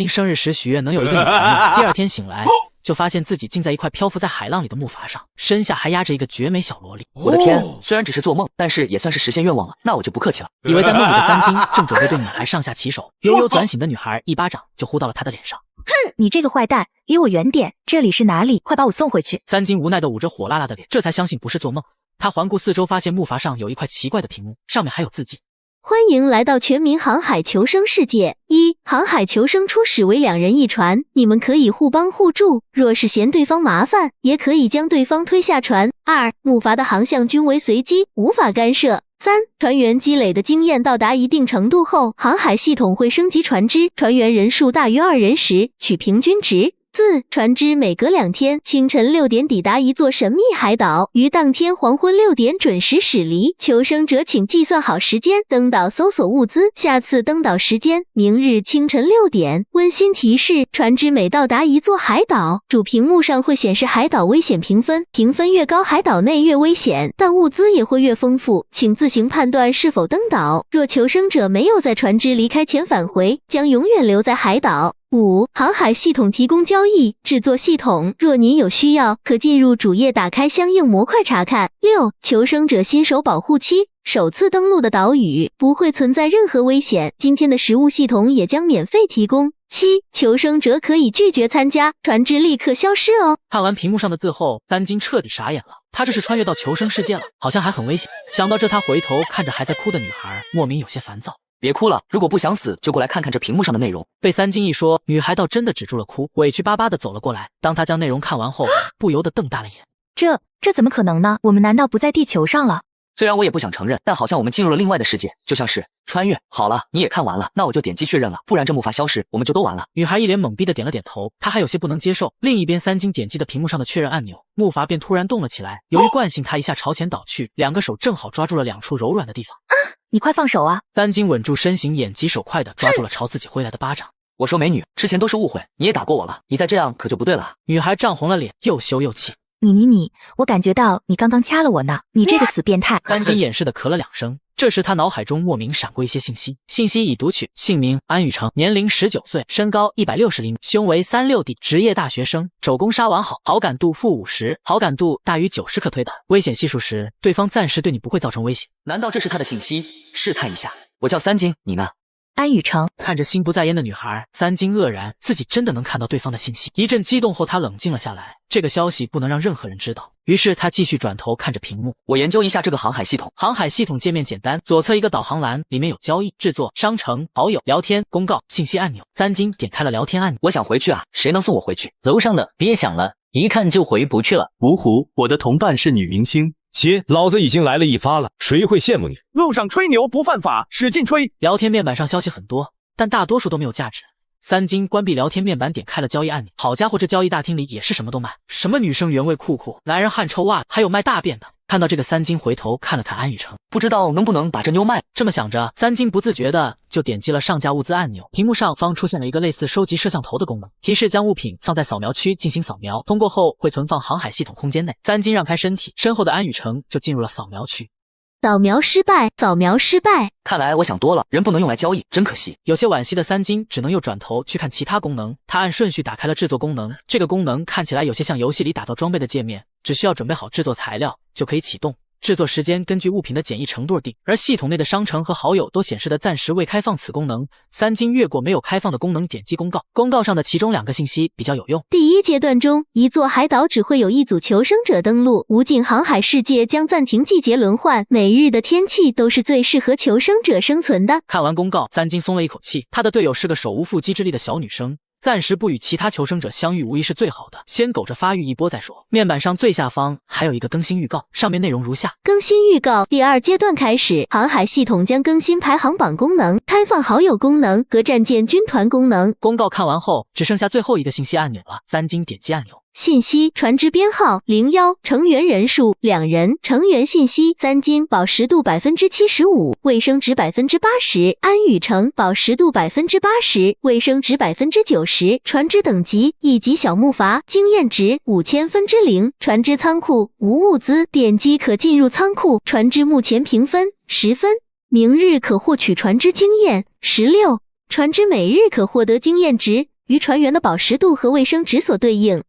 今生日时许愿能有一个女朋友，第二天醒来。就发现自己竟在一块漂浮在海浪里的木筏上，身下还压着一个绝美小萝莉。我的天，虽然只是做梦，但是也算是实现愿望了。那我就不客气了。以为在梦里的三金正准备对女孩上下其手，悠悠转醒的女孩一巴掌就呼到了他的脸上。哼，你这个坏蛋，离我远点！这里是哪里？快把我送回去！三金无奈地捂着火辣辣的脸，这才相信不是做梦。他环顾四周，发现木筏上有一块奇怪的屏幕，上面还有字迹。欢迎来到全民航海求生世界。航海求生初始为2人一船，你们可以互帮互助，若是嫌对方麻烦，也可以将对方推下船。木筏的航向均为随机，无法干涉。船员积累的经验到达一定程度后，航海系统会升级船只，船员人数大于2人时，取平均值。船只每隔2天清晨6点抵达一座神秘海岛，于当天黄昏6点准时驶离。求生者请计算好时间，登岛搜索物资，下次登岛时间明日清晨6点。温馨提示：船只每到达一座海岛，主屏幕上会显示海岛危险评分，评分越高，海岛内越危险，但物资也会越丰富，请自行判断是否登岛。若求生者没有在船只离开前返回，将永远留在海岛。航海系统提供交易制作系统，若您有需要，可进入主页打开相应模块查看。求生者新手保护期，首次登陆的岛屿不会存在任何危险，今天的食物系统也将免费提供。求生者可以拒绝参加，船只立刻消失哦。看完屏幕上的字后，三金彻底傻眼了，他这是穿越到求生世界了，好像还很危险。想到这，他回头看着还在哭的女孩，莫名有些烦躁。别哭了，如果不想死，就过来看看这屏幕上的内容。被三金一说，女孩倒真的止住了哭，委屈巴巴的走了过来。当她将内容看完后，不由得瞪大了眼。这怎么可能呢？我们难道不在地球上了？虽然我也不想承认，但好像我们进入了另外的世界，就像是穿越。好了，你也看完了，那我就点击确认了，不然这木筏消失，我们就都完了。女孩一脸懵逼的点了点头，她还有些不能接受。另一边，三金点击的屏幕上的确认按钮，木筏便突然动了起来。由于惯性，他一下朝前倒去，两个手正好抓住了2处柔软的地方。你快放手啊！三金稳住身形，眼疾手快的抓住了朝自己挥来的巴掌。我说美女，之前都是误会，你也打过我了，你再这样可就不对了。女孩涨红了脸，又羞又气。你，我感觉到你刚刚掐了我呢，你这个死变态！三金掩饰的咳了2声。这时他脑海中莫名闪过一些信息已读取：姓名安雨成，年龄19岁，身高160厘米，胸围36D，职业大学生，手工杀完好，好感度-50，好感度大于90可推的。危险系数时，对方暂时对你不会造成威胁。难道这是他的信息？试探一下。我叫三金，你呢？安雨成。看着心不在焉的女孩，三金愕然，自己真的能看到对方的信息。一阵激动后，他冷静了下来，这个消息不能让任何人知道。于是他继续转头看着屏幕，我研究一下这个航海系统。航海系统界面简单，左侧一个导航栏，里面有交易、制作、商城、好友、聊天、公告、信息按钮。三金点开了聊天按钮。我想回去啊，谁能送我回去？楼上的，别想了，一看就回不去了。芜湖，我的同伴是女明星。切，老子已经来了一发了，谁会羡慕你？路上吹牛不犯法，使劲吹。聊天面板上消息很多，但大多数都没有价值。三金关闭聊天面板，点开了交易按钮。好家伙，这交易大厅里也是什么都卖，什么女生原味裤裤，男人汗臭袜，还有卖大便的。看到这个，三金回头看了看安雨成，不知道能不能把这妞卖。这么想着，三金不自觉的就点击了上架物资按钮。屏幕上方出现了一个类似收集摄像头的功能，提示将物品放在扫描区进行扫描，通过后会存放航海系统空间内。三金让开身体，身后的安雨成就进入了扫描区。扫描失败，扫描失败。看来我想多了，人不能用来交易，真可惜。有些惋惜的三金只能又转头去看其他功能。他按顺序打开了制作功能，这个功能看起来有些像游戏里打造装备的界面，只需要准备好制作材料就可以启动。制作时间根据物品的简易程度而定，而系统内的商城和好友都显示的暂时未开放此功能。三金越过没有开放的功能，点击公告。公告上的其中2个信息比较有用。第一阶段中，一座海岛只会有1组求生者登陆，无尽航海世界将暂停季节轮换，每日的天气都是最适合求生者生存的。看完公告，三金松了一口气，他的队友是个手无缚鸡之力的小女生。暂时不与其他求生者相遇无疑是最好的，先苟着发育一波再说。面板上最下方还有一个更新预告，上面内容如下：更新预告，第2阶段开始，航海系统将更新排行榜功能，开放好友功能和战舰军团功能。公告看完后，只剩下最后一个信息按钮了。三金点击按钮。信息：船只编号01，成员人数2人，成员信息：三金，宝石度75%，卫生值80%；安雨成，宝石度80%，卫生值90%；船只等级1级小木筏，经验值5000分之0；船只仓库无物资，点击可进入仓库。船只目前评分10分，明日可获取船只经验16。船只每日可获得经验值，与船员的饱食度和卫生值所对应，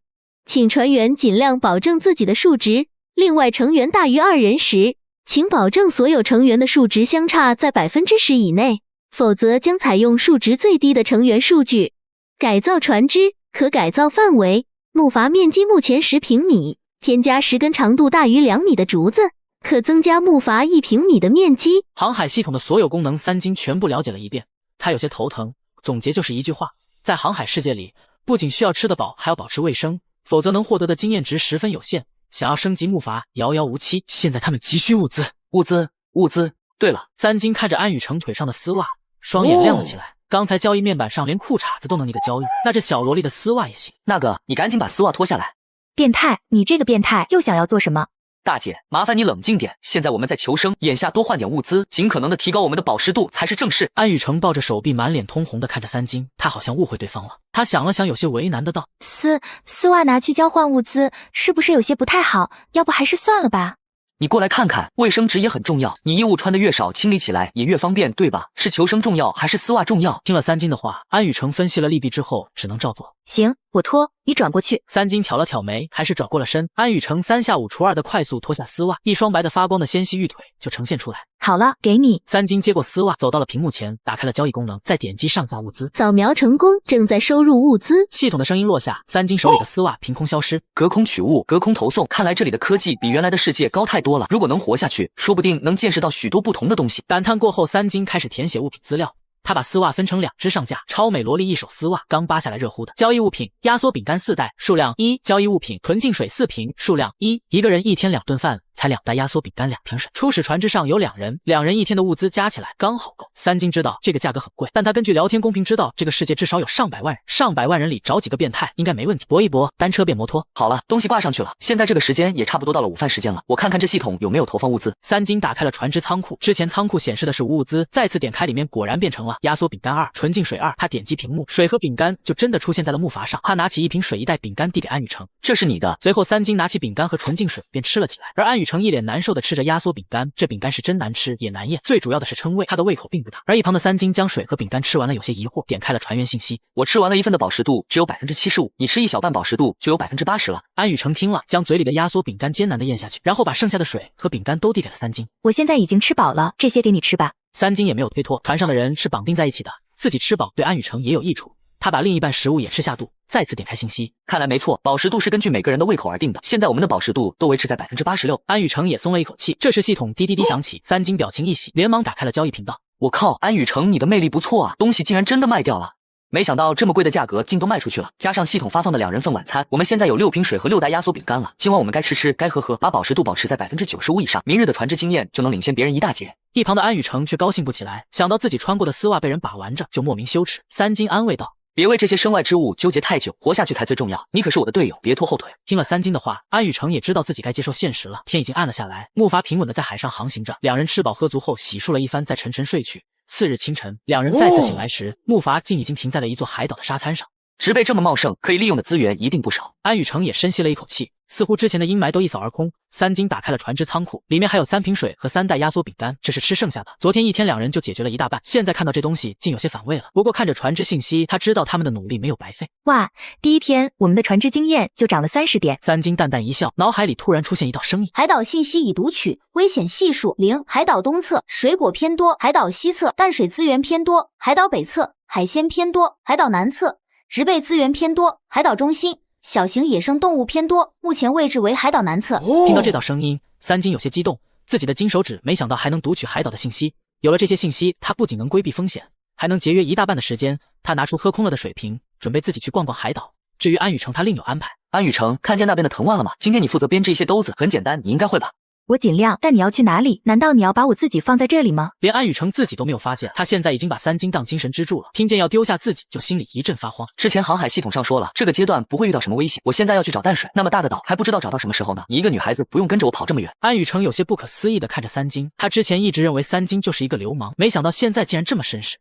请船员尽量保证自己的数值。另外，成员大于2人时，请保证所有成员的数值相差在 10% 以内，否则将采用数值最低的成员数据。改造船只可改造范围，木筏面积目前10平米，添加10根长度大于2米的竹子，可增加木筏1平米的面积。航海系统的所有功能，三金全部了解了一遍，他有些头疼。总结就是一句话，在航海世界里，不仅需要吃得饱，还要保持卫生，否则能获得的经验值十分有限。想要升级木筏，遥遥无期。现在他们急需物资。物资。对了，三金看着安雨成腿上的丝袜，双眼亮了起来。刚才交易面板上连裤衩子都能你的交易，那这小萝莉的丝袜也行。那个，你赶紧把丝袜脱下来。变态，你这个变态又想要做什么？大姐，麻烦你冷静点，现在我们在求生，眼下多换点物资，尽可能的提高我们的饱食度才是正事。安雨成抱着手臂，满脸通红的看着三金，他好像误会对方了。他想了想，有些为难的道：丝袜拿去交换物资，是不是有些不太好？要不还是算了吧。你过来看看，卫生纸也很重要，你衣物穿的越少，清理起来也越方便，对吧？是求生重要还是丝袜重要？听了三金的话，安雨成分析了利弊之后，只能照做。行，我脱，你转过去。三金挑了挑眉，还是转过了身。安雨成3下5除2的快速脱下丝袜，一双白的发光的纤细玉腿就呈现出来。好了，给你。三金接过丝袜，走到了屏幕前，打开了交易功能，再点击上下物资，扫描成功，正在收入物资。系统的声音落下，三金手里的丝袜凭空消失。隔空取物，隔空投送，看来这里的科技比原来的世界高太多了。如果能活下去，说不定能见识到许多不同的东西。感叹过后，三金开始填写物品资料。他把丝袜分成2只上架，超美萝莉一手丝袜，刚扒下来热乎的。交易物品：压缩饼干4袋，数量1；交易物品：纯净水4瓶，数量1。一个人1天2顿饭，才2袋压缩饼干2瓶水。初始船只上有2人，2人1天的物资加起来刚好够。三金知道这个价格很贵，但他根据聊天公屏知道这个世界至少有上百万人，100万人里找几个变态应该没问题。搏一搏，单车变摩托。好了，东西挂上去了。现在这个时间也差不多到了午饭时间了，我看看这系统有没有投放物资。三金打开了船只仓库，之前仓库显示的是无物资，再次点开里面果然变成了压缩饼干2。纯净水2，他点击屏幕，水和饼干就真的出现在了木筏上。他拿起1瓶水1袋饼干递给安雨成，这是你的。随后三金拿起饼干和纯净水便吃了起来，而安雨成一脸难受的吃着压缩饼干，这饼干是真难吃也难咽，最主要的是撑胃，他的胃口并不大。而一旁的三金将水和饼干吃完了，有些疑惑，点开了船员信息，我吃完了1份的饱食度只有 75%， 你吃1小半饱食度就有 80% 了。安雨成听了，将嘴里的压缩饼干艰难的咽下去，然后把剩下的水和饼干都递给了三金。我现在已经吃饱了，这些给你吃吧。三金也没有推脱，船上的人是绑定在一起的，自己吃饱对安雨成也有益处。他把另一半食物也吃下肚，再次点开信息，看来没错，饱食度是根据每个人的胃口而定的。现在我们的饱食度都维持在 86%。安雨成也松了一口气。这时系统滴滴滴响起，三金表情一喜，连忙打开了交易频道。我靠，安雨成，你的魅力不错啊，东西竟然真的卖掉了。没想到这么贵的价格竟都卖出去了，加上系统发放的2人份晚餐，我们现在有6瓶水和6袋压缩饼干了。今晚我们该吃吃，该喝喝，把饱食度保持在 95% 以上，明日的船只经验就能领先别人一大截。一旁的安雨成却高兴不起来，想到自己穿过的丝袜被人把玩着，就莫名羞耻。三金安慰道：别为这些身外之物纠结太久，活下去才最重要。你可是我的队友，别拖后腿。听了三金的话，安雨成也知道自己该接受现实了。天已经暗了下来，木筏平稳的在海上航行着。2人吃饱喝足后，洗漱了一番，再沉沉睡去。次日清晨，2人再次醒来时，木筏竟已经停在了一座海岛的沙滩上。植被这么茂盛，可以利用的资源一定不少。安雨成也深吸了一口气，似乎之前的阴霾都一扫而空。三金打开了船只仓库，里面还有3瓶水和3袋压缩饼干，这是吃剩下的。昨天1天2人就解决了一大半，现在看到这东西竟有些反胃了。不过看着船只信息，他知道他们的努力没有白费。哇，第1天我们的船只经验就涨了30点。三金淡淡一笑，脑海里突然出现一道声音：海岛信息已读取，危险系数0，海岛东侧水果偏多，海岛西侧淡水资源偏多，海岛北侧海鲜偏多，海岛南侧植被资源偏多，海岛中心小型野生动物偏多，目前位置为海岛南侧。听到这道声音，三金有些激动，自己的金手指没想到还能读取海岛的信息。有了这些信息，他不仅能规避风险，还能节约一大半的时间。他拿出喝空了的水瓶，准备自己去逛逛海岛。至于安雨成，他另有安排。安雨成，看见那边的藤蔓了吗？今天你负责编织一些兜子，很简单，你应该会吧？我尽量，但你要去哪里？难道你要把我自己放在这里吗？连安雨成自己都没有发现，他现在已经把三金当精神支柱了。听见要丢下自己，就心里一阵发慌。之前航海系统上说了，这个阶段不会遇到什么危险。我现在要去找淡水，那么大的岛还不知道找到什么时候呢。你一个女孩子不用跟着我跑这么远。安雨成有些不可思议地看着三金，他之前一直认为三金就是一个流氓，没想到现在竟然这么绅士。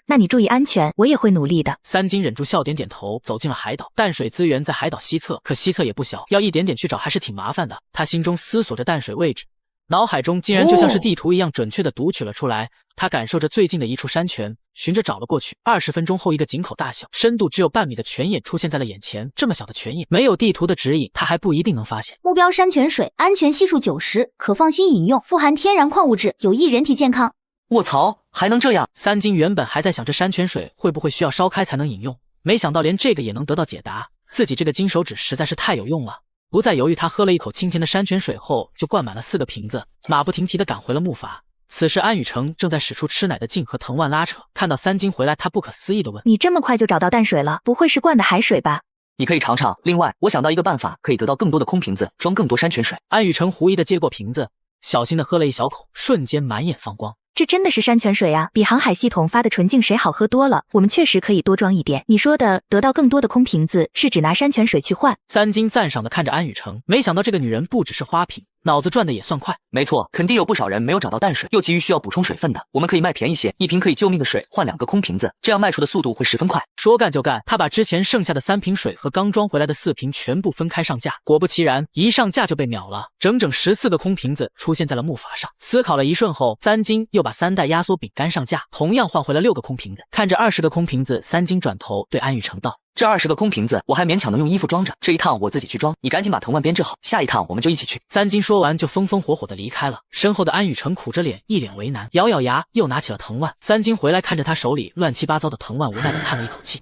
那你注意安全，我也会努力的。三金忍住笑点点头，走进了海岛。淡水资源在海岛西侧，可西侧也不小，要一点点去找还是挺麻烦的。他心中思索着淡水位置，脑海中竟然就像是地图一样准确地读取了出来。他感受着最近的一处山泉，循着找了过去。20分钟后，一个井口大小、深度只有半米的泉眼出现在了眼前。这么小的泉眼，没有地图的指引，他还不一定能发现。目标山泉水，安全系数90%，可放心饮用，富含天然矿物质，有益人体健康。卧槽，还能这样！三金原本还在想这山泉水会不会需要烧开才能饮用，没想到连这个也能得到解答。自己这个金手指实在是太有用了。不再犹豫，他喝了一口清甜的山泉水后，就灌满了4个瓶子，马不停蹄地赶回了木筏。此时安雨成正在使出吃奶的劲和藤蔓拉扯，看到三金回来，他不可思议地问：“你这么快就找到淡水了？不会是灌的海水吧？”你可以尝尝。另外，我想到一个办法，可以得到更多的空瓶子，装更多山泉水。安雨成狐疑地接过瓶子，小心地喝了一小口，瞬间满眼放光。这真的是山泉水啊，比航海系统发的纯净水好喝多了。我们确实可以多装一点。你说的得到更多的空瓶子，是指拿山泉水去换？三金赞赏地看着安雨成，没想到这个女人不只是花瓶，脑子转的也算快。没错，肯定有不少人没有找到淡水，又急于需要补充水分的。我们可以卖便宜些，一瓶可以救命的水换2个空瓶子，这样卖出的速度会十分快。说干就干，他把之前剩下的3瓶水和刚装回来的4瓶全部分开上架。果不其然，一上架就被秒了，整整14个空瓶子出现在了木筏上。思考了一瞬后，三金又把3袋压缩饼干上架，同样换回了6个空瓶子。看着20个空瓶子，三金转头对安雨成道：“这20个空瓶子，我还勉强能用衣服装着。这一趟我自己去装，你赶紧把藤蔓编织好，下一趟我们就一起去。”三金说完就风风火火地离开了。身后的安雨成苦着脸，一脸为难，咬咬牙又拿起了藤蔓。三金回来看着他手里乱七八糟的藤蔓，无奈地叹了一口气：“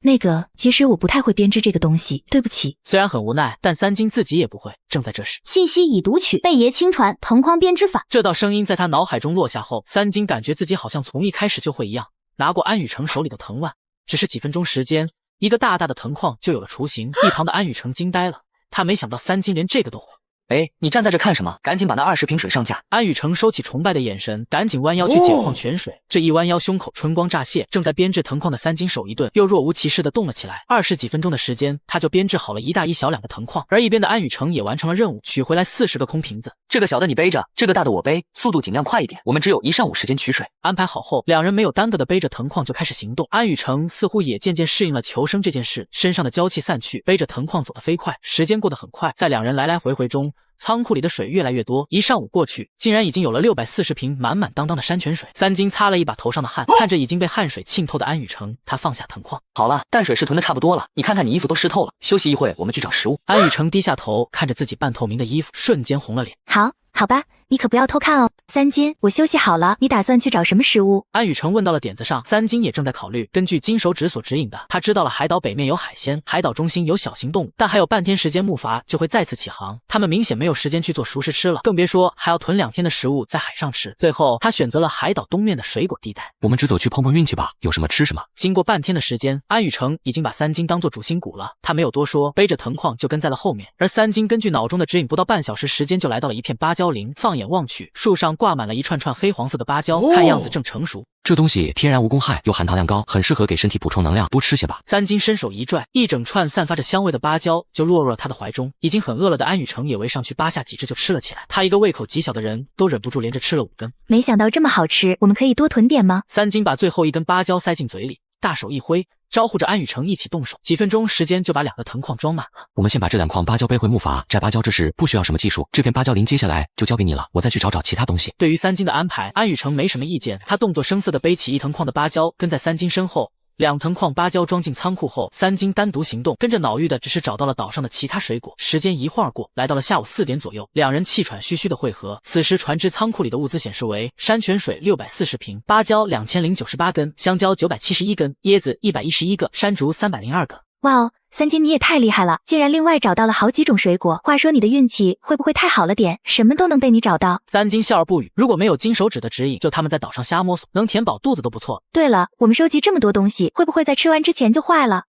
那个，其实我不太会编织这个东西，对不起。”虽然很无奈，但三金自己也不会。正在这时，信息已读取，贝爷亲传藤框编织法。这道声音在他脑海中落下后，三金感觉自己好像从一开始就会一样，拿过安雨成手里的藤蔓，只是几分钟时间，一个大大的藤框就有了雏形。一旁的安雨成惊呆了，他没想到三金连这个都会。哎，你站在这看什么？赶紧把那20瓶水上架！安雨成收起崇拜的眼神，赶紧弯腰去解矿泉水。这一弯腰，胸口春光乍泄。正在编制藤框的三金手一顿，又若无其事地动了起来。20几分钟的时间，他就编制好了一大一小2个藤框。而一边的安雨成也完成了任务，取回来40个空瓶子。这个小的你背着，这个大的我背，速度尽量快一点。我们只有1上午时间取水。安排好后，两人没有耽搁地背着藤框就开始行动。安雨成似乎也渐渐适应了求生这件事，身上的娇气散去，背着藤框走得飞快。时间过得很快，在两人来来回回中，仓库里的水越来越多，一上午过去，竟然已经有了640瓶满满当当的山泉水。三金擦了一把头上的汗，看着已经被汗水浸透的安雨成，他放下藤框。好了，淡水是囤的差不多了，你看看你衣服都湿透了，休息一会，我们去找食物。安雨成低下头，看着自己半透明的衣服，瞬间红了脸。好吧，你可不要偷看哦。三金，我休息好了，你打算去找什么食物？安雨成问到了点子上，三金也正在考虑。根据金手指所指引的，他知道了海岛北面有海鲜，海岛中心有小型动物，但还有半天时间木筏就会再次起航，他们明显没有时间去做熟食吃了，更别说还要囤2天的食物在海上吃。最后他选择了海岛东面的水果地带。我们只走去碰碰运气吧，有什么吃什么。经过半天的时间，安雨成已经把三金当做主心骨了，他没有多说，背着藤框就跟在了后面。而三金根据脑中的指引，不到半小时时间就来到了一片芭蕉林，放眼望去，树上挂满了一串串黑黄色的芭蕉，看样子正成熟。这东西天然无公害，又含糖量高，很适合给身体补充能量，多吃些吧。三金伸手一拽，一整串散发着香味的芭蕉就落入了他的怀中。已经很饿了的安雨成也围上去扒下几只就吃了起来。他一个胃口极小的人都忍不住连着吃了5根。没想到这么好吃，我们可以多囤点吗？三金把最后1根芭蕉塞进嘴里，大手一挥，招呼着安雨成一起动手。几分钟时间就把2个藤框装满了。我们先把这2筐芭蕉背回木筏，摘芭蕉这事不需要什么技术，这片芭蕉林接下来就交给你了，我再去找找其他东西。对于三金的安排，安雨成没什么意见，他动作生涩地背起1藤框的芭蕉，跟在三金身后。2藤框芭蕉装进仓库后，三金单独行动，跟着脑域的只是找到了岛上的其他水果。时间一会儿过，来到了下午4点左右，两人气喘吁吁的汇合。此时船只仓库里的物资显示为山泉水640瓶，芭蕉2098根，香蕉971根，椰子111个，山竹302个。哇哦，三金你也太厉害了，竟然另外找到了好几种水果。话说你的运气会不会太好了点，什么都能被你找到？三金笑而不语，如果没有金手指的指引，就他们在岛上瞎摸索，能填饱肚子都不错。对了，我们收集这么多东西，会不会在吃完之前就坏了？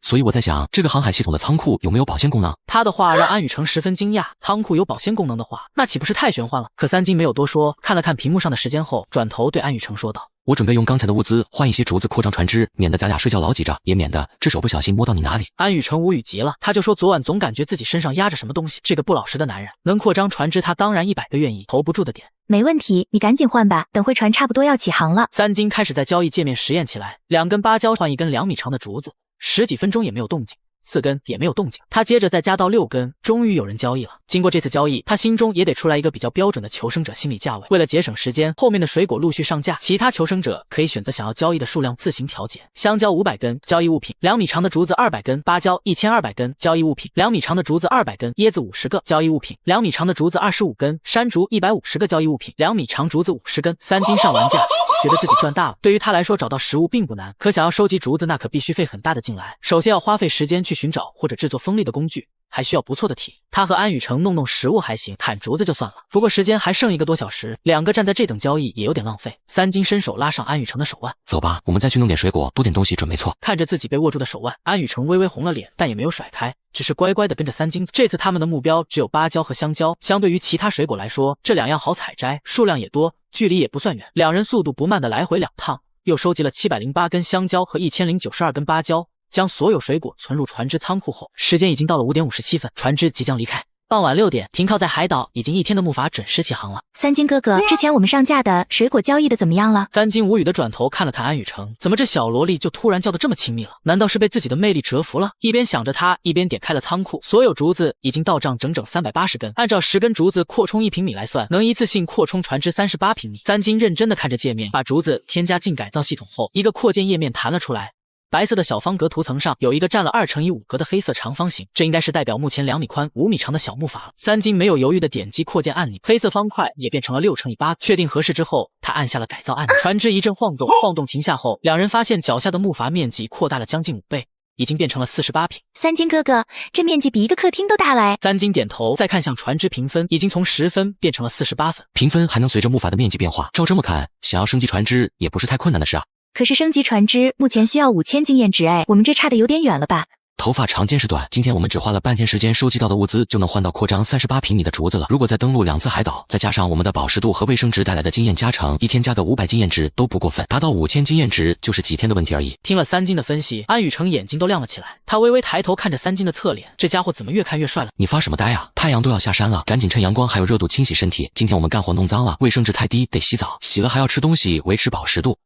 所以我在想，这个航海系统的仓库有没有保鲜功能？他的话让安雨成十分惊讶，仓库有保鲜功能的话，那岂不是太玄幻了？可三金没有多说，看了看屏幕上的时间后，转头对安雨成说道：“我准备用刚才的物资换一些竹子扩张船只，免得咱俩睡觉老挤着，也免得这手不小心摸到你哪里。”安雨成无语极了，他就说昨晚总感觉自己身上压着什么东西。这个不老实的男人，能扩张船只，他当然100个愿意，投不住的点。没问题，你赶紧换吧，等会船差不多要起航了。三金开始在交易界面实验起来，2根芭蕉换1根2米长的竹子，10几分钟也没有动静。4根也没有动静。他接着再加到6根，终于有人交易了。经过这次交易，他心中也得出来一个比较标准的求生者心理价位。为了节省时间，后面的水果陆续上架，其他求生者可以选择想要交易的数量自行调节。香蕉500根，交易物品2米长的竹子200根，芭蕉1200根，交易物品2米长的竹子200根，椰子50个，交易物品2米长的竹子25根，山竹150个，交易物品2米长竹子50根。3金上完架，觉得自己赚大了。对于他来说，找到食物并不难，可想要收集竹子，那可必须费很大的劲来。首先要花费时间去寻找或者制作锋利的工具，还需要不错的体力。他和安雨成弄食物还行，砍竹子就算了。不过时间还剩1个多小时，两个站在这等交易也有点浪费。3金伸手拉上安雨成的手腕，走吧，我们再去弄点水果，多点东西准没错。看着自己被握住的手腕，安雨成微微红了脸，但也没有甩开，只是乖乖的跟着3金走。这次他们的目标只有芭蕉和香蕉，相对于其他水果来说，这2样好采摘，数量也多，距离也不算远。两人速度不慢的来回2趟，又收集了708根香蕉和1092根芭蕉。将所有水果存入船只仓库后，时间已经到了5点57分，船只即将离开。傍晚6点，停靠在海岛已经1天的木筏准时起航了。3金哥哥，之前我们上架的水果交易的怎么样了？3金无语的转头看了看安雨成，怎么这小萝莉就突然叫得这么亲密了？难道是被自己的魅力折服了？一边想着他，一边点开了仓库，所有竹子已经到账整整380根，按照10根竹子扩充1平米来算，能一次性扩充船只38平米。3金认真的看着界面，把竹子添加进改造系统后，一个扩建页面弹了出来。白色的小方格图层上有一个占了2×5格的黑色长方形，这应该是代表目前2米宽、5米长的小木筏了。3金没有犹豫的点击扩建按钮，黑色方块也变成了6×8。确定合适之后，他按下了改造按钮，船只一阵晃动，晃动停下后，两人发现脚下的木筏面积扩大了将近5倍，已经变成了48平。3金哥哥，这面积比一个客厅都大了哎。3金点头，再看向船只评分，已经从10分变成了48分。评分还能随着木筏的面积变化，照这么看，想要升级船只也不是太困难的事啊。可是升级船只目前需要5000经验值哎，我们这差的有点远了吧？头发长见识短，今天我们只花了半天时间收集到的物资，就能换到扩张38平米的竹子了。如果再登陆2次海岛，再加上我们的饱食度和卫生值带来的经验加成，一天加个500经验值都不过分，达到5000经验值就是几天的问题而已。听了3金的分析，安雨成眼睛都亮了起来，他微微抬头看着3金的侧脸，这家伙怎么越看越帅了？你发什么呆啊？太阳都要下山了，赶紧趁阳光还有热度清洗身体。今天我们干活弄脏了，卫生值太低，得洗澡，洗了还要吃东西维持饱食度。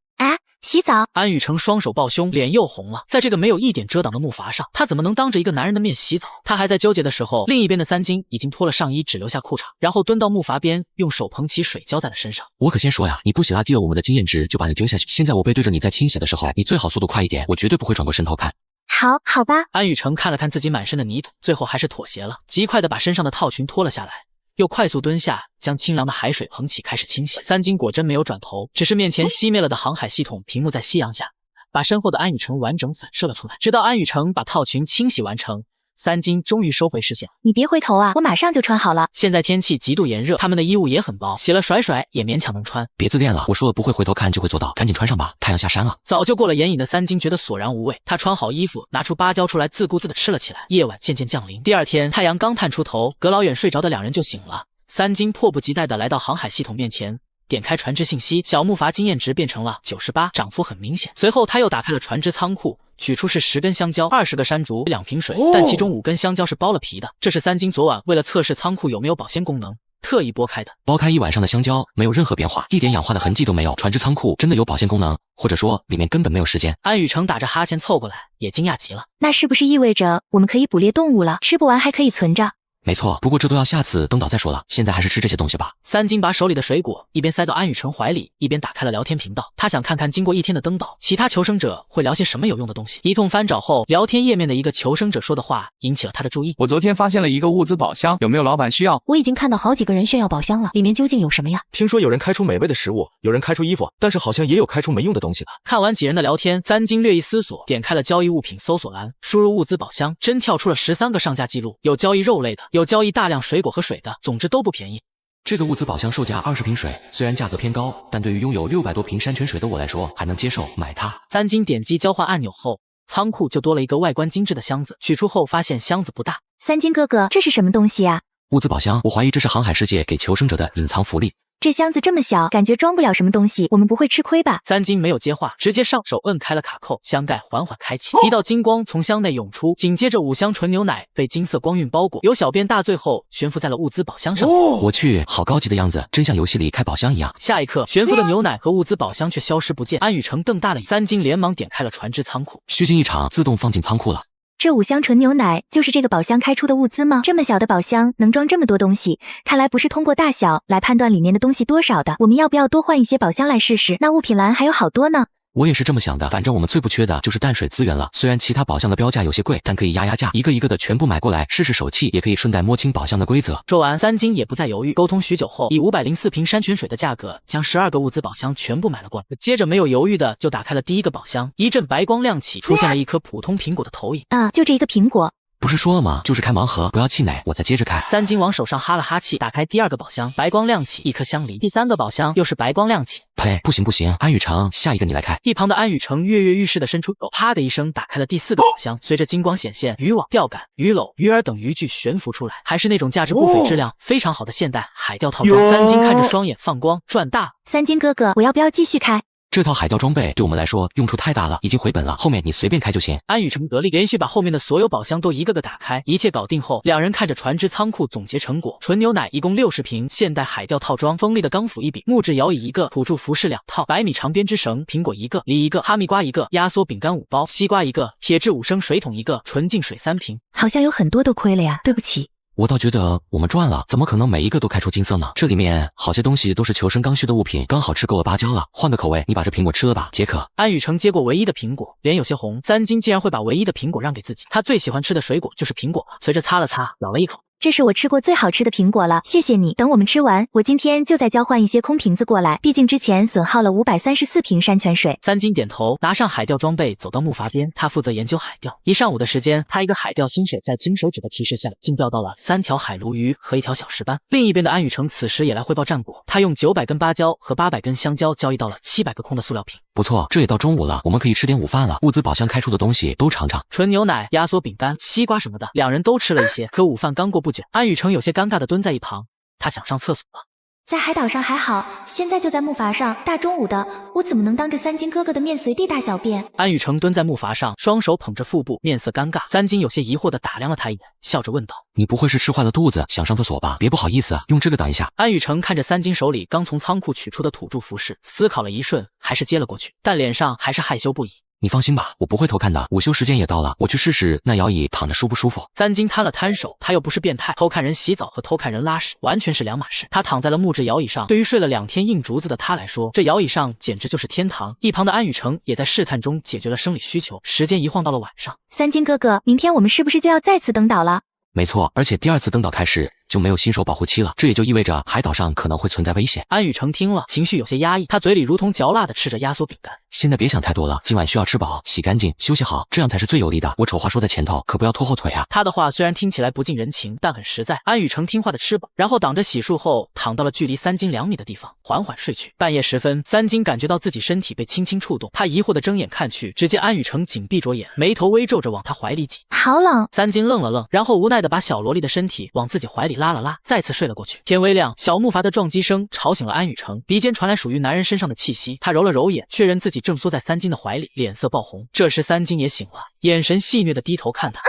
洗澡。安雨成双手抱胸，脸又红了。在这个没有一点遮挡的木筏上，他怎么能当着一个男人的面洗澡？他还在纠结的时候，另一边的3金已经脱了上衣，只留下裤衩，然后蹲到木筏边，用手捧起水浇在了身上。我可先说呀，你不洗拉低了我们的经验值，就把你丢下去。现在我背对着你在倾斜的时候，你最好速度快一点，我绝对不会转过身头看。好吧。安雨成看了看自己满身的泥土，最后还是妥协了，极快的把身上的套裙脱了下来。又快速蹲下，将清凉的海水捧起，开始清洗。3金果真没有转头，只是面前熄灭了的航海系统屏幕在夕阳下，把身后的安雨成完整反射了出来。直到安雨成把套裙清洗完成，3金终于收回视线。你别回头啊，我马上就穿好了。现在天气极度炎热，他们的衣物也很薄，洗了甩甩也勉强能穿。别自恋了，我说了不会回头看就会做到，赶紧穿上吧，太阳下山了。早就过了眼瘾的3金觉得索然无味，他穿好衣服，拿出芭蕉出来，自顾自地吃了起来。夜晚渐渐降临，第二天太阳刚探出头，隔老远睡着的两人就醒了。3金迫不及待地来到航海系统面前，点开船只信息，小木筏经验值变成了98，涨幅很明显。随后他又打开了船只仓库，取出是10根香蕉、20个山竹、2瓶水，但其中5根香蕉是剥了皮的，这是3金昨晚为了测试仓库有没有保鲜功能特意剥开的。剥开一晚上的香蕉，没有任何变化，一点氧化的痕迹都没有。船只仓库真的有保鲜功能，或者说里面根本没有时间。安雨成打着哈欠凑过来，也惊讶极了。那是不是意味着我们可以捕猎动物了？吃不完还可以存着。没错，不过这都要下次登岛再说了，现在还是吃这些东西吧。3金把手里的水果一边塞到安雨成怀里，一边打开了聊天频道。他想看看经过1天的登岛，其他求生者会聊些什么有用的东西。一通翻找后，聊天页面的一个求生者说的话引起了他的注意。我昨天发现了一个物资宝箱，有没有老板需要？我已经看到好几个人炫耀宝箱了，里面究竟有什么呀？听说有人开出美味的食物，有人开出衣服，但是好像也有开出没用的东西的。看完几人的聊天，3金略一思索，点开了交易物品搜索栏，输入物资宝箱，真跳出了13个上架记录，有交易肉类的，有交易大量水果和水的，总之都不便宜。这个物资宝箱售价20瓶水，虽然价格偏高，但对于拥有600多瓶山泉水的我来说还能接受，买它。3金点击交换按钮后，仓库就多了一个外观精致的箱子，取出后发现箱子不大。3金哥哥，这是什么东西啊？物资宝箱，我怀疑这是航海世界给求生者的隐藏福利。这箱子这么小，感觉装不了什么东西，我们不会吃亏吧？3金没有接话，直接上手摁开了卡扣，箱盖缓缓开启，一道金光从箱内涌出，紧接着5箱纯牛奶被金色光晕包裹，由小便大醉后悬浮在了物资宝箱上。我去，好高级的样子，真像游戏里开宝箱一样。下一刻，悬浮的牛奶和物资宝箱却消失不见。安雨成瞪大了眼，3金连忙点开了船只仓库，虚惊一场，自动放进仓库了。这5箱纯牛奶就是这个宝箱开出的物资吗？这么小的宝箱能装这么多东西，看来不是通过大小来判断里面的东西多少的。我们要不要多换一些宝箱来试试？那物品栏还有好多呢。我也是这么想的，反正我们最不缺的就是淡水资源了。虽然其他宝箱的标价有些贵，但可以压价，一个一个的全部买过来试试手气，也可以顺带摸清宝箱的规则。说完，三金也不再犹豫，沟通许久后，以504瓶山泉水的价格将12个物资宝箱全部买了过来。接着没有犹豫的就打开了第一个宝箱，一阵白光亮起，出现了一颗普通苹果的投影。就这一个苹果。不是说了吗？就是开盲盒，不要气馁，我再接着开。三金往手上哈了哈气，打开第2个宝箱，白光亮起，一颗香梨。第3个宝箱又是白光亮起。呸，不行不行，安雨成，下一个你来开。一旁的安雨成跃跃欲试的伸出手，啪的一声打开了第4个宝箱，随着金光显现，渔网、钓竿、鱼篓、鱼饵等渔具悬浮出来，还是那种价值不菲、质量非常好的现代海钓套装。三金看着双眼放光，赚大。三金哥哥，我要不要继续开？这套海钓装备对我们来说用处太大了，已经回本了，后面你随便开就行。安雨成得令，连续把后面的所有宝箱都一个个打开。一切搞定后，两人看着船只仓库总结成果：纯牛奶一共60瓶，现代海钓套装，锋利的钢斧1柄，木质摇椅1个，土著服饰2套，100米长编织绳，苹果1个，梨1个，哈密瓜1个，压缩饼干5包，西瓜1个，铁质5升水桶1个，纯净水3瓶。好像有很多都亏了呀，对不起。我倒觉得我们赚了，怎么可能每一个都开出金色呢？这里面好些东西都是求生刚需的物品，刚好吃够了芭蕉了。换个口味，你把这苹果吃了吧，解渴。安雨成接过唯一的苹果，脸有些红。三金竟然会把唯一的苹果让给自己，他最喜欢吃的水果就是苹果。随着擦了擦，咬了一口。这是我吃过最好吃的苹果了，谢谢你。等我们吃完，我今天就再交换一些空瓶子过来，毕竟之前损耗了534瓶山泉水。三金点头，拿上海钓装备，走到木筏边。他负责研究海钓。一上午的时间，他一个海钓新手在金手指的提示下，竟钓到了3条海鲈鱼和1条小石斑。另一边的安雨成此时也来汇报战果，他用900根芭蕉和800根香蕉交易到了700个空的塑料瓶。不错，这也到中午了，我们可以吃点午饭了。物资宝箱开出的东西都尝尝，纯牛奶、压缩饼干、西瓜什么的，两人都吃了一些。可午饭刚过不久，安雨成有些尴尬的蹲在一旁，他想上厕所了。在海岛上还好，现在就在木筏上，大中午的，我怎么能当着三金哥哥的面随地大小便？安雨成蹲在木筏上，双手捧着腹部，面色尴尬。三金有些疑惑的打量了他一眼，笑着问道：“你不会是吃坏了肚子，想上厕所吧？别不好意思，用这个挡一下。”安雨成看着三金手里刚从仓库取出的土著服饰，思考了一瞬，还是接了过去，但脸上还是害羞不已。你放心吧，我不会偷看的。午休时间也到了，我去试试那摇椅躺着舒不舒服。三金摊了摊手，他又不是变态，偷看人洗澡和偷看人拉屎完全是两码事。他躺在了木质摇椅上，对于睡了2天硬竹子的他来说，这摇椅上简直就是天堂。一旁的安雨成也在试探中解决了生理需求。时间一晃到了晚上，三金哥哥，明天我们是不是就要再次登岛了？没错，而且第2次登岛开始就没有新手保护期了，这也就意味着海岛上可能会存在危险。安雨成听了，情绪有些压抑，他嘴里如同嚼蜡的吃着压缩饼干。现在别想太多了，今晚需要吃饱、洗干净、休息好，这样才是最有利的。我丑话说在前头，可不要拖后腿啊。他的话虽然听起来不近人情，但很实在。安雨成听话的吃饱，然后挡着洗漱后躺到了距离三金2米的地方，缓缓睡去。半夜时分，三金感觉到自己身体被轻轻触动，他疑惑的睁眼看去，只见安雨成紧闭着眼，眉头微皱着往他怀里挤。好冷。三金愣了愣，然后无奈的把小萝莉的身体往自己怀里拉了拉，再次睡了过去。天微亮，小木筏的撞击声吵醒了安雨成，鼻尖传来属于男人身上的气息。他揉了揉眼，确认自己正缩在三金的怀里，脸色爆红。这时三金也醒了，眼神戏谑的低头看他。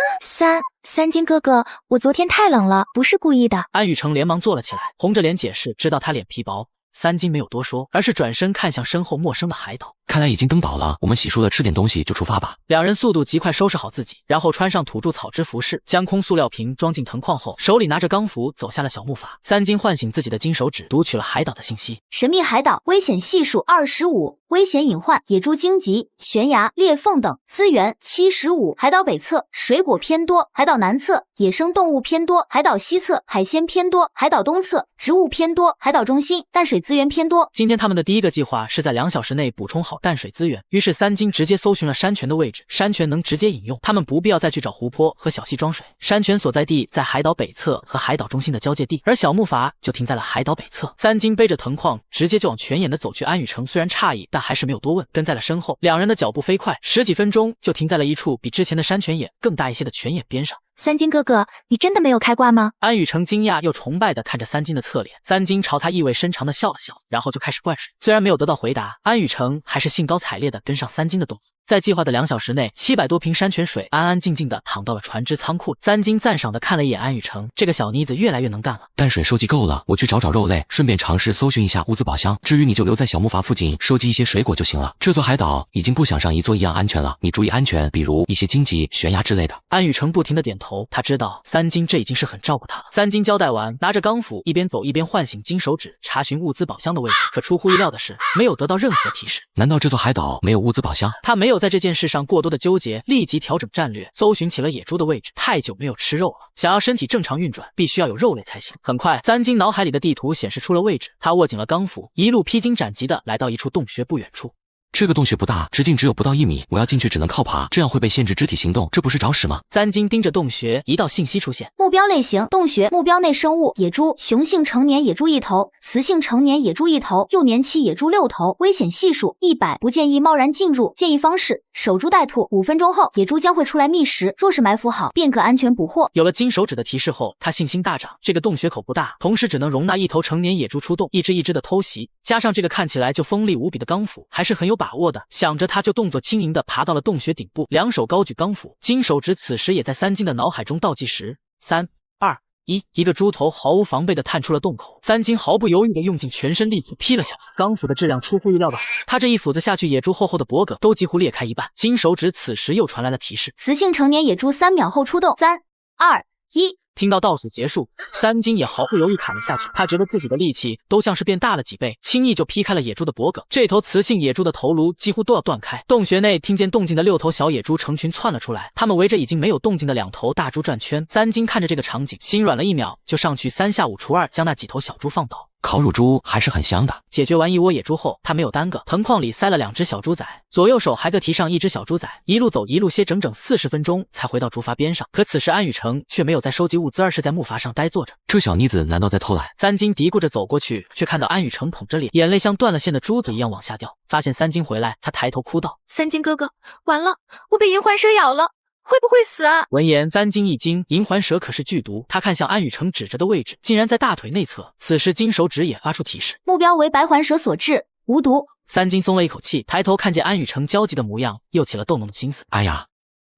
三金哥哥，我昨天太冷了，不是故意的。安雨成连忙坐了起来，红着脸解释，知道他脸皮薄。三金没有多说，而是转身看向身后陌生的海岛。看来已经登岛了，我们洗漱了，吃点东西就出发吧。两人速度极快，收拾好自己，然后穿上土著草织服饰，将空塑料瓶装进藤筐后，手里拿着钢斧走下了小木筏。三金唤醒自己的金手指，读取了海岛的信息：神秘海岛，危险系数25，危险隐患，野猪荆棘、悬崖、裂缝等，资源75。海岛北侧水果偏多，海岛南侧野生动物偏多，海岛西侧海鲜偏多，海岛东侧植物偏多，海岛中心淡水资源偏多。今天他们的第一个计划是在2小时内补充好淡水资源，于是三金直接搜寻了山泉的位置，山泉能直接饮用，他们不必要再去找湖泊和小溪装水。山泉所在地在海岛北侧和海岛中心的交界地，而小木筏就停在了海岛北侧。三金背着藤筐，直接就往泉眼的走去。安雨成虽然诧异，但还是没有多问，跟在了身后。两人的脚步飞快，10几分钟就停在了一处比之前的山泉眼更大一些的泉眼边上。三金哥哥，你真的没有开挂吗？安雨成惊讶又崇拜地看着三金的侧脸，三金朝他意味深长地笑了笑，然后就开始灌水。虽然没有得到回答，安雨成还是兴高采烈地跟上三金的动作。在计划的2小时内，700多瓶山泉水安安静静的躺到了船只仓库。三金赞赏的看了一眼安雨成，这个小妮子越来越能干了。淡水收集够了，我去找找肉类，顺便尝试搜寻一下物资宝箱。至于你就留在小木筏附近收集一些水果就行了。这座海岛已经不像上一座一样安全了，你注意安全，比如一些荆棘、悬崖之类的。安雨成不停的点头，他知道三金这已经是很照顾他了。三金交代完，拿着钢斧一边走一边唤醒金手指，查询物资宝箱的位置。可出乎意料的是，没有得到任何提示。难道这座海岛没有物资宝箱？他没有在这件事上过多的纠结，立即调整战略，搜寻起了野猪的位置。太久没有吃肉了，想要身体正常运转，必须要有肉类才行。很快，三金脑海里的地图显示出了位置，他握紧了钢斧，一路披荆斩棘的来到一处洞穴不远处。这个洞穴不大，直径只有不到1米，我要进去只能靠爬，这样会被限制肢体行动，这不是找屎吗？三金盯着洞穴，一道信息出现：目标类型：洞穴，目标内生物：野猪，雄性成年野猪1头，雌性成年野猪1头，幼年期野猪6头，危险系数100，不建议贸然进入，建议方式：守株待兔，5分钟后野猪将会出来觅食，若是埋伏好，便可安全捕获。有了金手指的提示后，他信心大涨。这个洞穴口不大，同时只能容纳1头成年野猪出洞，一只一只的偷袭，加上这个看起来就锋利无比的钢斧，还是很有把握的。想着他就动作轻盈地爬到了洞穴顶部，两手高举钢斧，金手指此时也在三金的脑海中倒计时：3、2、1。一个猪头毫无防备地探出了洞口，三金毫不犹豫地用尽全身力气劈了下去。钢斧的质量出乎意料的好，他这一斧子下去，野猪厚厚的脖颈都几乎裂开一半。金手指此时又传来了提示：雌性成年野猪3秒后出洞，3、2、1。听到倒数结束，三金也毫不犹豫砍了下去。他觉得自己的力气都像是变大了几倍，轻易就劈开了野猪的脖颈。这头雌性野猪的头颅几乎都要断开。洞穴内听见动静的6头小野猪成群窜了出来，他们围着已经没有动静的2头大猪转圈。三金看着这个场景，心软了1秒，就上去3下5除2将那几头小猪放倒。烤乳猪还是很香的。解决完一窝野猪后，他没有耽搁，藤筐里塞了2只小猪仔，左右手还各提上1只小猪仔，一路走一路歇，整整40分钟才回到竹筏边上。可此时安雨成却没有在收集物资，而是在木筏上呆坐着。这小妮子难道在偷懒？三金嘀咕着走过去，却看到安雨成捧着脸，眼泪像断了线的珠子一样往下掉。发现三金回来，他抬头哭道：三金哥哥，完了，我被银环蛇咬了，会不会死啊？闻言，三金一惊，银环蛇可是剧毒。他看向安雨成指着的位置，竟然在大腿内侧。此时金手指也发出提示，目标为白环蛇所致，无毒。三金松了一口气，抬头看见安雨成焦急的模样，又起了逗弄的心思。哎呀，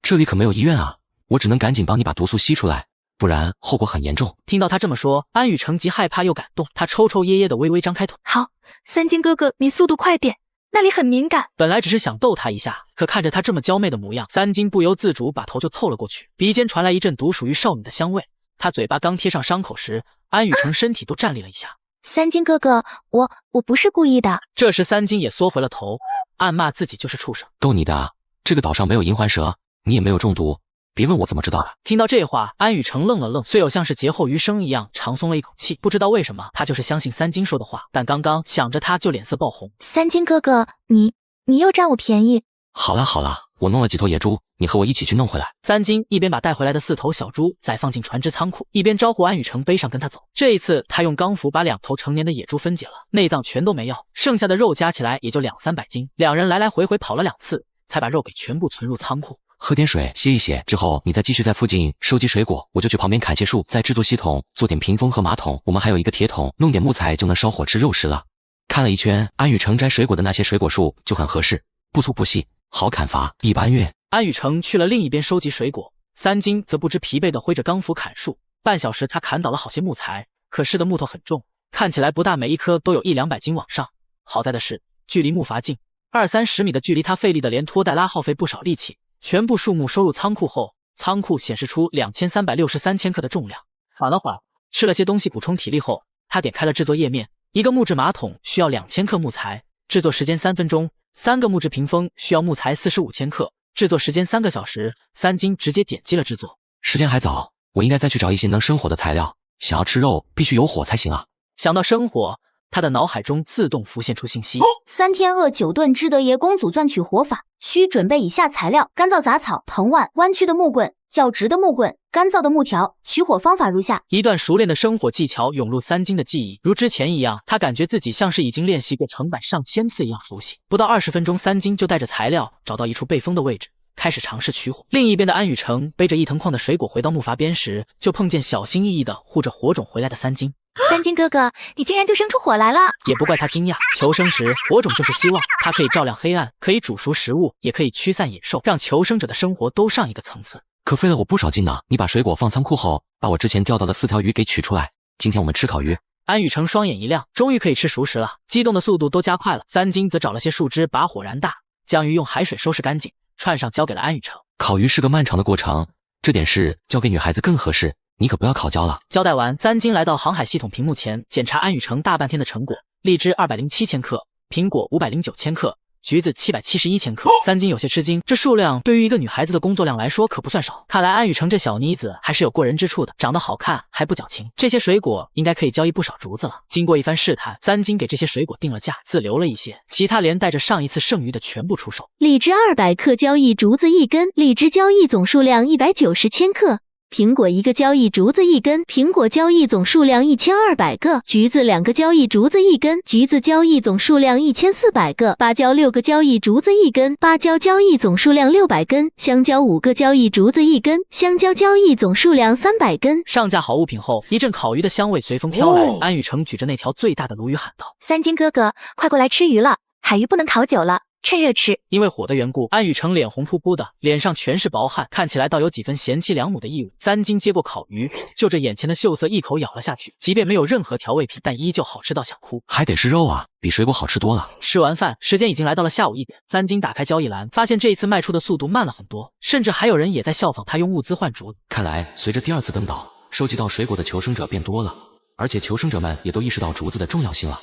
这里可没有医院啊，我只能赶紧帮你把毒素吸出来，不然后果很严重。听到他这么说，安雨成既害怕又感动，他抽抽噎噎的微微张开腿。好，三金哥哥，你速度快点，那里很敏感。本来只是想逗他一下，可看着他这么娇媚的模样，三金不由自主把头就凑了过去，鼻尖传来一阵独属于少女的香味。他嘴巴刚贴上伤口时，安雨成身体都站立了一下。三金哥哥，我不是故意的。这时三金也缩回了头，暗骂自己就是畜生。逗你的，这个岛上没有银环蛇，你也没有中毒，别问我怎么知道的。听到这话，安雨成愣了愣，虽有像是劫后余生一样长松了一口气。不知道为什么，他就是相信三金说的话，但刚刚想着他就脸色爆红。三金哥哥，你又占我便宜。好啦好啦，我弄了几头野猪，你和我一起去弄回来。三金一边把带回来的4头小猪再放进船只仓库，一边招呼安雨成背上跟他走。这一次他用钢斧把2头成年的野猪分解了，内脏全都没要，剩下的肉加起来也就200-300斤。两人来来回回跑了2次，才把肉给全部存入仓库。喝点水歇一歇，之后你再继续在附近收集水果，我就去旁边砍些树，在制作系统做点屏风和马桶，我们还有一个铁桶，弄点木材就能烧火吃肉食了。看了一圈，安雨成摘水果的那些水果树就很合适，不粗不细，好砍伐，一般运。安雨成去了另一边收集水果，三金则不知疲惫地挥着钢斧砍树。半小时他砍倒了好些木材，可是的木头很重，看起来不大，每一颗都有100-200斤往上。好在的是，距离木筏近，20-30米的距离，他费力的连拖带拉，耗费不少力气。全部树木收入仓库后，仓库显示出2363千克的重量。缓了缓，吃了些东西补充体力后，他点开了制作页面。一个木质马桶需要2000克木材，制作时间3分钟；3个木质屏风需要木材45千克，制作时间3个小时。三金直接点击了制作。时间还早，我应该再去找一些能生火的材料。想要吃肉，必须有火才行啊！想到生火，他的脑海中自动浮现出信息：3天饿9顿知得爷公祖钻取火法，需准备以下材料：干燥杂草、藤蔓、弯曲的木棍、较直的木棍、干燥的木条。取火方法如下。一段熟练的生火技巧涌入三金的记忆，如之前一样，他感觉自己像是已经练习过成百上千次一样熟悉。不到20分钟，三金就带着材料找到一处被封的位置，开始尝试取火。另一边的安雨成背着一藤筐的水果回到木筏边时，就碰见小心翼翼地护着火种回来的三金。三金哥哥，你竟然就生出火来了！也不怪他惊讶，求生时火种就是希望，它可以照亮黑暗，可以煮熟食物，也可以驱散野兽，让求生者的生活都上一个层次。可费了我不少劲呢。你把水果放仓库后，把我之前钓到的4条鱼给取出来。今天我们吃烤鱼。安雨成双眼一亮，终于可以吃熟食了，激动的速度都加快了。三金则找了些树枝，把火燃大，将鱼用海水收拾干净，串上交给了安雨成。烤鱼是个漫长的过程，这点事交给女孩子更合适，你可不要烤焦了。交代完，三金来到航海系统屏幕前，检查安雨成大半天的成果：荔枝207千克，苹果509千克。橘子771千克，三金有些吃惊，这数量对于一个女孩子的工作量来说可不算少。看来安雨成这小妮子还是有过人之处的，长得好看还不矫情，这些水果应该可以交易不少竹子了。经过一番试探，三金给这些水果定了价，自留了一些，其他连带着上一次剩余的全部出售。荔枝200克交易竹子1根，荔枝交易总数量190千克。苹果1个交易竹子1根，苹果交易总数量1200个；橘子2个交易竹子1根，橘子交易总数量1400个；芭蕉6个交易竹子1根，芭蕉交易总数量600根；香蕉5个交易竹子1根，香蕉交易总数量300根。上架好物品后，一阵烤鱼的香味随风飘来。安雨成举着那条最大的鲈鱼喊道：“三金哥哥，快过来吃鱼了！海鱼不能烤久了。”趁热吃。因为火的缘故，安雨成脸红扑扑的，脸上全是薄汗，看起来倒有几分贤妻良母的意味。三金接过烤鱼，就着眼前的秀色一口咬了下去，即便没有任何调味品，但依旧好吃到想哭。还得是肉啊，比水果好吃多了。吃完饭，时间已经来到了下午1点。三金打开交易栏，发现这一次卖出的速度慢了很多，甚至还有人也在效仿他用物资换竹子。看来随着第2次登岛，收集到水果的求生者变多了，而且求生者们也都意识到竹子的重要性了。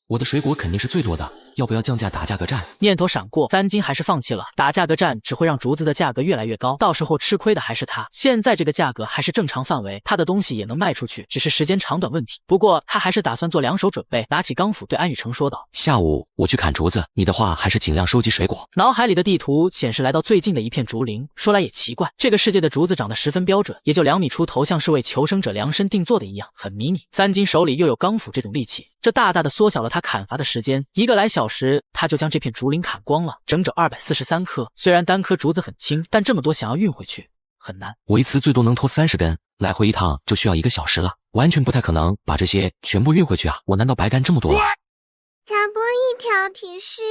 我的水果肯定是最多的，要不要降价打价格战？念头闪过，三金还是放弃了。打价格战只会让竹子的价格越来越高，到时候吃亏的还是他。现在这个价格还是正常范围，他的东西也能卖出去，只是时间长短问题。不过他还是打算做2手准备，拿起钢斧对安雨成说道：“下午我去砍竹子，你的话还是尽量收集水果。”脑海里的地图显示来到最近的一片竹林。说来也奇怪，这个世界的竹子长得十分标准，也就2米出头，像是为求生者量身定做的一样，很迷你。三金手里又有钢斧这种利器，这大大的缩小了他砍伐的时间，1个来小时他就将这片竹林砍光了，整整243棵。虽然单棵竹子很轻，但这么多想要运回去很难。我一次最多能拖30根，来回一趟就需要1个小时了，完全不太可能把这些全部运回去啊！我难道白干这么多了？插播一条提示：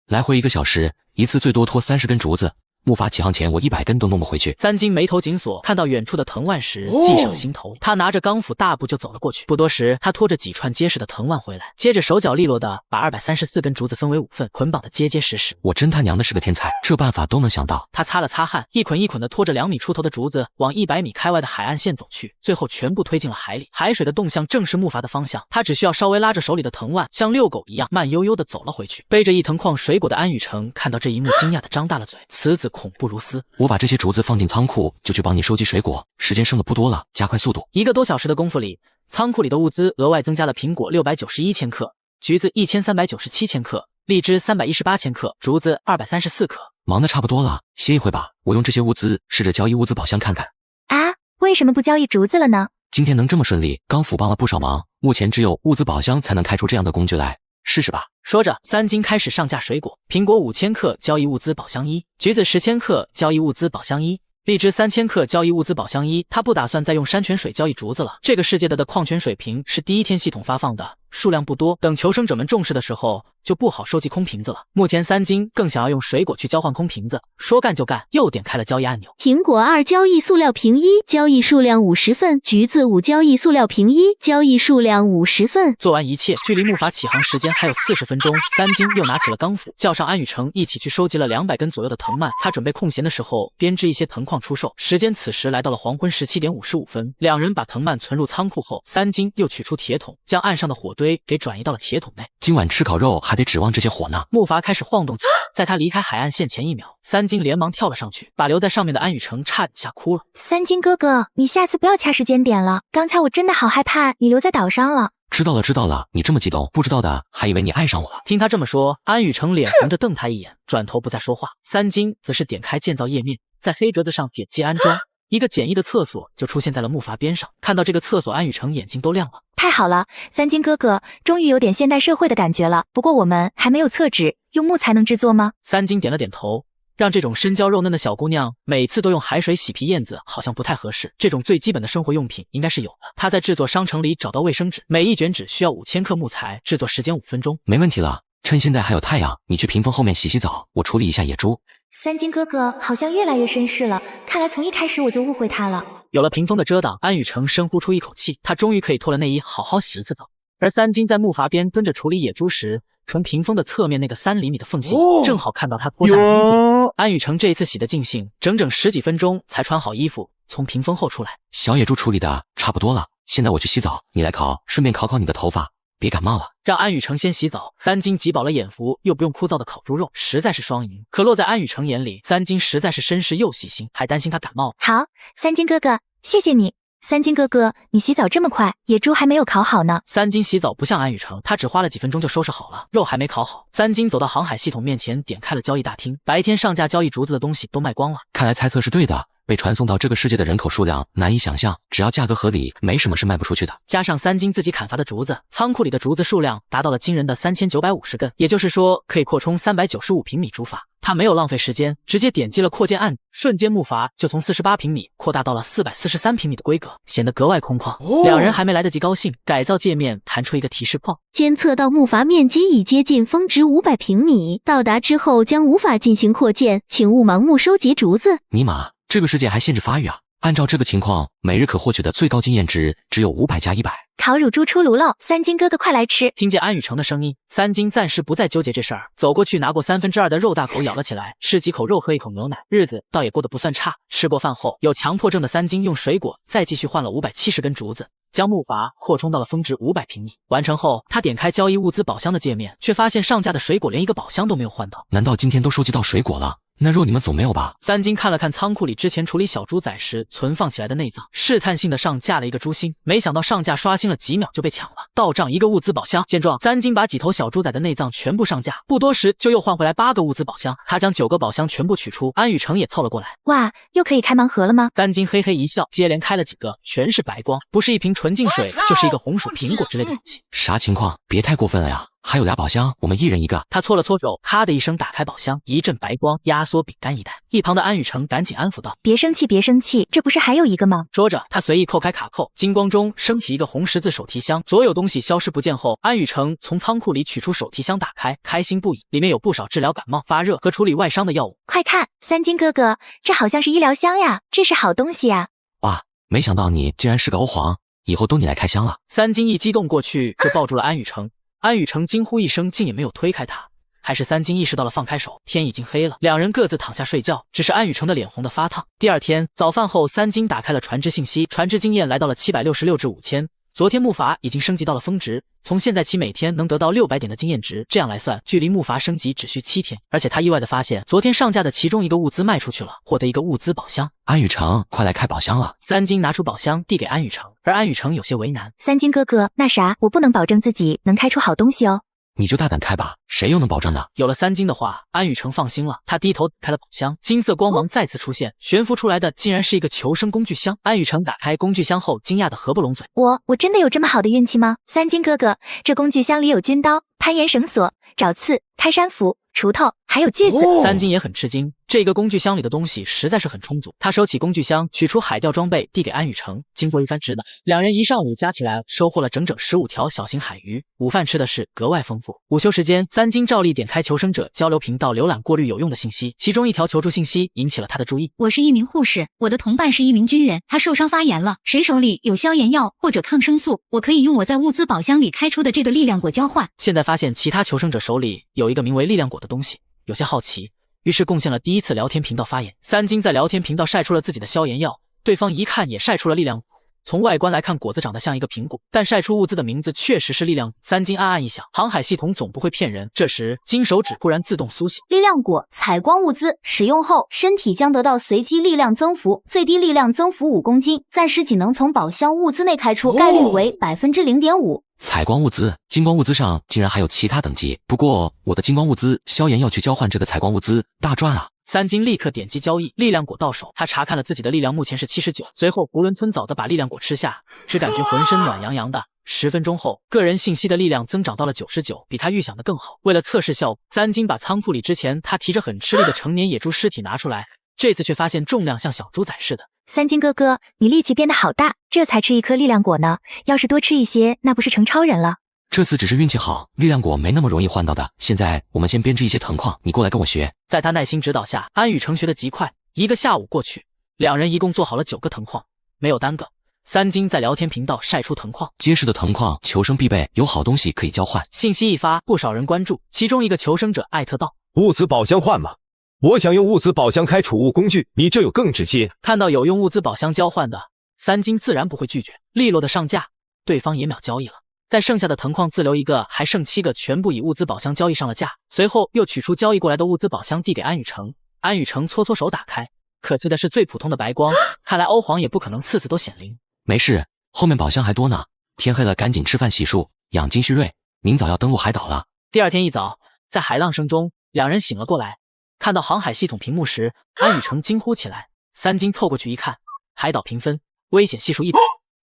来回1个小时，一次最多拖30根竹子。木筏起航前，我100根都弄不回去。三金眉头紧锁，看到远处的藤蔓时，计上心头。他拿着钢斧大步就走了过去。不多时，他拖着几串结实的藤蔓回来，接着手脚利落的把234根竹子分为5份，捆绑的结结实实。我真他娘的是个天才，这办法都能想到。他擦了擦汗，一捆一捆的拖着2米出头的竹子往100米开外的海岸线走去，最后全部推进了海里。海水的动向正是木筏的方向，他只需要稍微拉着手里的藤蔓，像遛狗一样慢悠悠的走了回去。背着一藤筐水果的安雨成看到这一幕，惊讶的张大了嘴。此子恐怖如斯。我把这些竹子放进仓库，就去帮你收集水果。时间剩的不多了，加快速度。1个多小时的功夫里，仓库里的物资额外增加了苹果691千克，橘子1397千克，荔枝318千克，竹子234克。忙得差不多了，歇一会吧。我用这些物资试着交易物资宝箱看看。啊，为什么不交易竹子了呢？今天能这么顺利，钢斧帮了不少忙。目前只有物资宝箱才能开出这样的工具来。试试吧。说着，三金开始上架水果：苹果5千克交易物资宝箱1，橘子10千克交易物资宝箱1，荔枝3千克交易物资宝箱1。他不打算再用山泉水交易竹子了。这个世界的矿泉水瓶是第1天系统发放的，数量不多，等求生者们重视的时候就不好收集空瓶子了。目前三金更想要用水果去交换空瓶子，说干就干，又点开了交易按钮。苹果2交易塑料瓶1，交易数量50份；橘子5交易塑料瓶1，交易数量50份。做完一切，距离木筏起航时间还有40分钟。三金又拿起了钢斧，叫上安雨成一起去收集了200根左右的藤蔓。他准备空闲的时候编织一些藤矿出售。时间此时来到了黄昏17点55分，两人把藤蔓存入仓库后，三金又取出铁桶，将岸上的火堆给转移到了铁桶内。今晚吃烤肉还得指望这些火呢。木筏开始晃动起，在他离开海岸线前1秒，三金连忙跳了上去，把留在上面的安雨成差点吓哭了。三金哥哥，你下次不要掐时间点了，刚才我真的好害怕你留在岛上了。知道了知道了，你这么激动，不知道的还以为你爱上我了。听他这么说，安雨成脸红着瞪他一眼，转头不再说话。三金则是点开建造页面，在黑格子上点击安装。一个简易的厕所就出现在了木筏边上。看到这个厕所，安雨成眼睛都亮了。太好了，三金哥哥，终于有点现代社会的感觉了。不过我们还没有厕纸，用木材能制作吗？三金点了点头，让这种身娇肉嫩的小姑娘每次都用海水洗皮燕子好像不太合适，这种最基本的生活用品应该是有的。她在制作商城里找到卫生纸，每一卷纸需要5000克木材，制作时间5分钟。没问题了，趁现在还有太阳，你去屏风后面洗洗澡，我处理一下野猪。三金哥哥好像越来越绅士了，看来从一开始我就误会他了。有了屏风的遮挡，安雨成深呼出一口气，他终于可以脱了内衣，好好洗一次澡。而三金在木筏边蹲着处理野猪时，从屏风的侧面那个3厘米的缝隙，正好看到他脱下了衣服。安雨成这一次洗得尽兴，整整10几分钟才穿好衣服，从屏风后出来。小野猪处理的差不多了，现在我去洗澡，你来烤，顺便烤烤你的头发，别感冒了。让安雨成先洗澡，三金挤饱了眼福，又不用枯燥的烤猪肉，实在是双赢。可落在安雨成眼里，三金实在是绅士又细心，还担心他感冒。好，三金哥哥，谢谢你。三金哥哥，你洗澡这么快，野猪还没有烤好呢。三金洗澡不像安雨成，他只花了几分钟就收拾好了，肉还没烤好。三金走到航海系统面前，点开了交易大厅，白天上架交易竹子的东西都卖光了。看来猜测是对的，被传送到这个世界的人口数量难以想象，只要价格合理，没什么是卖不出去的。加上三金自己砍伐的竹子，仓库里的竹子数量达到了惊人的3950根，也就是说可以扩充395平米竹筏。他没有浪费时间，直接点击了扩建按钮，瞬间木筏就从48平米扩大到了443平米的规格，显得格外空旷。两人还没来得及高兴，改造界面弹出一个提示框，监测到木筏面积已接近峰值500平米，到达之后将无法进行扩建，请勿盲目收集竹子。尼玛，这个世界还限制发育啊！按照这个情况，每日可获取的最高经验值只有500加100。烤乳猪出炉喽，三金哥哥快来吃！听见安雨成的声音，三金暂时不再纠结这事儿，走过去拿过2/3的肉大口咬了起来，吃几口肉喝一口牛奶，日子倒也过得不算差。吃过饭后，有强迫症的三金用水果再继续换了570根竹子，将木筏扩充到了峰值500平米。完成后，他点开交易物资宝箱的界面，却发现上架的水果连一个宝箱都没有换到。难道今天都收集到水果了？那肉你们总没有吧？三金看了看仓库里之前处理小猪仔时存放起来的内脏，试探性的上架了一个猪心，没想到上架刷新了几秒就被抢了，到账一个物资宝箱。见状，三金把几头小猪仔的内脏全部上架，不多时就又换回来8个物资宝箱。他将9个宝箱全部取出，安雨成也凑了过来。哇，又可以开盲盒了吗？三金嘿嘿一笑，接连开了几个，全是白光，不是一瓶纯净水，就是一个红薯苹果之类的东西。啥情况？别太过分了呀！还有俩宝箱，我们一人一个。他搓了搓手，咔的一声打开宝箱，一阵白光，压缩饼干一袋。一旁的安雨成赶紧安抚道：“别生气，别生气，这不是还有一个吗？”说着，他随意扣开卡扣，金光中升起一个红十字手提箱。所有东西消失不见后，安雨成从仓库里取出手提箱，打开，开心不已，里面有不少治疗感冒、发热和处理外伤的药物。快看，三金哥哥，这好像是医疗箱呀，这是好东西呀！哇，没想到你竟然是个欧皇，以后都你来开箱了。三金一激动过去就抱住了安雨成。安雨成惊呼一声，竟也没有推开他。还是三金意识到了放开手，天已经黑了，两人各自躺下睡觉。只是安雨成的脸红得发烫。第二天早饭后，三金打开了船只信息，船只经验来到了766至5000。昨天木筏已经升级到了峰值，从现在起每天能得到600点的经验值，这样来算，距离木筏升级只需7天。而且他意外地发现，昨天上架的其中一个物资卖出去了，获得一个物资宝箱。安雨成，快来开宝箱了！三金拿出宝箱递给安雨成，而安雨成有些为难。三金哥哥，那啥，我不能保证自己能开出好东西哦。你就大胆开吧，谁又能保证呢？有了三金的话，安雨成放心了。他低头打开了宝箱，金色光芒再次出现，悬浮出来的竟然是一个求生工具箱。安雨成打开工具箱后，惊讶的合不拢嘴。我真的有这么好的运气吗？三金哥哥，这工具箱里有军刀、攀岩绳索、爪刺、开山斧、锄头，还有锯子。三金也很吃惊，这个工具箱里的东西实在是很充足。他收起工具箱，取出海钓装备递给安雨成。经过一番指导，两人一上午加起来收获了整整15条小型海鱼，午饭吃的是格外丰富。午休时间，三金照例点开求生者交流频道，浏览过滤有用的信息，其中一条求助信息引起了他的注意。我是一名护士，我的同伴是一名军人，他受伤发炎了，谁手里有消炎药或者抗生素，我可以用我在物资宝箱里开出的这个力量果交换。现在发现其他求生者手里有一个名为力量果的东西，有些好奇，于是贡献了第一次聊天频道发言。三金在聊天频道晒出了自己的消炎药，对方一看也晒出了力量果。从外观来看，果子长得像一个苹果，但晒出物资的名字确实是力量。三金暗暗一想，航海系统总不会骗人。这时，金手指忽然自动苏醒。力量果采光物资，使用后身体将得到随机力量增幅，最低力量增幅5公斤，暂时仅能从宝箱物资内开出，概率为0.5%。采光物资，金光物资上竟然还有其他等级。不过我的金光物资消炎药去交换这个采光物资，大赚啊！三金立刻点击交易，力量果到手。他查看了自己的力量，目前是79，随后囫囵吞枣的把力量果吃下，只感觉浑身暖洋洋的， 10分钟后，个人信息的力量增长到了99，比他预想的更好。为了测试效果，三金把仓库里之前他提着很吃力的成年野猪尸体拿出来，这次却发现重量像小猪仔似的。三金哥哥，你力气变得好大，这才吃一颗力量果呢，要是多吃一些，那不是成超人了？这次只是运气好，力量果没那么容易换到的。现在我们先编织一些藤矿，你过来跟我学。在他耐心指导下，安雨成学得极快，一个下午过去，两人一共做好了9个藤矿，没有耽搁。三金在聊天频道晒出藤矿，结实的藤矿，求生必备，有好东西可以交换。信息一发，不少人关注，其中一个求生者艾特道：物资宝箱换吗？我想用物资宝箱开储物工具，你这有更直接。看到有用物资宝箱交换的，三金自然不会拒绝，利落的上架，对方也秒交易了。在剩下的藤矿自留一个，还剩7个，全部以物资宝箱交易上了架。随后又取出交易过来的物资宝箱递给安雨成，安雨成搓搓手打开，可惜的是最普通的白光，看来欧皇也不可能次次都显灵。没事，后面宝箱还多呢。天黑了，赶紧吃饭洗漱，养精蓄锐，明早要登陆海岛了。第二天一早，在海浪声中，两人醒了过来，看到航海系统屏幕时，安雨成惊呼起来。三金凑过去一看，海岛评分危险系数100，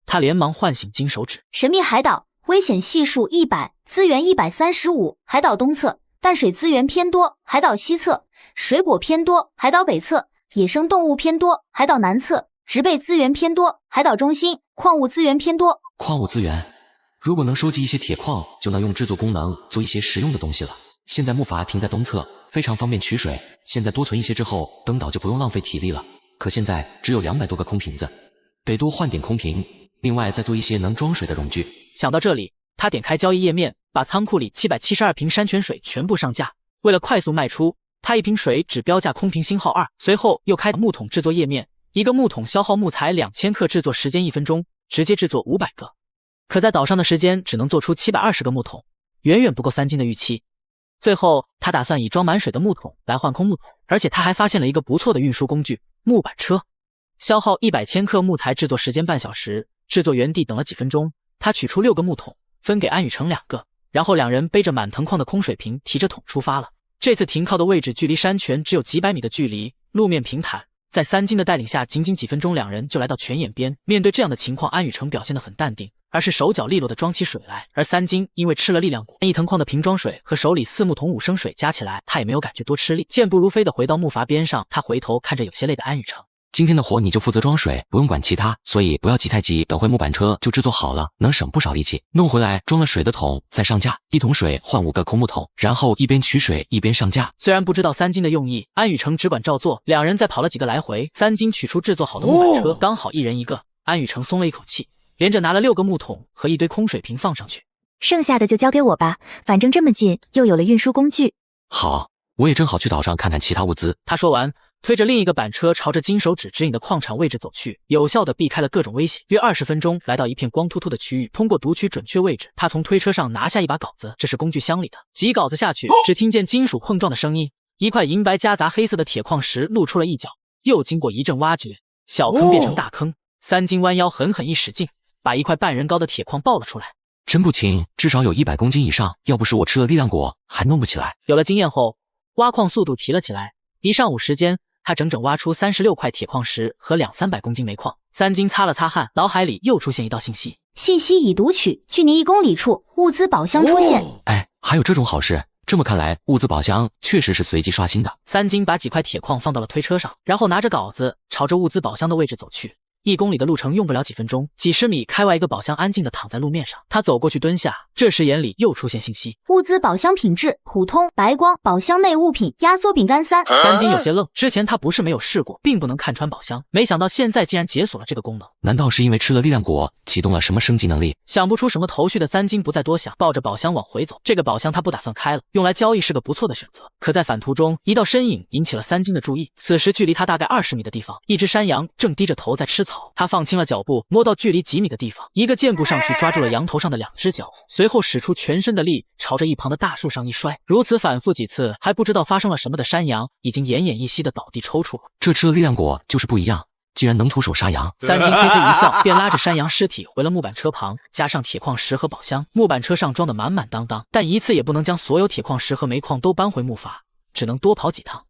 他连忙唤醒金手指。神秘海岛，危险系数100，资源135，海岛东侧淡水资源偏多，海岛西侧水果偏多，海岛北侧野生动物偏多，海岛南侧植被资源偏多，海岛中心矿物资源偏多。矿物资源，如果能收集一些铁矿，就能用制作功能做一些实用的东西了。现在木筏停在东侧，非常方便取水。现在多存一些之后，登岛就不用浪费体力了。可现在只有200多个空瓶子，得多换点空瓶。另外再做一些能装水的容具。想到这里，他点开交易页面，把仓库里772瓶山泉水全部上架。为了快速卖出，他一瓶水只标价空瓶星号2。随后又开木桶制作页面，一个木桶消耗木材2000克，制作时间1分钟，直接制作500个。可在岛上的时间只能做出720个木桶，远远不够三金的预期。最后他打算以装满水的木桶来换空木桶，而且他还发现了一个不错的运输工具——木板车。消耗100千克木材，制作时间半小时，制作原地等了几分钟。他取出6个木桶，分给安雨成2个，然后两人背着满藤矿的空水瓶，提着桶出发了。这次停靠的位置距离山泉只有几百米的距离，路面平坦。在三金的带领下，仅仅几分钟，两人就来到泉眼边。面对这样的情况，安雨成表现得很淡定，而是手脚利落地装起水来。而三金因为吃了力量果，1藤矿的瓶装水和手里4木桶5升水加起来，他也没有感觉多吃力，健步如飞地回到木筏边上。他回头看着有些累的安雨成。今天的活你就负责装水，不用管其他，所以不要急太急，等会木板车就制作好了，能省不少力气。弄回来装了水的桶再上架，1桶水换5个空木桶，然后一边取水一边上架。虽然不知道三金的用意，安雨成只管照做。两人再跑了几个来回，三金取出制作好的木板车，刚好1人1个。安雨成松了一口气，连着拿了6个木桶和一堆空水瓶放上去。剩下的就交给我吧，反正这么近，又有了运输工具。好，我也正好去岛上看看其他物资。他说完，推着另一个板车朝着金手指指引的矿场位置走去，有效地避开了各种危险。约20分钟，来到一片光秃秃的区域，通过读取准确位置，他从推车上拿下一把镐子，这是工具箱里的。挤镐子下去，只听见金属碰撞的声音，一块银白夹杂黑色的铁矿石露出了一角。又经过一阵挖掘，小坑变成大坑。三金弯腰狠狠一使劲，把一块半人高的铁矿抱了出来。真不轻，至少有100公斤以上，要不是我吃了力量果，还弄不起来。有了经验后，挖矿速度提了起来。一上午时间，他整整挖出36块铁矿石和200-300公斤煤矿。三金擦了擦汗，脑海里又出现一道信息：信息已读取，距你1公里处物资宝箱出现。哎，还有这种好事？这么看来，物资宝箱确实是随机刷新的。三金把几块铁矿放到了推车上，然后拿着镐子朝着物资宝箱的位置走去。1公里的路程用不了几分钟，几十米开外，一个宝箱安静地躺在路面上。他走过去蹲下，这时眼里又出现信息：物资宝箱品质普通白光，宝箱内物品压缩饼干3。三金有些愣，之前他不是没有试过，并不能看穿宝箱，没想到现在竟然解锁了这个功能。难道是因为吃了力量果，启动了什么升级能力？想不出什么头绪的三金不再多想，抱着宝箱往回走。这个宝箱他不打算开了，用来交易是个不错的选择。可在返途中，一道身影引起了三金的注意。此时距离他大概20米的地方，一只山羊正低着头在吃草。他放轻了脚步，摸到距离几米的地方，一个箭步上去抓住了羊头上的2只脚，随后使出全身的力朝着一旁的大树上一摔。如此反复几次，还不知道发生了什么的山羊已经奄奄一息的倒地抽搐了。这吃了力量果就是不一样，竟然能徒手杀羊。三金嘿嘿一笑，便拉着山羊尸体回了木板车旁，加上铁矿石和宝箱，木板车上装的满满当当，但一次也不能将所有铁矿石和煤矿都搬回木筏，只能多跑几趟。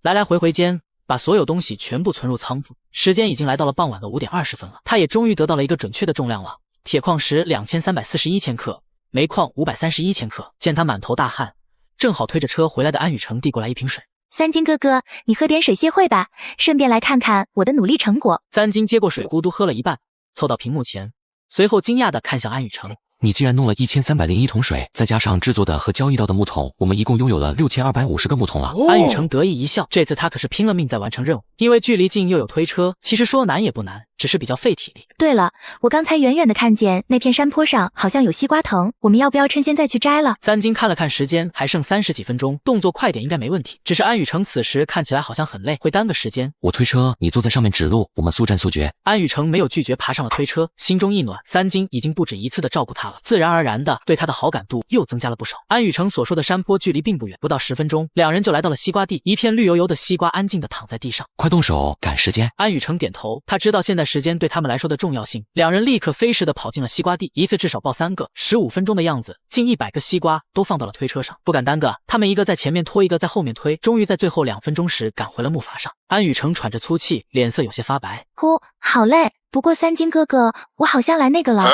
来来回回间，把所有东西全部存入仓库。时间已经来到了傍晚的5点20分了，他也终于得到了一个准确的重量了。铁矿石2341千克，煤矿531千克。见他满头大汗，正好推着车回来的安雨成递过来一瓶水。三金哥哥，你喝点水泄会吧，顺便来看看我的努力成果。三金接过水，咕嘟喝了一半，凑到屏幕前，随后惊讶地看向安雨成。你竟然弄了1301桶水，再加上制作的和交易到的木桶，我们一共拥有了6250个木桶了。安雨成得意一笑，这次他可是拼了命在完成任务，因为距离近又有推车，其实说难也不难，只是比较费体力。对了，我刚才远远的看见那片山坡上好像有西瓜藤，我们要不要趁现在去摘了？三金看了看时间，还剩30几分钟，动作快点应该没问题。只是安雨成此时看起来好像很累，会耽搁时间。我推车，你坐在上面指路，我们速战速决。安雨成没有拒绝，爬上了推车，心中一暖，三金已经不止一次的照顾他了，自然而然的对他的好感度又增加了不少。安雨成所说的山坡距离并不远，不到10分钟，两人就来到了西瓜地，一片绿油油的西瓜安静的躺在地上。快动手，赶时间。安雨成点头，他知道现在时间对他们来说的重要性，两人立刻飞似的跑进了西瓜地，一次至少抱3个，15分钟的样子，近100个西瓜都放到了推车上，不敢耽搁，他们一个在前面拖，一个在后面推，终于在最后2分钟时赶回了木筏上。安雨成喘着粗气，脸色有些发白。呼，好累，不过三金哥哥，我好像来那个了。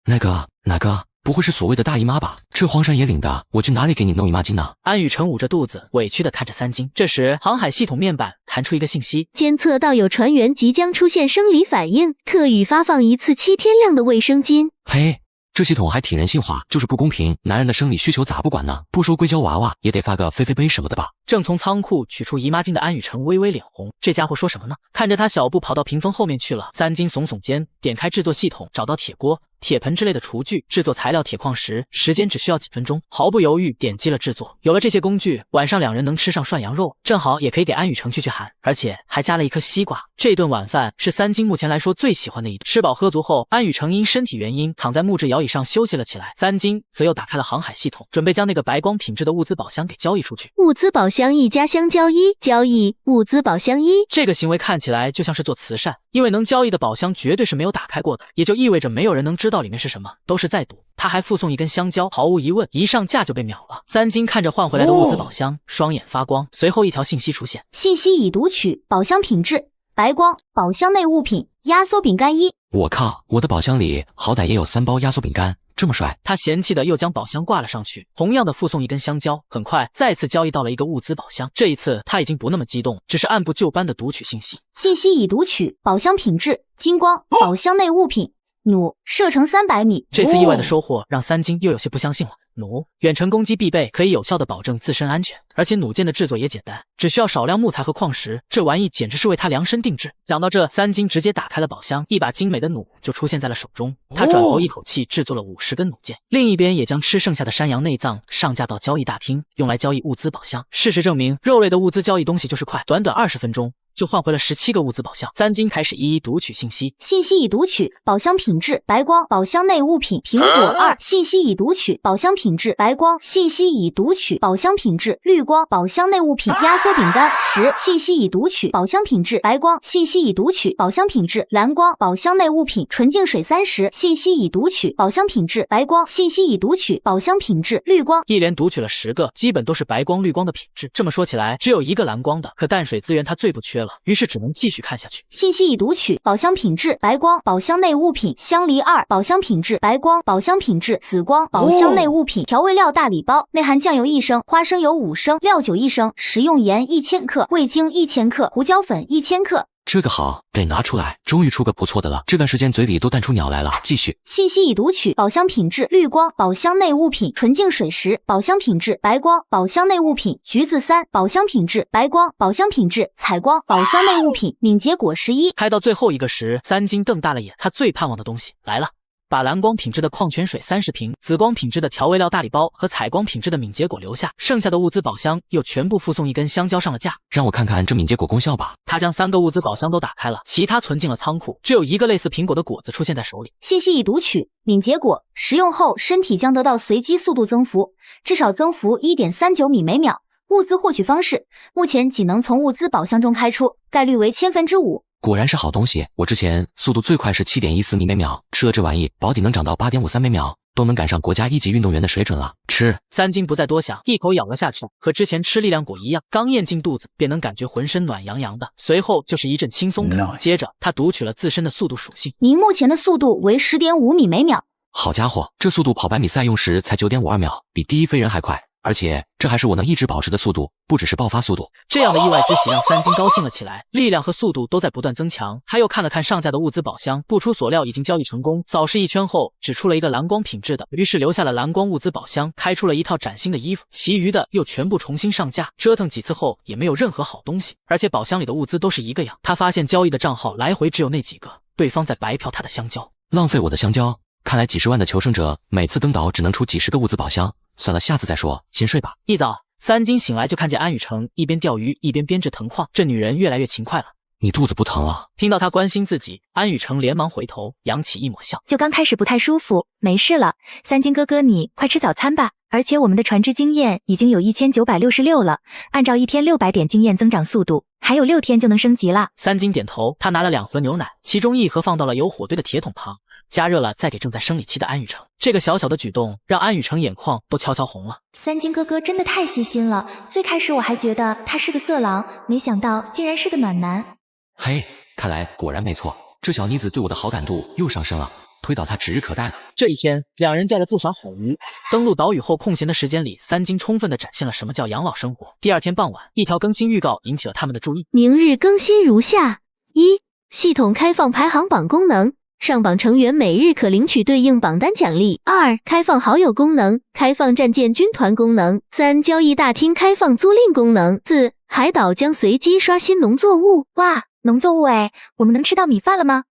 那个哪个？不会是所谓的大姨妈吧？这荒山野岭的，我去哪里给你弄姨妈巾呢？安雨成捂着肚子，委屈地看着三金。这时，航海系统面板弹出一个信息：监测到有船员即将出现生理反应，特予发放1次7天量的卫生巾。嘿，这系统还挺人性化，就是不公平，男人的生理需求咋不管呢？不说硅胶娃娃，也得发个菲菲杯什么的吧？正从仓库取出姨妈巾的安雨成微微脸红，这家伙说什么呢？看着他小步跑到屏风后面去了。三金耸耸肩，点开制作系统，找到铁锅、铁盆之类的厨具，制作材料铁矿石，时间只需要几分钟，毫不犹豫点击了制作。有了这些工具，晚上两人能吃上涮羊肉，正好也可以给安雨成去寒，而且还加了一颗西瓜。这顿晚饭是三金目前来说最喜欢的一顿。吃饱喝足后，安雨成因身体原因躺在木质摇椅上休息了起来，三金则又打开了航海系统，准备将那个白光品质的物资宝箱给交易出去。物资宝箱1家箱交易物资宝箱1。这个行为看起来就像是做慈善，因为能交易的宝箱绝对是没有打开过的，也就意味着没有人能知道里面是什么，都是在赌。他还附送一根香蕉，毫无疑问，一上架就被秒了。三金看着换回来的物资宝箱，双眼发光，随后一条信息出现：信息已读取，宝箱品质白光，宝箱内物品压缩饼干1。我靠，我的宝箱里好歹也有3包压缩饼干，这么帅。他嫌弃的又将宝箱挂了上去，同样的附送一根香蕉。很快再次交易到了一个物资宝箱，这一次他已经不那么激动，只是按部就班的读取信息。信息已读取，宝箱品质金光，宝箱内物品弩，射程300米。这次意外的收获让三金又有些不相信了。弩，远程攻击必备，可以有效的保证自身安全，而且弩箭的制作也简单，只需要少量木材和矿石，这玩意简直是为他量身定制。讲到这，三金直接打开了宝箱，一把精美的弩就出现在了手中。他转头一口气制作了50根弩箭，另一边也将吃剩下的山羊内脏上架到交易大厅，用来交易物资宝箱。事实证明，肉类的物资交易东西就是快，短短20分钟就换回了17个物资宝箱。三金开始一一读取信息。信息已读取，宝箱品质白光，宝箱内物品苹果2。信息已读取，宝箱品质白光。信息已读取，宝箱品质绿光，宝箱内物品压缩饼干10。信息已读取，宝箱品质白光。信息已读取，宝箱品质蓝光，宝箱内物品纯净水30。信息已读取，宝箱品质白光。信息已读取，宝箱品质绿光。一连读取了10个，基本都是白光绿光的品质。这么说起来，只有一个蓝光的，可淡水资源他最不缺了，于是只能继续看下去。信息已读取，宝箱品质白光，宝箱内物品香梨2。宝箱品质白光，宝箱品质紫光，宝箱内物品调味料大礼包，内含酱油1升，花生油5升，料酒1升，食用盐1000克，味精1000克，胡椒粉1000克。这个好，得拿出来，终于出个不错的了。这段时间嘴里都淡出鸟来了。继续。信息已读取，宝箱品质绿光，宝箱内物品纯净水10。宝箱品质白光，宝箱内物品橘子3。宝箱品质白光，宝箱品质彩光，宝箱内物品敏捷果实1。开到最后一个时，三金瞪大了眼，他最盼望的东西来了。把蓝光品质的矿泉水30瓶，紫光品质的调味料大礼包和彩光品质的敏捷果留下，剩下的物资宝箱又全部附送一根香蕉上了架。让我看看这敏捷果功效吧。他将3个物资宝箱都打开了，其他存进了仓库，只有一个类似苹果的果子出现在手里。信息已读取，敏捷果食用后身体将得到随机速度增幅，至少增幅 1.39 米每秒。物资获取方式，目前仅能从物资宝箱中开出，概率为5%。果然是好东西，我之前速度最快是 7.14 米每秒，吃了这玩意保底能涨到 8.53每秒，都能赶上国家1级运动员的水准了。吃！三金不再多想，一口咬了下去，和之前吃力量果一样，刚咽进肚子便能感觉浑身暖洋洋的，随后就是一阵轻松感。接着他读取了自身的速度属性，您目前的速度为10.5米每秒。好家伙，这速度跑100米赛用时才9.52秒，比第一飞人还快。而且这还是我能一直保持的速度，不只是爆发速度。这样的意外之喜让三金高兴了起来，力量和速度都在不断增强。他又看了看上架的物资宝箱，不出所料已经交易成功。扫视一圈后，只出了一个蓝光品质的，于是留下了蓝光物资宝箱，开出了一套崭新的衣服，其余的又全部重新上架。折腾几次后，也没有任何好东西，而且宝箱里的物资都是一个样。他发现交易的账号来回只有那几个，对方在白嫖他的香蕉，浪费我的香蕉。看来几十万的求生者每次登岛只能出几十个物资宝箱。算了，下次再说，先睡吧。一早，三金醒来就看见安雨成一边钓鱼一边编织藤框，这女人越来越勤快了。你肚子不疼了？听到他关心自己，安雨成连忙回头，扬起一抹笑。就刚开始不太舒服，没事了。三金哥哥，你快吃早餐吧。而且我们的船只经验已经有1966了，按照1天600点经验增长速度，还有6天就能升级了。三金点头，他拿了2盒牛奶，其中1盒放到了有火堆的铁桶旁，加热了再给正在生理期的安雨成。这个小小的举动让安雨成眼眶都悄悄红了。三金哥哥真的太细心了，最开始我还觉得他是个色狼，没想到竟然是个暖男。嘿，看来果然没错，这小妮子对我的好感度又上升了，推倒她指日可待了。这一天，两人钓了不少好鱼。登陆岛屿后空闲的时间里，三金充分地展现了什么叫养老生活。第二天傍晚，一条更新预告引起了他们的注意。明日更新如下： 1. 系统开放排行榜功能，上榜成员每日可领取对应榜单奖励。2. 开放好友功能，开放战舰军团功能。3. 交易大厅开放租赁功能。4. 海岛将随机刷新农作物。哇，农作物哎，我们能吃到米饭了吗？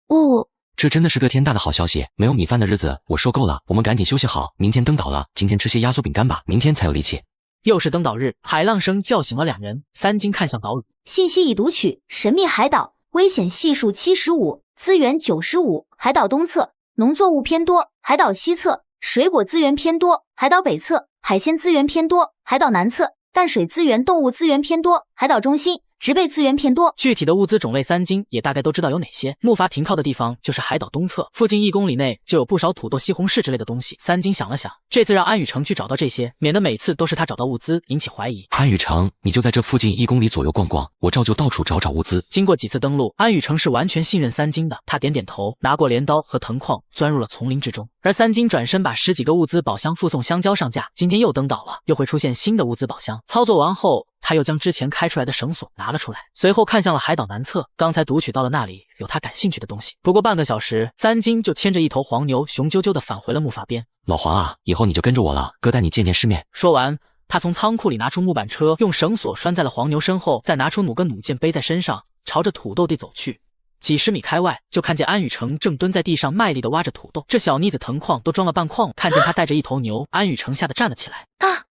这真的是个天大的好消息，没有米饭的日子我受够了，我们赶紧休息好，明天登岛了，今天吃些压缩饼干吧，明天才有力气。又是登岛日，海浪声叫醒了两人。三金看向岛屿，信息已读取：神秘海岛，危险系数75，资源95，海岛东侧农作物偏多，海岛西侧水果资源偏多，海岛北侧海鲜资源偏多，海岛南侧淡水资源动物资源偏多，海岛中心植被资源偏多。具体的物资种类三金也大概都知道有哪些。木筏停靠的地方就是海岛东侧，附近1公里内就有不少土豆、西红柿之类的东西。三金想了想，这次让安雨成去找到这些，免得每次都是他找到物资引起怀疑。安雨成，你就在这附近1公里左右逛逛，我照旧到处找物资。经过几次登陆，安雨成是完全信任三金的。他点点头，拿过镰刀和藤矿，钻入了丛林之中。而三金转身把10几个物资宝箱附送香蕉上架。今天又登岛了，又会出现新的物资宝箱。操作完后，他又将之前开出来的绳索拿了出来，随后看向了海岛南侧，刚才读取到了那里有他感兴趣的东西。不过半个小时，三金就牵着一头黄牛雄赳赳地返回了木筏边。老黄啊，以后你就跟着我了，哥带你见见世面。说完，他从仓库里拿出木板车，用绳索拴在了黄牛身后，再拿出弩跟弩箭背在身上，朝着土豆地走去。几十米开外，就看见安雨成正蹲在地上卖力地挖着土豆。这小妮子藤矿都装了半矿，看见他带着一头牛，安雨成吓得站了起来。啊，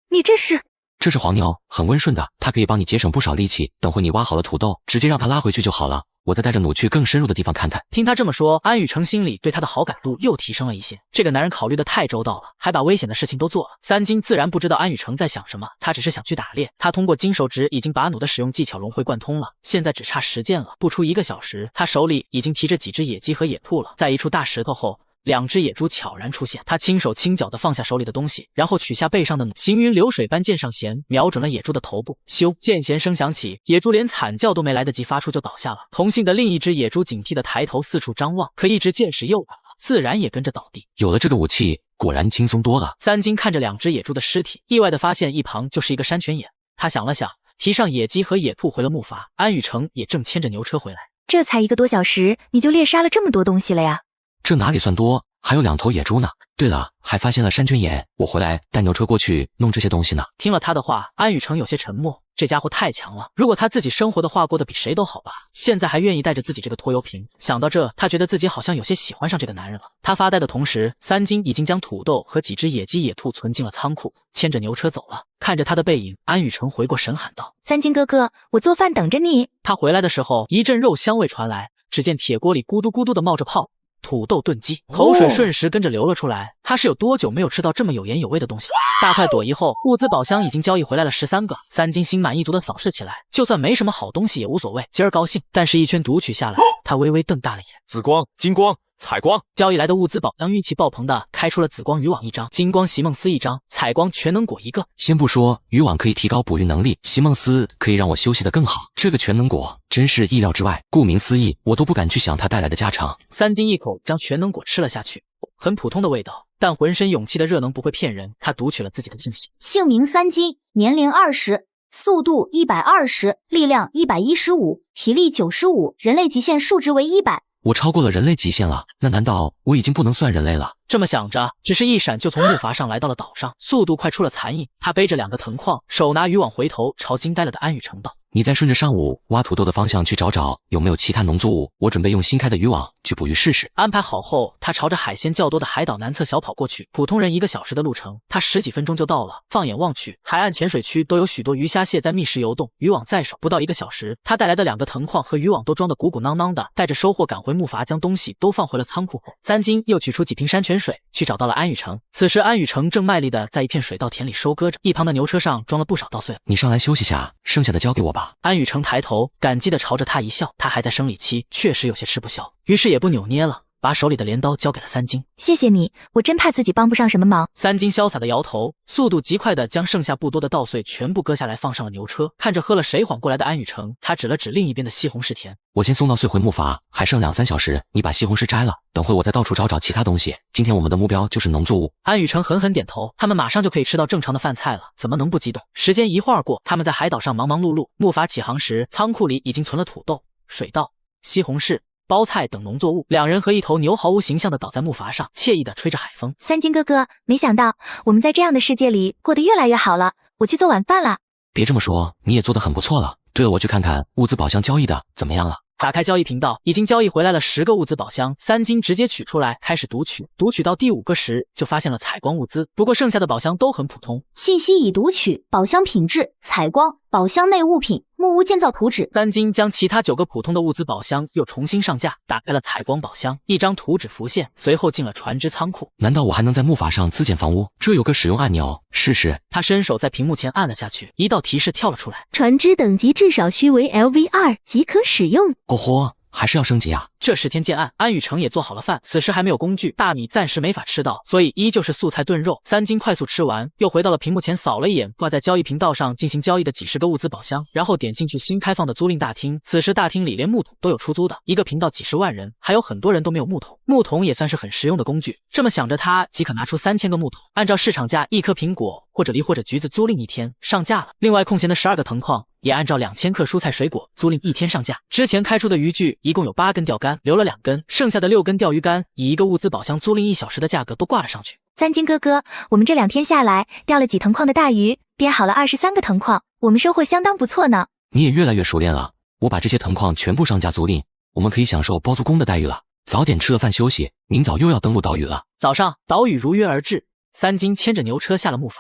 你这是？这是黄牛，很温顺的，它可以帮你节省不少力气。等会你挖好了土豆，直接让它拉回去就好了。我再带着弩去更深入的地方看看。听他这么说，安雨成心里对他的好感度又提升了一些。这个男人考虑的太周到了，还把危险的事情都做了。三金自然不知道安雨成在想什么，他只是想去打猎。他通过金手指已经把弩的使用技巧融会贯通了，现在只差实践了。不出1个小时，他手里已经提着几只野鸡和野兔了。在一处大石头后，2只野猪悄然出现，他轻手轻脚地放下手里的东西，然后取下背上的弩，行云流水般箭上弦，瞄准了野猪的头部。咻，箭弦声响起，野猪连惨叫都没来得及发出就倒下了。同行的另一只野猪警惕地抬头四处张望，可一只箭矢诱打，自然也跟着倒地。有了这个武器，果然轻松多了。三金看着2只野猪的尸体，意外地发现一旁就是一个山泉眼。他想了想，提上野鸡和野兔回了木筏。安雨成也正牵着牛车回来。这才1个多小时，你就猎杀了这么多东西了呀？这哪里算多，还有2头野猪呢。对了，还发现了山泉眼，我回来带牛车过去弄这些东西呢。听了他的话，安雨成有些沉默。这家伙太强了，如果他自己生活的话过得比谁都好吧，现在还愿意带着自己这个拖油瓶。想到这，他觉得自己好像有些喜欢上这个男人了。他发呆的同时，三金已经将土豆和几只野鸡野兔存进了仓库，牵着牛车走了。看着他的背影，安雨成回过神喊道：三金哥哥，我做饭等着你。他回来的时候，一阵肉香味传来，只见铁锅里咕嘟咕嘟的冒着泡。土豆炖鸡，口水瞬时跟着流了出来。他是有多久没有吃到这么有盐有味的东西了？大快朵颐后，物资宝箱已经交易回来了13个。三金心满意足的扫视起来，就算没什么好东西也无所谓，今儿高兴。但是一圈读取下来，他微微瞪大了眼。紫光、金光，采光。交易来的物资宝箱运气爆棚的开出了紫光渔网1张，金光席梦思1张，采光全能果1个。先不说渔网可以提高捕鱼能力，席梦思可以让我休息得更好，这个全能果真是意料之外。顾名思义，我都不敢去想它带来的加成。三金一口将全能果吃了下去，很普通的味道，但浑身勇气的热能不会骗人。他读取了自己的信息：姓名三金，年龄20，速度120，力量115，体力95，人类极限数值为100。我超过了人类极限了，那难道我已经不能算人类了？这么想着，只是一闪就从木筏上来到了岛上，速度快出了残影。他背着2个藤矿，手拿渔网，回头朝惊呆了的安雨成道：“你再顺着上午挖土豆的方向去找找，有没有其他农作物？我准备用新开的渔网去捕鱼试试。”安排好后，他朝着海鲜较多的海岛南侧小跑过去。普通人1个小时的路程，他10几分钟就到了。放眼望去，海岸浅水区都有许多鱼虾蟹在觅食游动。渔网在手，不到1个小时，他带来的2个藤矿和渔网都装得鼓鼓囊囊的。带着收获赶回木筏，将东西都放回了仓库后，三金又取出几瓶山泉水，去找到了安雨成。此时安雨成正卖力的在一片水稻田里收割着，一旁的牛车上装了不少稻穗。你上来休息下，剩下的交给我吧。安雨成抬头感激的朝着他一笑，他还在生理期，确实有些吃不消，于是也不扭捏了，把手里的镰刀交给了三金。谢谢你，我真怕自己帮不上什么忙。三金潇洒的摇头，速度极快的将剩下不多的稻穗全部割下来放上了牛车。看着喝了水缓过来的安雨成，他指了指另一边的西红柿田。我先送稻穗回木筏，还剩2、3小时，你把西红柿摘了，等会我再到处找找其他东西。今天我们的目标就是农作物。安雨成狠狠点头，他们马上就可以吃到正常的饭菜了，怎么能不激动？时间一会儿过，他们在海岛上忙忙碌碌。木筏起航时，仓库里已经存了土豆、水稻、西红柿、包菜等农作物。2人和一头牛毫无形象的倒在木筏上，惬意的吹着海风。三金哥哥，没想到我们在这样的世界里过得越来越好了。我去做晚饭了。别这么说，你也做得很不错了。对了，我去看看物资宝箱交易的怎么样了。打开交易频道，已经交易回来了10个物资宝箱，三金直接取出来开始读取，读取到第5个时就发现了采光物资，不过剩下的宝箱都很普通。信息已读取，宝箱品质：采光，宝箱内物品：木屋建造图纸。三金将其他9个普通的物资宝箱又重新上架，打开了采光宝箱，1张图纸浮现，随后进了船只仓库。难道我还能在木筏上自建房屋？这有个使用按钮，试试。他伸手在屏幕前按了下去，一道提示跳了出来：船只等级至少需为 LV2 即可使用。哦豁，还是要升级啊！这10天建案，安雨成也做好了饭，此时还没有工具，大米暂时没法吃到，所以依旧是素菜炖肉。三金快速吃完，又回到了屏幕前，扫了一眼挂在交易频道上进行交易的几10个物资宝箱，然后点进去新开放的租赁大厅。此时大厅里连木桶都有出租的，一个频道几10万人，还有很多人都没有木桶。木桶也算是很实用的工具。这么想着，他即可拿出3000个木桶，按照市场价1颗苹果或者梨或者橘子租赁1天上架了。另外空闲的12个藤矿也按照2000克蔬菜水果租赁1天上架。之前开出的渔具一共有8根钓竿，留了2根，剩下的6根钓鱼竿以1个物资宝箱租赁1小时的价格都挂了上去。三金哥哥，我们这2天下来钓了几藤矿的大鱼，编好了23个藤矿，我们收获相当不错呢。你也越来越熟练了，我把这些藤矿全部上架租赁，我们可以享受包租公的待遇了。早点吃了饭休息，明早又要登陆岛屿了。早上，岛屿如约而至，三金牵着牛车下了木筏。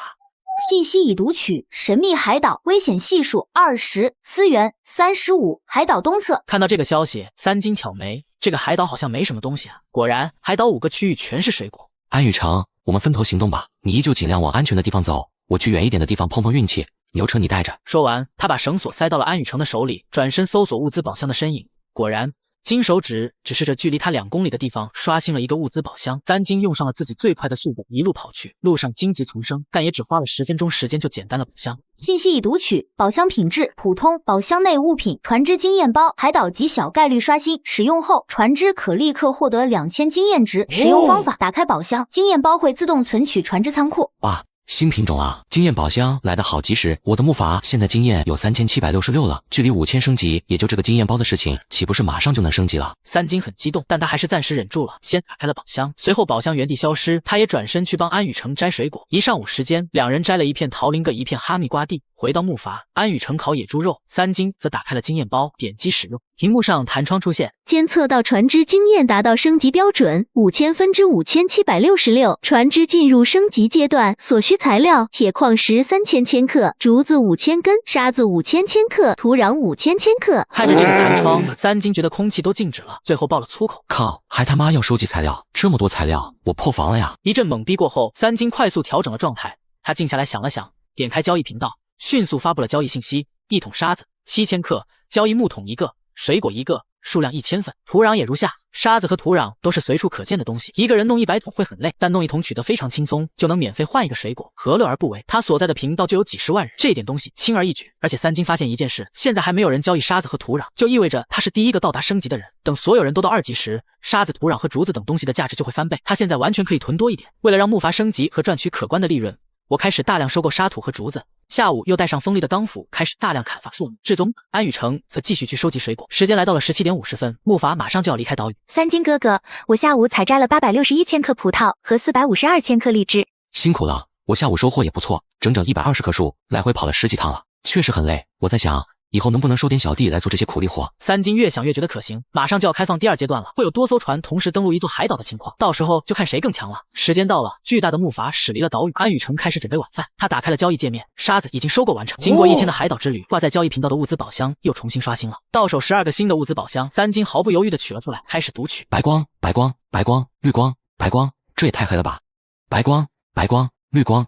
信息已读取，神秘海岛，危险系数20，资源35，海岛东侧。看到这个消息，三金挑眉，这个海岛好像没什么东西啊。果然，海岛5个区域全是水果。安雨成，我们分头行动吧，你依旧尽量往安全的地方走，我去远一点的地方碰碰运气。牛车你带着。说完，他把绳索塞到了安雨成的手里，转身搜索物资宝箱的身影。果然，金手指指示着距离他2公里的地方刷新了一个物资宝箱。三金用上了自己最快的速度，一路跑去，路上荆棘丛生，但也只花了10分钟时间就简单了宝箱。信息已读取，宝箱品质普通，宝箱内物品：船只经验包，海岛级小概率刷新，使用后船只可立刻获得2000经验值。使用方法：打开宝箱，经验包会自动存取船只仓库。哇，新品种啊，经验宝箱来得好及时。我的木筏现在经验有3766了，距离5000升级也就这个经验包的事情，岂不是马上就能升级了？三金很激动，但他还是暂时忍住了，先打开了宝箱。随后宝箱原地消失，他也转身去帮安雨成摘水果。1上午时间，2人摘了一片桃林，一片哈密瓜地。回到木筏，安雨成烤野猪肉，三金则打开了经验包，点击使用。屏幕上弹窗出现，监测到船只经验达到升级标准5000分之5766，船只进入升级阶段。所需材料：铁矿石3000千克，竹子5000根，沙子5000千克，土壤5000千克。看着这个弹窗，三金觉得空气都静止了，最后爆了粗口：靠，还他妈要收集材料，这么多材料，我破防了呀！一阵懵逼过后，三金快速调整了状态，他静下来想了想，点开交易频道，迅速发布了交易信息：1桶沙子7000克，交易木桶1个，水果1个，数量1000份，土壤也如下沙子和土壤都是随处可见的东西，一个人弄100桶会很累，但弄1桶取得非常轻松，就能免费换一个水果，何乐而不为？他所在的频道就有几十万人，这一点东西轻而易举。而且三金发现一件事，现在还没有人交易沙子和土壤，就意味着他是第一个到达升级的人。等所有人都到2级时，沙子、土壤和竹子等东西的价值就会翻倍，他现在完全可以囤多一点。为了让木筏升级和赚取可观的利润，我开始大量收购沙土和竹子。下午又带上锋利的钢斧，开始大量砍伐树木制作。安雨城则继续去收集水果。时间来到了17点50分，木筏马上就要离开岛屿。三金哥哥，我下午采摘了861千克葡萄和452千克荔枝，辛苦了，我下午收获也不错，整整120棵树，来回跑了10几趟了，确实很累。我在想，以后能不能收点小弟来做这些苦力活？三金越想越觉得可行，马上就要开放第2阶段了，会有多艘船同时登陆一座海岛的情况，到时候就看谁更强了。时间到了，巨大的木筏驶离了岛屿，安雨城开始准备晚饭。他打开了交易界面，沙子已经收购完成。经过1天的海岛之旅，挂在交易频道的物资宝箱又重新刷新了，到手12个新的物资宝箱，三金毫不犹豫地取了出来，开始读取。白光、白光、白光、绿光、白光，这也太黑了吧！白光、白光、绿光，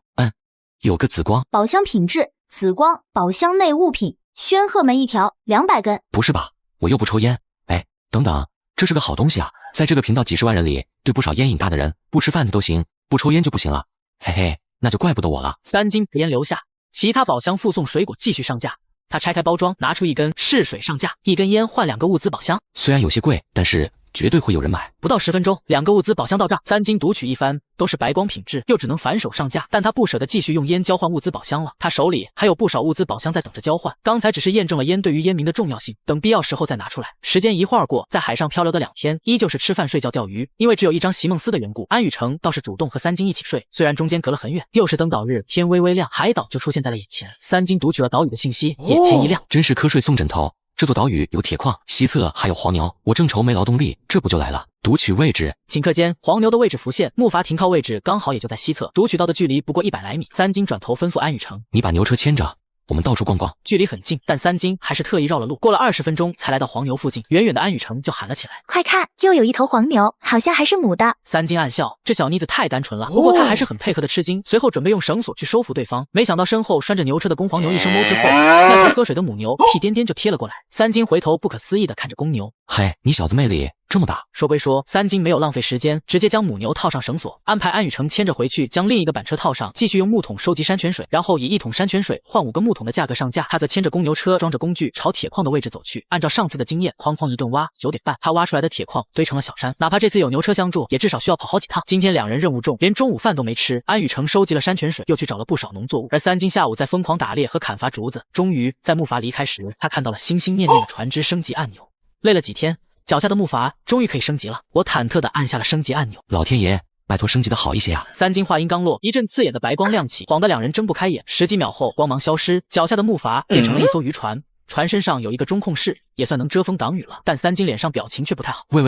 有个紫光。宝箱品质：紫光，宝箱内物品。宣鹤门1条，200根。不是吧？我又不抽烟。哎，等等，这是个好东西啊！在这个频道几十万人里，对不少烟瘾大的人，不吃饭的都行，不抽烟就不行了。嘿嘿，那就怪不得我了。三金食烟留下，其他宝箱附送水果继续上架。他拆开包装，拿出1根试水上架，1根烟换2个物资宝箱。虽然有些贵，但是绝对会有人买。不到10分钟，2个物资宝箱到账。三金读取一番，都是白光品质，又只能反手上架。但他不舍得继续用烟交换物资宝箱了，他手里还有不少物资宝箱在等着交换。刚才只是验证了烟对于烟民的重要性，等必要时候再拿出来。时间一会儿过，在海上漂流的2天，依旧是吃饭、睡觉、钓鱼。因为只有一张席梦思的缘故，安雨城倒是主动和三金一起睡，虽然中间隔了很远。又是登岛日，天微微亮，海岛就出现在了眼前。三金读取了岛屿的信息，眼前一亮，真是瞌睡送枕头。这座岛屿有铁矿，西侧还有黄牛，我正愁没劳动力，这不就来了？读取位置，顷刻间，黄牛的位置浮现，木筏停靠位置刚好也就在西侧，读取到的距离不过100来米。三金转头吩咐安雨城：“你把牛车牵着，我们到处逛逛。”距离很近，但三金还是特意绕了路，过了20分钟才来到黄牛附近。远远的安雨城就喊了起来：“快看，又有一头黄牛，好像还是母的。”三金暗笑，这小妮子太单纯了。不过他还是很配合的吃惊，随后准备用绳索去收服对方，没想到身后拴着牛车的公黄牛一声哞之后，那头喝水的母牛屁颠颠就贴了过来。三金回头不可思议地看着公牛：“嘿，你小子魅力这么大！”说归说，三金没有浪费时间，直接将母牛套上绳索，安排安雨城牵着回去，将另一个板车套上，继续用木桶收集山泉水，然后以1桶山泉水换5个木桶的价格上架。他则牵着公牛车，装着工具朝铁矿的位置走去。按照上次的经验，哐哐一顿挖，9点半，他挖出来的铁矿堆成了小山。哪怕这次有牛车相助，也至少需要跑好几趟。今天2人任务重，连中午饭都没吃。安雨城收集了山泉水，又去找了不少农作物，而三金下午在疯狂打猎和砍伐竹子。终于在木筏离开时，他看到了心心念念的船只升级按钮。累了几天，脚下的木筏终于可以升级了。我忐忑地按下了升级按钮。老天爷，拜托升级的好一些啊！三金话音刚落，一阵刺眼的白光亮起，晃得2人睁不开眼。10几秒后，光芒消失，脚下的木筏变成了一艘渔船。船身上有一个中控室，也算能遮风挡雨了。但三金脸上表情却不太好。喂，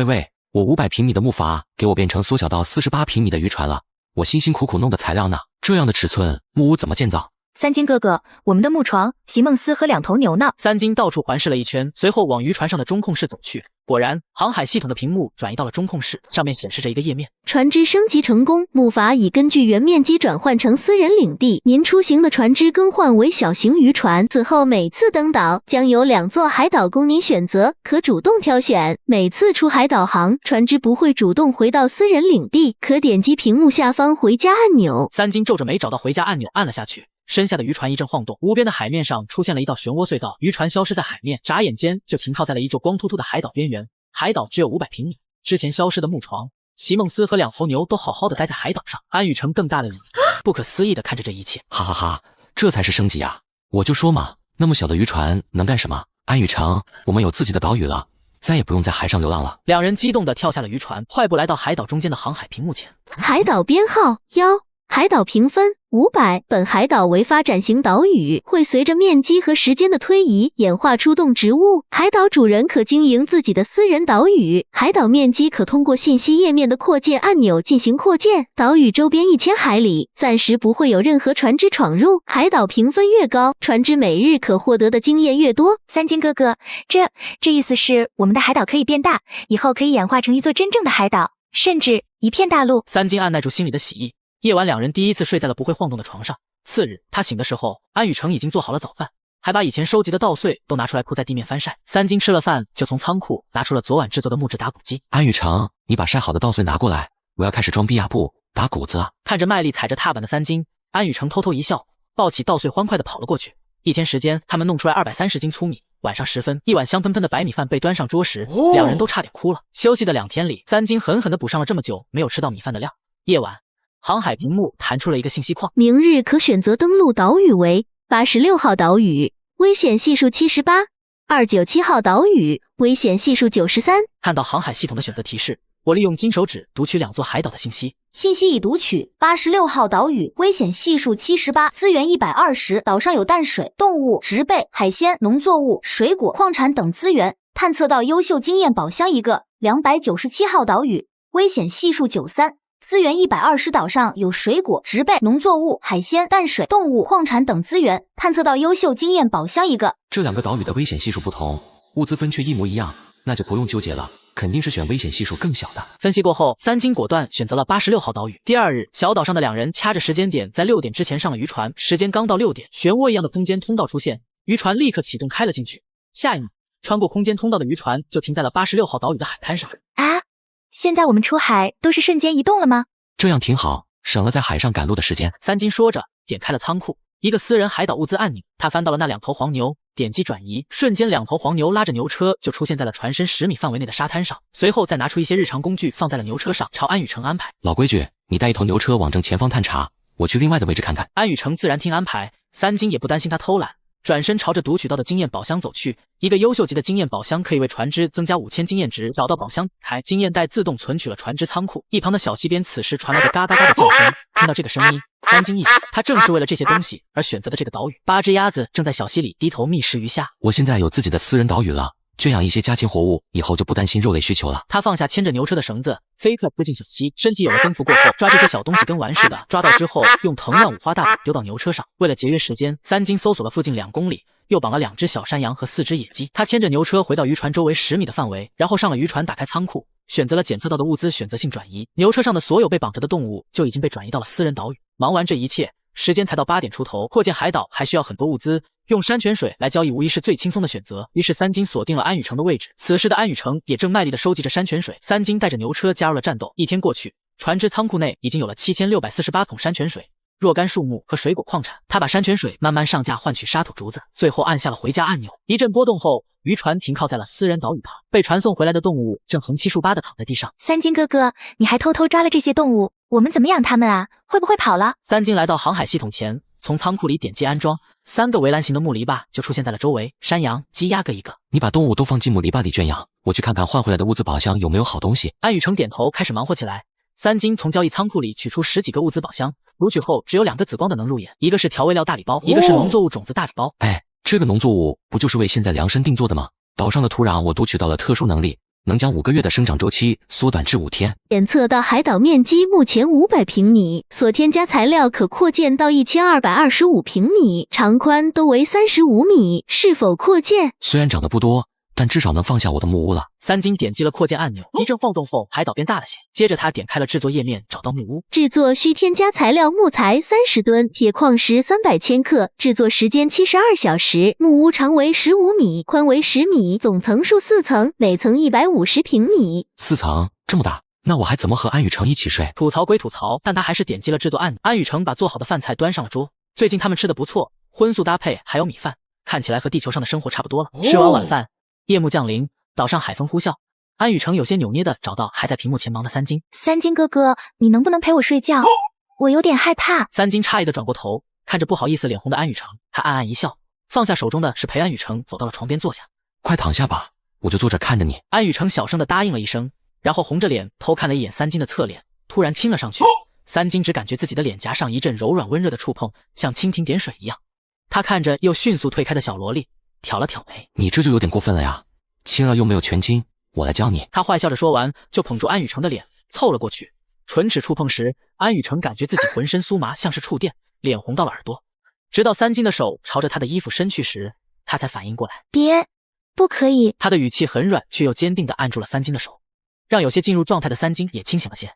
我500平米的木筏给我变成缩小到48平米的渔船了。我辛辛苦苦弄的材料呢？这样的尺寸，木屋怎么建造？三金哥哥，我们的木床、席梦思和2头牛呢？三金到处环视了一圈，随后往渔船上的中控室走去。果然，航海系统的屏幕转移到了中控室，上面显示着一个页面：船只升级成功，木筏已根据原面积转换成私人领地。您出行的船只更换为小型渔船。此后每次登岛将有2座海岛供您选择，可主动挑选。每次出海导航，船只不会主动回到私人领地，可点击屏幕下方回家按钮。三金皱着眉找到回家按钮，按了下去。身下的渔船一阵晃动，无边的海面上出现了一道漩涡隧道，渔船消失在海面，眨眼间就停靠在了一座光秃秃的海岛边缘。海岛只有500平米，之前消失的木床、席梦思和2头牛都好好的待在海岛上。安雨城更大的脸，不可思议的看着这一切，哈哈哈，这才是升级啊！我就说嘛，那么小的渔船能干什么？安雨城，我们有自己的岛屿了，再也不用在海上流浪了。2人激动的跳下了渔船，快步来到海岛中间的航海屏幕前。海岛编号1，海岛评分500。本海岛为发展型岛屿，会随着面积和时间的推移演化出动植物。海岛主人可经营自己的私人岛屿，海岛面积可通过信息页面的扩建按钮进行扩建。岛屿周边1000海里，暂时不会有任何船只闯入。海岛评分越高，船只每日可获得的经验越多。三金哥哥，这意思是我们的海岛可以变大，以后可以演化成一座真正的海岛，甚至一片大陆。三金按耐住心里的喜意。夜晚2人第一次睡在了不会晃动的床上。次日他醒的时候，安雨城已经做好了早饭，还把以前收集的稻穗都拿出来铺在地面翻晒。三金吃了饭，就从仓库拿出了昨晚制作的木质打谷机。安雨成，你把晒好的稻穗拿过来，我要开始装逼压布打谷子了。看着卖力踩着踏板的三金，安雨成偷偷一笑，抱起稻穗欢快地跑了过去。一天时间，他们弄出来230斤粗米。晚上时分，一碗香喷喷的白米饭被端上桌时，两人都差点哭了。休息的2天里，三金狠狠地补上了这么久没有吃到米饭的量。夜晚，航海屏幕弹出了一个信息框：明日可选择登陆岛屿为86号岛屿，危险系数78；297号岛屿，危险系数93。看到航海系统的选择提示，我利用金手指读取2座海岛的信息。信息已读取，86号岛屿，危险系数78，资源120，岛上有淡水、动物、植被、海鲜、农作物、水果、矿产等资源，探测到优秀经验宝箱1个。297号岛屿，危险系数93，资源120，岛上有水果、植被、农作物、海鲜、淡水、动物、矿产等资源，探测到优秀经验宝箱1个。这2个岛屿的危险系数不同，物资分却一模一样，那就不用纠结了。肯定是选危险系数更小的。分析过后，三金果断选择了86号岛屿。第2日，小岛上的2人掐着时间点，在6点之前上了渔船。时间刚到6点，漩涡一样的空间通道出现，渔船立刻启动开了进去。下一秒，穿过空间通道的渔船就停在了86号岛屿的海滩上。啊，现在我们出海都是瞬间移动了吗？这样挺好，省了在海上赶路的时间。三金说着，点开了仓库，一个私人海岛物资按钮，他翻到了那2头黄牛。点击转移，瞬间2头黄牛拉着牛车就出现在了船身10米范围内的沙滩上。随后再拿出一些日常工具放在了牛车上，朝安雨成安排。老规矩，你带1头牛车往正前方探查，我去另外的位置看看。安雨成自然听安排，三金也不担心他偷懒，转身朝着读取到的经验宝箱走去。一个优秀级的经验宝箱可以为船只增加5000经验值。找到宝箱，开经验袋自动存取了船只仓库。一旁的小溪边此时传来的嘎嘎嘎的叫声，听到这个声音，三金一喜，他正是为了这些东西而选择的这个岛屿。8只鸭子正在小溪里低头觅食鱼虾。我现在有自己的私人岛屿了，圈养一些家禽活物，以后就不担心肉类需求了。他放下牵着牛车的绳子，飞快扑进小溪，身体有了增幅过后，抓这些小东西跟玩似的。抓到之后，用藤蔓五花大绑丢到牛车上。为了节约时间，三金搜索了附近2公里。又绑了2只小山羊和4只野鸡。他牵着牛车回到渔船周围10米的范围，然后上了渔船，打开仓库，选择了检测到的物资选择性转移。牛车上的所有被绑着的动物就已经被转移到了私人岛屿。忙完这一切，时间才到8点出头。扩建海岛还需要很多物资，用山泉水来交易无疑是最轻松的选择。于是三金锁定了安雨城的位置。此时的安雨城也正卖力地收集着山泉水。三金带着牛车加入了战斗。1天过去，船只仓库内已经有了7648桶山泉水。若干树木和水果矿产，他把山泉水慢慢上架换取沙土竹子，最后按下了回家按钮。一阵波动后，渔船停靠在了私人岛屿旁，被传送回来的动物正横七竖八地躺在地上。三金哥哥，你还偷偷抓了这些动物，我们怎么养它们啊？会不会跑了？三金来到航海系统前，从仓库里点击安装，3个围栏形的木篱笆就出现在了周围，山羊、鸡鸭各1个。你把动物都放进木篱笆里圈养，我去看看换回来的物资宝箱有没有好东西。安雨成点头，开始忙活起来。三金从交易仓库里取出10几个物资宝箱，读取后只有2个紫光的能入眼，一个是调味料大礼包，一个是农作物种子大礼包。哎，这个农作物不就是为现在量身定做的吗？岛上的土壤我读取到了特殊能力，能将5个月的生长周期缩短至5天。检测到海岛面积目前500平米，所添加材料可扩建到1225平米，长宽都为35米，是否扩建？虽然长得不多，但至少能放下我的木屋了。三金点击了扩建按钮，一阵晃动后，海岛变大了些。接着他点开了制作页面，找到木屋。制作需添加材料木材30吨，铁矿石300千克，制作时间72小时。木屋长为15米，宽为10米，总层数4层，每层150平米。4层这么大，那我还怎么和安雨成一起睡？吐槽归吐槽，但他还是点击了制作按钮。安雨成把做好的饭菜端上了桌。最近他们吃的不错，荤素搭配还有米饭，看起来和地球上的生活差不多了。吃完晚饭，夜幕降临，岛上海风呼啸。安雨成有些扭捏的找到还在屏幕前忙的三金。三金哥哥，你能不能陪我睡觉？我有点害怕。三金诧异的转过头，看着不好意思脸红的安雨成，他暗暗一笑，放下手中的是陪安雨成走到了床边坐下。快躺下吧，我就坐这看着你。安雨成小声的答应了一声，然后红着脸偷看了一眼三金的侧脸，突然亲了上去。三金只感觉自己的脸颊上一阵柔软温热的触碰，像蜻蜓点水一样。他看着又迅速退开的小萝莉，挑了挑眉。你这就有点过分了呀，亲了又没有全亲，我来教你。他坏笑着说完，就捧住安雨成的脸凑了过去。唇齿触碰时，安雨成感觉自己浑身酥麻，像是触电，脸红到了耳朵。直到三金的手朝着他的衣服伸去时，他才反应过来。别，不可以。他的语气很软，却又坚定地按住了三金的手，让有些进入状态的三金也清醒了些。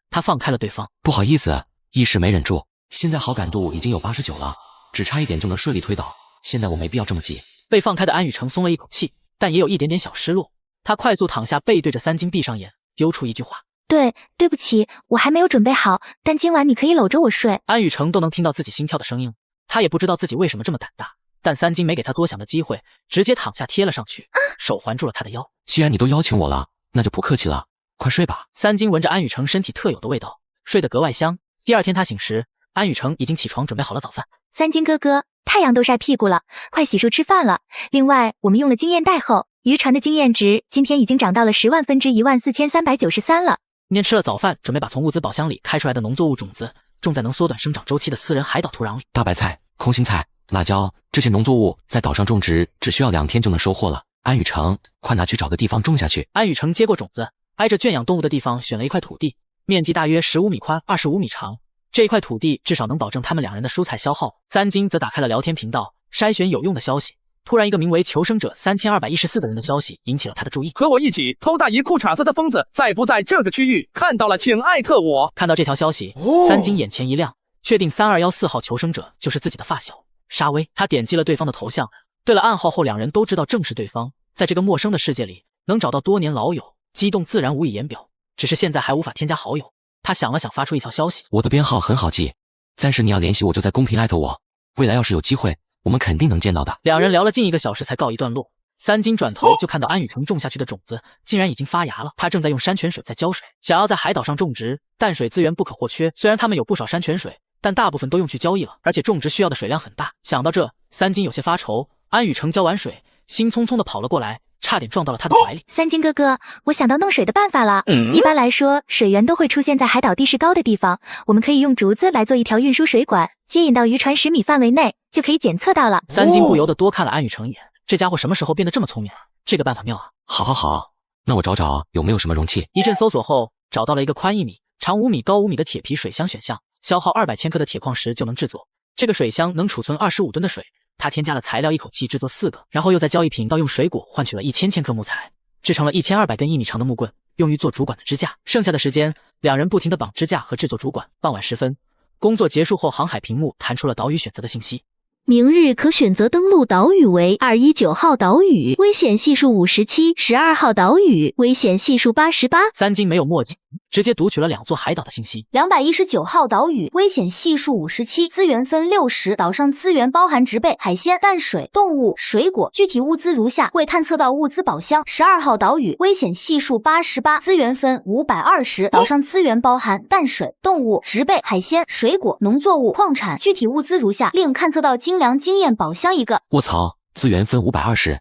他放开了对方。不好意思，一时没忍住。现在好感度已经有89了，只差一点就能顺利推倒。现在我没必要这么急。被放开的安雨成松了一口气，但也有一点点小失落。他快速躺下，背对着三金，闭上眼，丢出一句话：对不起，我还没有准备好，但今晚你可以搂着我睡。安雨成都能听到自己心跳的声音，他也不知道自己为什么这么胆大，但三金没给他多想的机会，直接躺下贴了上去，手环住了他的腰。既然你都邀请我了，那就不客气了，快睡吧。三金闻着安雨成身体特有的味道，睡得格外香。第二天他醒时，安雨成已经起床准备好了早饭。三金哥哥，太阳都晒屁股了，快洗漱吃饭了。另外，我们用了经验代后，渔船的经验值今天已经涨到了10万分之14393了。今天吃了早饭，准备把从物资宝箱里开出来的农作物种子种在能缩短生长周期的私人海岛土壤里。大白菜、空心菜、辣椒这些农作物在岛上种植，只需要2天就能收获了。安雨成，快拿去找个地方种下去。安雨成接过种子，挨着圈养动物的地方选了一块土地，面积大约15米宽、25米长。这一块土地至少能保证他们2人的蔬菜消耗。三金则打开了聊天频道，筛选有用的消息。突然，一个名为求生者3214的人的消息引起了他的注意。和我一起偷大姨裤衩子的疯子在不在这个区域？看到了请艾特我。看到这条消息，三金眼前一亮，确定3214号求生者就是自己的发小沙威。他点击了对方的头像，对了暗号后，2人都知道正是对方。在这个陌生的世界里，能找到多年老友，激动自然无以言表。只是现在还无法添加好友。他想了想，发出一条消息：我的编号很好记，暂时你要联系我就在公屏艾特我，未来要是有机会，我们肯定能见到的。2人聊了近1个小时才告一段落。三金转头就看到安雨成种下去的种子竟然已经发芽了，他正在用山泉水在浇水。想要在海岛上种植，淡水资源不可或缺。虽然他们有不少山泉水，但大部分都用去交易了，而且种植需要的水量很大。想到这，三金有些发愁。安雨成浇完水，兴冲冲地跑了过来，差点撞到了他的怀里。三金哥哥，我想到弄水的办法了。一般来说，水源都会出现在海岛地势高的地方，我们可以用竹子来做一条运输水管，接引到渔船10米范围内，就可以检测到了。三金不由得多看了安雨成一眼，这家伙什么时候变得这么聪明了？这个办法妙啊！好，那我找找有没有什么容器。一阵搜索后，找到了一个宽1米、长5米、高5米的铁皮水箱选项，消耗200千克的铁矿石就能制作。这个水箱能储存25吨的水。他添加了材料，一口气制作4个，然后又再交易品到用水果换取了1000千克木材，制成了1200根1米长的木棍，用于做主管的支架。剩下的时间，2人不停地绑支架和制作主管。傍晚时分，工作结束后，航海屏幕弹出了岛屿选择的信息。明日可选择登陆岛屿为219号岛屿，危险系数57 ；12号岛屿，危险系数88。三金没有墨迹，直接读取了2座海岛的信息。219号岛屿，危险系数57，资源分60，岛上资源包含植被、海鲜、淡水、动物、水果，具体物资如下，未探测到物资宝箱。12号岛屿，危险系数88，资源分520，岛上资源包含淡水、动物、植被、海鲜、水果、农作物、矿产，具体物资如下，另探测到精粮经验宝箱1个。卧槽，资源分520，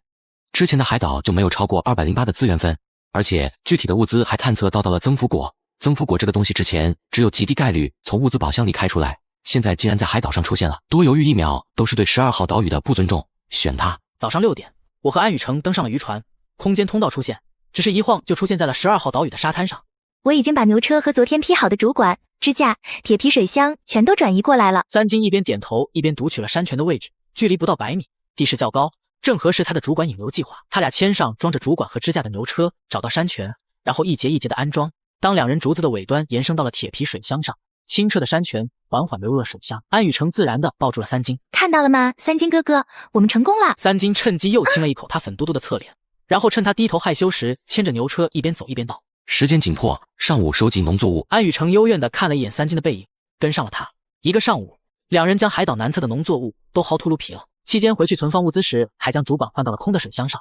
之前的海岛就没有超过208的资源分，而且具体的物资还探测到了增幅果。增幅果这个东西之前只有极低概率从物资宝箱里开出来，现在竟然在海岛上出现了，多犹豫1秒都是对12号岛屿的不尊重，选它。早上6点，我和安雨成登上了渔船，空间通道出现，只是一晃就出现在了12号岛屿的沙滩上。我已经把牛车和昨天劈好的主管、支架、铁皮水箱全都转移过来了。三金一边点头一边读取了山泉的位置，距离不到100米，地势较高，正合适他的主管引流计划。他俩牵上装着主管和支架的牛车，找到山泉，然后一节一节的安装。当2人竹子的尾端延伸到了铁皮水箱上，清澈的山泉缓缓流入了水箱。安雨成自然地抱住了三金。看到了吗，三金哥哥，我们成功了。三金趁机又亲了一口他粉嘟嘟的侧脸，然后趁他低头害羞时，牵着牛车一边走一边道：时间紧迫，上午收集农作物。安雨成幽怨地看了一眼三金的背影，跟上了他。1个上午，2人将海岛南侧的农作物都薅秃噜皮了。期间回去存放物资时，还将主管换到了空的水箱上。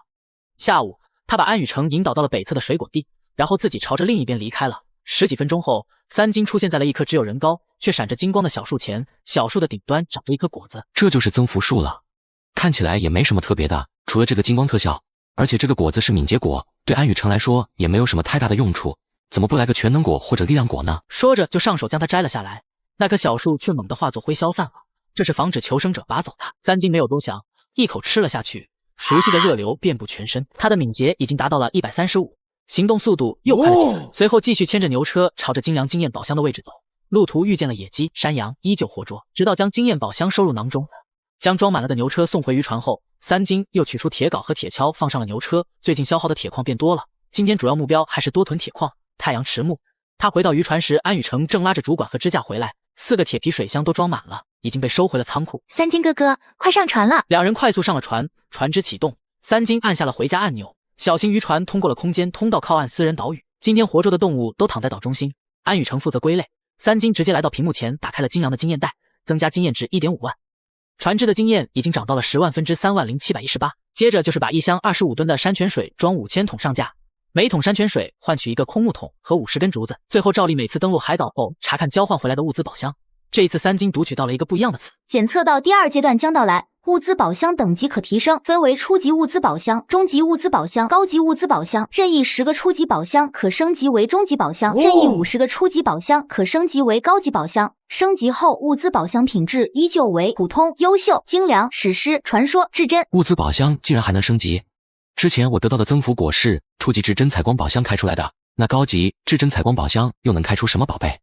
下午，他把安雨成引导到了北侧的水果地，然后自己朝着另一边离开了。10几分钟后，三金出现在了一棵只有人高却闪着金光的小树前，小树的顶端长着一颗果子。这就是增幅树了，看起来也没什么特别的，除了这个金光特效，而且这个果子是敏捷果，对安雨成来说也没有什么太大的用处，怎么不来个全能果或者力量果呢？说着就上手将它摘了下来，那棵小树却猛地化作灰消散了，这是防止求生者拔走它。三金没有多想，一口吃了下去，熟悉的热流遍布全身，他的敏捷已经达到了135。行动速度又快了几分，随后继续牵着牛车朝着精粮经验宝箱的位置走。路途遇见了野鸡、山羊，依旧活捉，直到将经验宝箱收入囊中。将装满了的牛车送回渔船后，三金又取出铁镐和铁锹放上了牛车。最近消耗的铁矿变多了，今天主要目标还是多囤铁矿、太阳迟木。他回到渔船时，安雨成正拉着主管和支架回来。4个铁皮水箱都装满了，已经被收回了仓库。三金哥哥，快上船了！两人快速上了船，船只启动，三金按下了回家按钮，小型渔船通过了空间通道靠岸私人岛屿。今天活捉的动物都躺在岛中心，安雨成负责归类。三金直接来到屏幕前，打开了金阳的经验袋，增加经验值 1.5 万。船只的经验已经涨到了10万分之30718。接着就是把一箱25吨的山泉水装5000桶上架，每桶山泉水换取一个空木桶和50根竹子。最后照例每次登陆海岛后查看交换回来的物资宝箱。这一次三金读取到了一个不一样的词。检测到第2阶段将到来，物资宝箱等级可提升，分为初级物资宝箱、中级物资宝箱、高级物资宝箱。任意10个初级宝箱可升级为中级宝箱，任意50个初级宝箱可升级为高级宝箱。升级后物资宝箱品质依旧为普通、优秀、精良、史诗、传说、至真。物资宝箱竟然还能升级！之前我得到的增幅果是初级至真采光宝箱开出来的，那高级至真采光宝箱又能开出什么宝贝？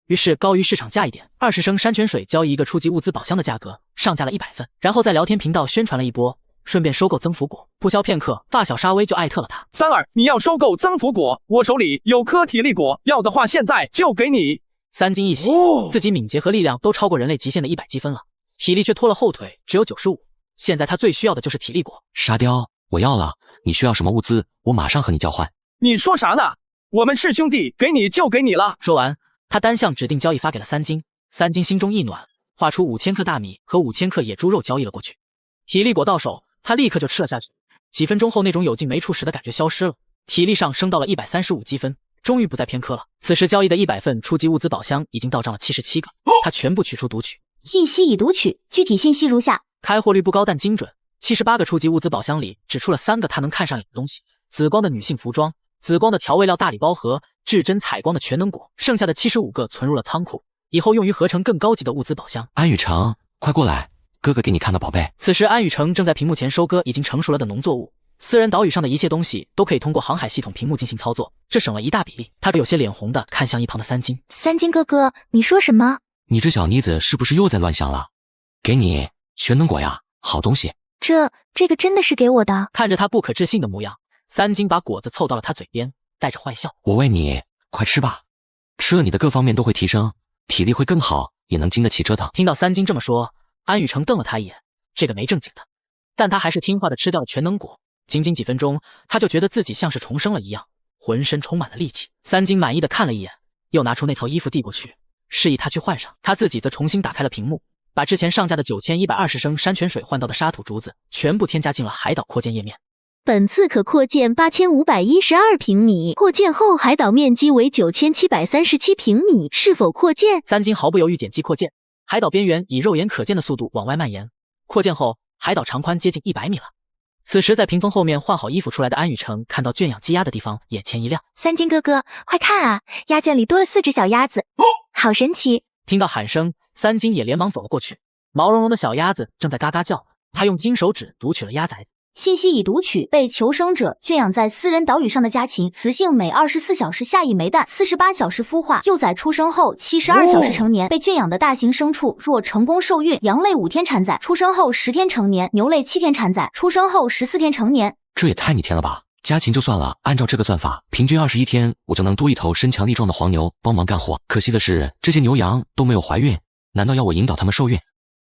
于是高于市场价一点，20升山泉水交易一个初级物资宝箱的价格，上架了100份，然后在聊天频道宣传了一波，顺便收购增幅果。不消片刻，发小沙威就艾特了他。三儿，你要收购增幅果，我手里有颗体力果，要的话现在就给你。三金一喜，自己敏捷和力量都超过人类极限的100积分了，体力却拖了后腿，只有95。现在他最需要的就是体力果。沙雕，我要了，你需要什么物资，我马上和你交换。你说啥呢？我们是兄弟，给你就给你了。说完，他单项指定交易发给了三金。三金心中一暖，画出5000克大米和5000克野猪肉交易了过去。体力果到手，他立刻就吃了下去。几分钟后，那种有劲没处使的感觉消失了，体力上升到了135积分，终于不再偏科了。此时交易的100份初级物资宝箱已经到账了77个，他全部取出读取。信息已读取，具体信息如下：开货率不高但精准。78个初级物资宝箱里只出了3个他能看上眼的东西：紫光的女性服装、紫光的调味料大礼包和至真采光的全能果。剩下的75个存入了仓库，以后用于合成更高级的物资宝箱。安雨成，快过来，哥哥给你看个宝贝。此时安雨成正在屏幕前收割已经成熟了的农作物。私人岛屿上的一切东西都可以通过航海系统屏幕进行操作，这省了一大比例。他有些脸红的看向一旁的三金。三金哥哥，你说什么？你这小妮子是不是又在乱想了？给你全能果呀，好东西。这个真的是给我的？看着他不可置信的模样，三金把果子凑到了他嘴边，带着坏笑。我喂你，快吃吧，吃了你的各方面都会提升，体力会更好，也能经得起折腾。听到三金这么说，安雨成瞪了他一眼，这个没正经的。但他还是听话的吃掉了全能果。仅仅几分钟，他就觉得自己像是重生了一样，浑身充满了力气。三金满意的看了一眼，又拿出那套衣服递过去，示意他去换上。他自己则重新打开了屏幕，把之前上架的9120升山泉水换到的沙土竹子全部添加进了海岛扩建页面。本次可扩建8512平米，扩建后海岛面积为9737平米，是否扩建？三金毫不犹豫点击扩建，海岛边缘以肉眼可见的速度往外蔓延。扩建后，海岛长宽接近100米了。此时在屏风后面换好衣服出来的安雨成看到圈养鸡鸭的地方，眼前一亮。三金哥哥，快看啊，鸭圈里多了4只小鸭子，好神奇！听到喊声，三金也连忙走了过去。毛茸茸的小鸭子正在嘎嘎叫，他用金手指读取了鸭崽子。信息已读取，被求生者圈养在私人岛屿上的家禽，雌性每24小时下一枚蛋，48小时孵化，幼崽出生后72小时成年。被圈养的大型牲畜若成功受孕，羊类5天产崽，出生后10天成年；牛类7天产崽，出生后14天成年。这也太逆天了吧！家禽就算了，按照这个算法，平均21天我就能多一头身强力壮的黄牛帮忙干活。可惜的是，这些牛羊都没有怀孕，难道要我引导他们受孕？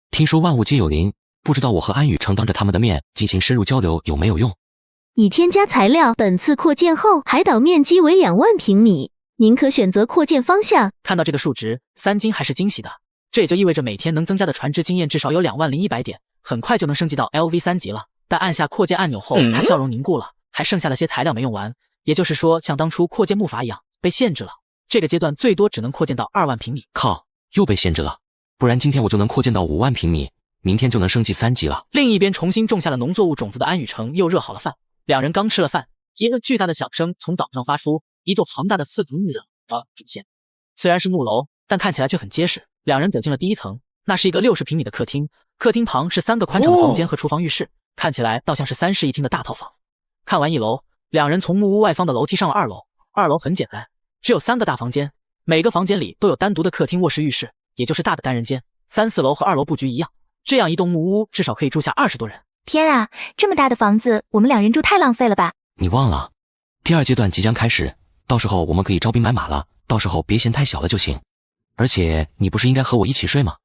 听说万物皆有灵，不知道我和安雨成当着他们的面进行深入交流有没有用？已添加材料，本次扩建后海岛面积为2万平米，您可选择扩建方向。看到这个数值，三金还是惊喜的，这也就意味着每天能增加的船只经验至少有20100点，很快就能升级到 LV3级了。但按下扩建按钮后，他笑容凝固了，还剩下了些材料没用完，也就是说像当初扩建木筏一样被限制了，这个阶段最多只能扩建到2万平米。靠，又被限制了，不然今天我就能扩建到5万平米，明天就能升级3级了。另一边重新种下了农作物种子的安雨成又热好了饭，两人刚吃了饭，一个巨大的响声从岛上发出，一座庞大的4层木楼出现。虽然是木楼，但看起来却很结实。两人走进了第1层，那是一个60平米的客厅，客厅旁是3个宽敞的房间和厨房浴室，看起来倒像是3室1厅的大套房。看完1楼，两人从木屋外方的楼梯上了2楼。2楼很简单，只有3个大房间，每个房间里都有单独的客厅、卧室、浴室，也就是大的单人间。3、4楼和2楼布局一样，这样一栋木屋至少可以住下20多人。天啊，这么大的房子，我们2人住太浪费了吧？你忘了，第2阶段即将开始，到时候我们可以招兵买马了，到时候别嫌太小了就行。而且你不是应该和我一起睡吗？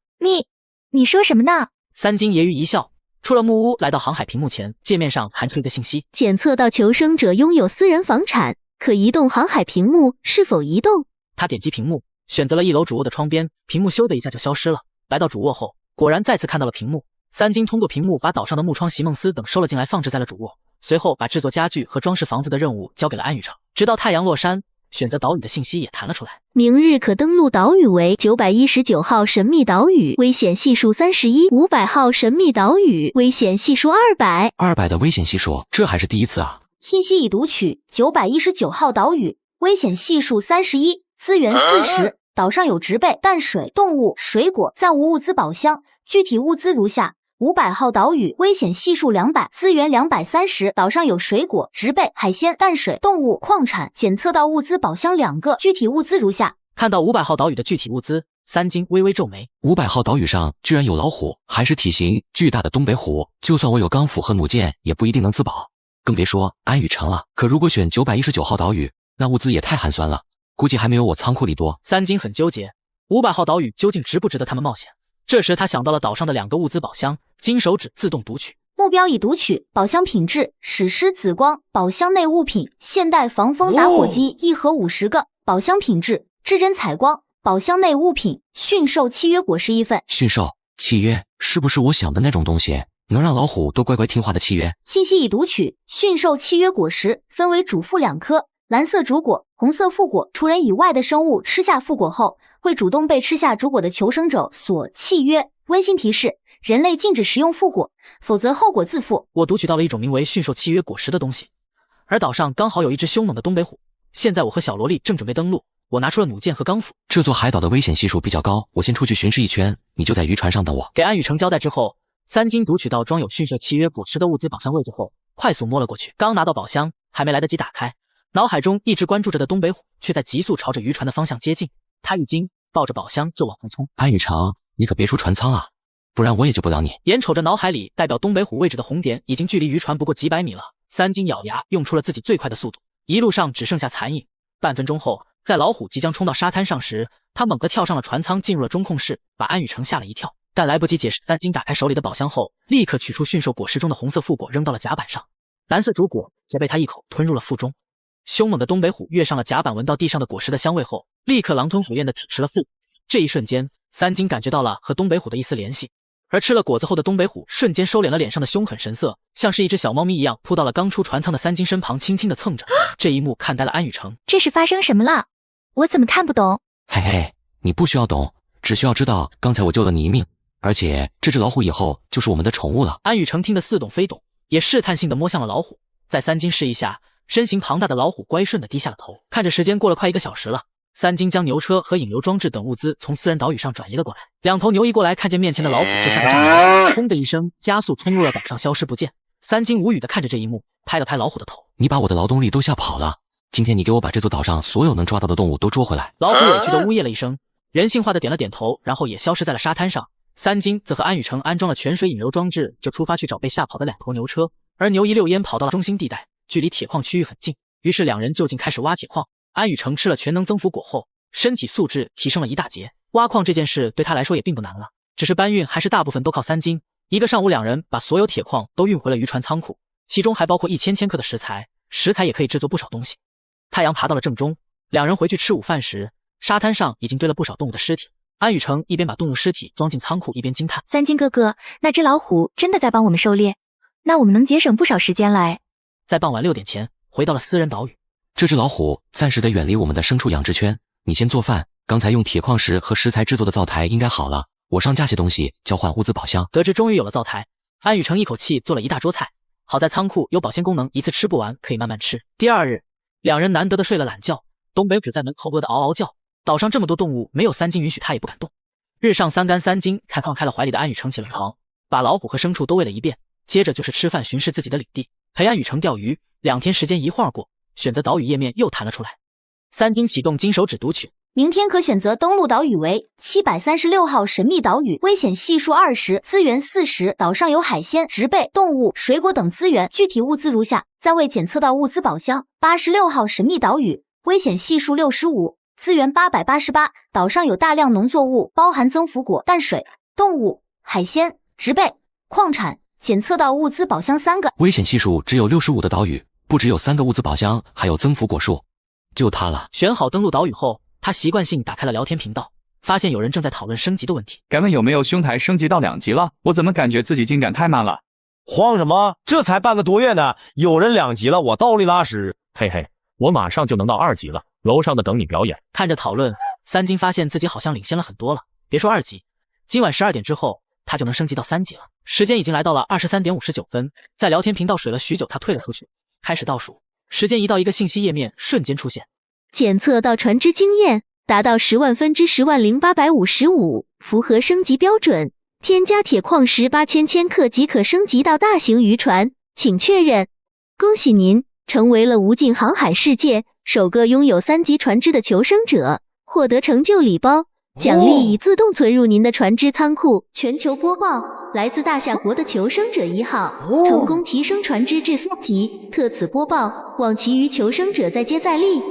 你说什么呢？三金揶揄一笑，出了木屋，来到航海屏幕前，界面上弹出一个信息：检测到求生者拥有私人房产，可移动航海屏幕，是否移动？他点击屏幕，选择了1楼主卧的窗边，屏幕咻的一下就消失了。来到主卧后，果然再次看到了屏幕。三金通过屏幕把岛上的木窗、席梦思等收了进来，放置在了主卧。随后把制作家具和装饰房子的任务交给了安雨成。直到太阳落山，选择岛屿的信息也弹了出来。明日可登陆岛屿为919号神秘岛屿，危险系数31；500号神秘岛屿，危险系数200。200的危险系数，这还是第一次啊！信息已读取，919号岛屿，危险系数31，资源40，岛上有植被、淡水、动物、水果，暂无物资宝箱，具体物资如下。500号岛屿，危险系数200，资源230，岛上有水果、植被、海鲜、淡水、动物、矿产，检测到物资宝箱2个，具体物资如下。看到500号岛屿的具体物资，三金微微皱眉。500号岛屿上居然有老虎，还是体型巨大的东北虎，就算我有钢斧和弩箭，也不一定能自保，更别说安雨城了。可如果选919号岛屿，那物资也太寒酸了，估计还没有我仓库里多。三金很纠结，500号岛屿究竟值不值得他们冒险？这时他想到了岛上的2个物资宝箱，金手指自动读取。目标已读取，宝箱品质：史诗紫光，宝箱内物品：现代防风打火机1盒50个。宝箱品质：至臻采光，宝箱内物品：驯兽契约果实1份。驯兽契约是不是我想的那种东西，能让老虎都乖乖听话的契约？信息已读取，驯兽契约果实分为主副2颗，蓝色主果、红色副果，除人以外的生物吃下副果后，会主动被吃下主果的求生者所契约。温馨提示：人类禁止食用副果，否则后果自负。我读取到了一种名为驯兽契约果实的东西，而岛上刚好有一只凶猛的东北虎。现在我和小萝莉正准备登陆，我拿出了弩箭和钢斧。这座海岛的危险系数比较高，我先出去巡视一圈，你就在渔船上等我。给安雨成交代之后，三金读取到装有驯兽契约果实的物资宝箱位置后，快速摸了过去。刚拿到宝箱，还没来得及打开，脑海中一直关注着的东北虎却在急速朝着渔船的方向接近。他一惊，抱着宝箱就往外冲。安雨成，你可别出船舱啊，不然我也救不了你。眼瞅着脑海里代表东北虎位置的红点已经距离渔船不过几百米了，三金咬牙用出了自己最快的速度，一路上只剩下残影。半分钟后，在老虎即将冲到沙滩上时，他猛地跳上了船舱，进入了中控室，把安雨成吓了一跳。但来不及解释，三金打开手里的宝箱后，立刻取出驯兽果实中的红色副果扔到了甲板上，蓝色主果则被他一口吞入了腹中。凶猛的东北虎跃上了甲板，闻到地上的果实的香味后，立刻狼吞虎咽地吃了副。这一瞬间，三金感觉到了和东北虎的一丝联系。而吃了果子后的东北虎瞬间收敛了脸上的凶狠神色，像是一只小猫咪一样扑到了刚出船舱的三金身旁，轻轻地蹭着。这一幕看呆了安雨成，这是发生什么了？我怎么看不懂？嘿嘿，你不需要懂，只需要知道刚才我救了你一命，而且这只老虎以后就是我们的宠物了。安雨成听得似懂非懂，也试探性地摸向了老虎，在三金示意下，身形庞大的老虎乖顺地低下了头。看着时间过了快1个小时了，三金将牛车和引流装置等物资从私人岛屿上转移了过来。2头牛一过来，看见面前的老虎就像个炸弹，轰的一声加速冲入了岛上，消失不见。三金无语地看着这一幕，拍了拍老虎的头：你把我的劳动力都吓跑了，今天你给我把这座岛上所有能抓到的动物都捉回来。老虎委屈地呜咽了一声，人性化的点了点头，然后也消失在了沙滩上。三金则和安雨成安装了泉水引流装置，就出发去找被吓跑的2头牛车。而牛一溜烟跑到了中心地带，距离铁矿区域很近，于是2人就近开始挖铁矿。安雨成吃了全能增幅果后，身体素质提升了一大截，挖矿这件事对他来说也并不难了，只是搬运还是大部分都靠三金。1个上午，2人把所有铁矿都运回了渔船仓库，其中还包括1000千克的食材，食材也可以制作不少东西。太阳爬到了正中，2人回去吃午饭时，沙滩上已经堆了不少动物的尸体。安雨成一边把动物尸体装进仓库，一边惊叹：三金哥哥，那只老虎真的在帮我们狩猎，那我们能节省不少时间了哎。在傍晚6点前回到了私人岛屿，这只老虎暂时得远离我们的牲畜养殖圈，你先做饭，刚才用铁矿石和食材制作的灶台应该好了，我上架些东西交换物资宝箱。得知终于有了灶台，安雨成一口气做了一大桌菜，好在仓库有保鲜功能，一次吃不完，可以慢慢吃。第2日，2人难得的睡了懒觉，东北虎在门口饿得嗷嗷叫，岛上这么多动物，没有三金允许他也不敢动。日上3竿，三金才放开了怀里的安雨成起了床，把老虎和牲畜都喂了一遍，接着就是吃饭巡视自己的领地，陪安雨成钓鱼。2天时间一会儿过，选择岛屿页面又弹了出来。三金启动金手指读取，明天可选择登陆岛屿为736号神秘岛屿，危险系数20，资源40，岛上有海鲜、植被、动物、水果等资源，具体物资如下。暂未检测到物资宝箱。86号神秘岛屿，危险系数65，资源888，岛上有大量农作物，包含增幅果、淡水、动物、海鲜、植被、矿产。检测到物资宝箱3个，危险系数只有65的岛屿，不只有3个物资宝箱，还有增幅果树，就它了。选好登陆岛屿后，他习惯性打开了聊天频道，发现有人正在讨论升级的问题。敢问有没有兄台升级到2级了？我怎么感觉自己进展太慢了？慌什么？这才半个多月呢，有人2级了，我倒立拉屎。嘿嘿，我马上就能到2级了，楼上的等你表演。看着讨论，三金发现自己好像领先了很多了。别说2级，今晚12点之后，他就能升级到3级了。时间已经来到了23点59分，在聊天频道水了许久，他退了出去，开始倒数。时间一到，一个信息页面瞬间出现，检测到船只经验达到10万分之100855，符合升级标准。添加铁矿石8000千克即可升级到大型渔船，请确认。恭喜您成为了无尽航海世界首个拥有3级船只的求生者，获得成就礼包。奖励已自动存入您的船只仓库。全球播报：来自大夏国的求生者1号成功提升船只至4级。特此播报，望其余求生者再接再厉。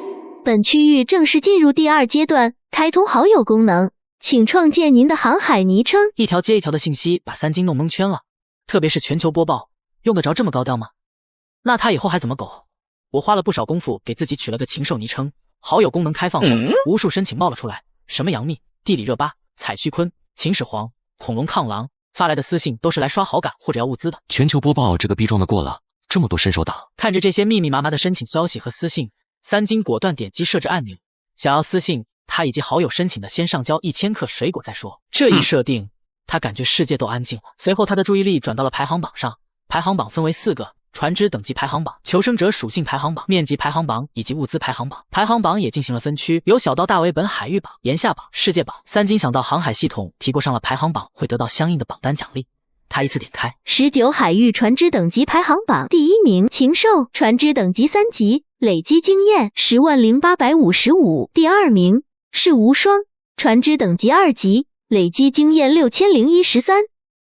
本区域正式进入第2阶段，开通好友功能，请创建您的航海昵称。一条接一条的信息把三金弄蒙圈了，特别是全球播报，用得着这么高调吗？那他以后还怎么苟？我花了不少功夫给自己取了个禽兽昵称，好友功能开放后，无数申请冒了出来，什么杨幂、地理热巴、采旭坤、秦始皇、恐龙抗狼，发来的私信都是来刷好感或者要物资的。全球播报这个逼装的过了，这么多伸手党。看着这些密密麻麻的申请消息和私信，三金果断点击设置按钮，想要私信他以及好友申请的先上交1000克水果再说。这一设定，他感觉世界都安静了。随后他的注意力转到了排行榜上，排行榜分为4个。船只等级排行榜、求生者属性排行榜、面积排行榜以及物资排行榜。排行榜也进行了分区，由小到大为本海域榜、炎夏榜、世界榜。三金想到航海系统提过上了排行榜会得到相应的榜单奖励，他依次点开。19海域船只等级排行榜第1名禽兽，船只等级3级，累积经验100855。第2名是无双，船只等级2级，累积经验6013。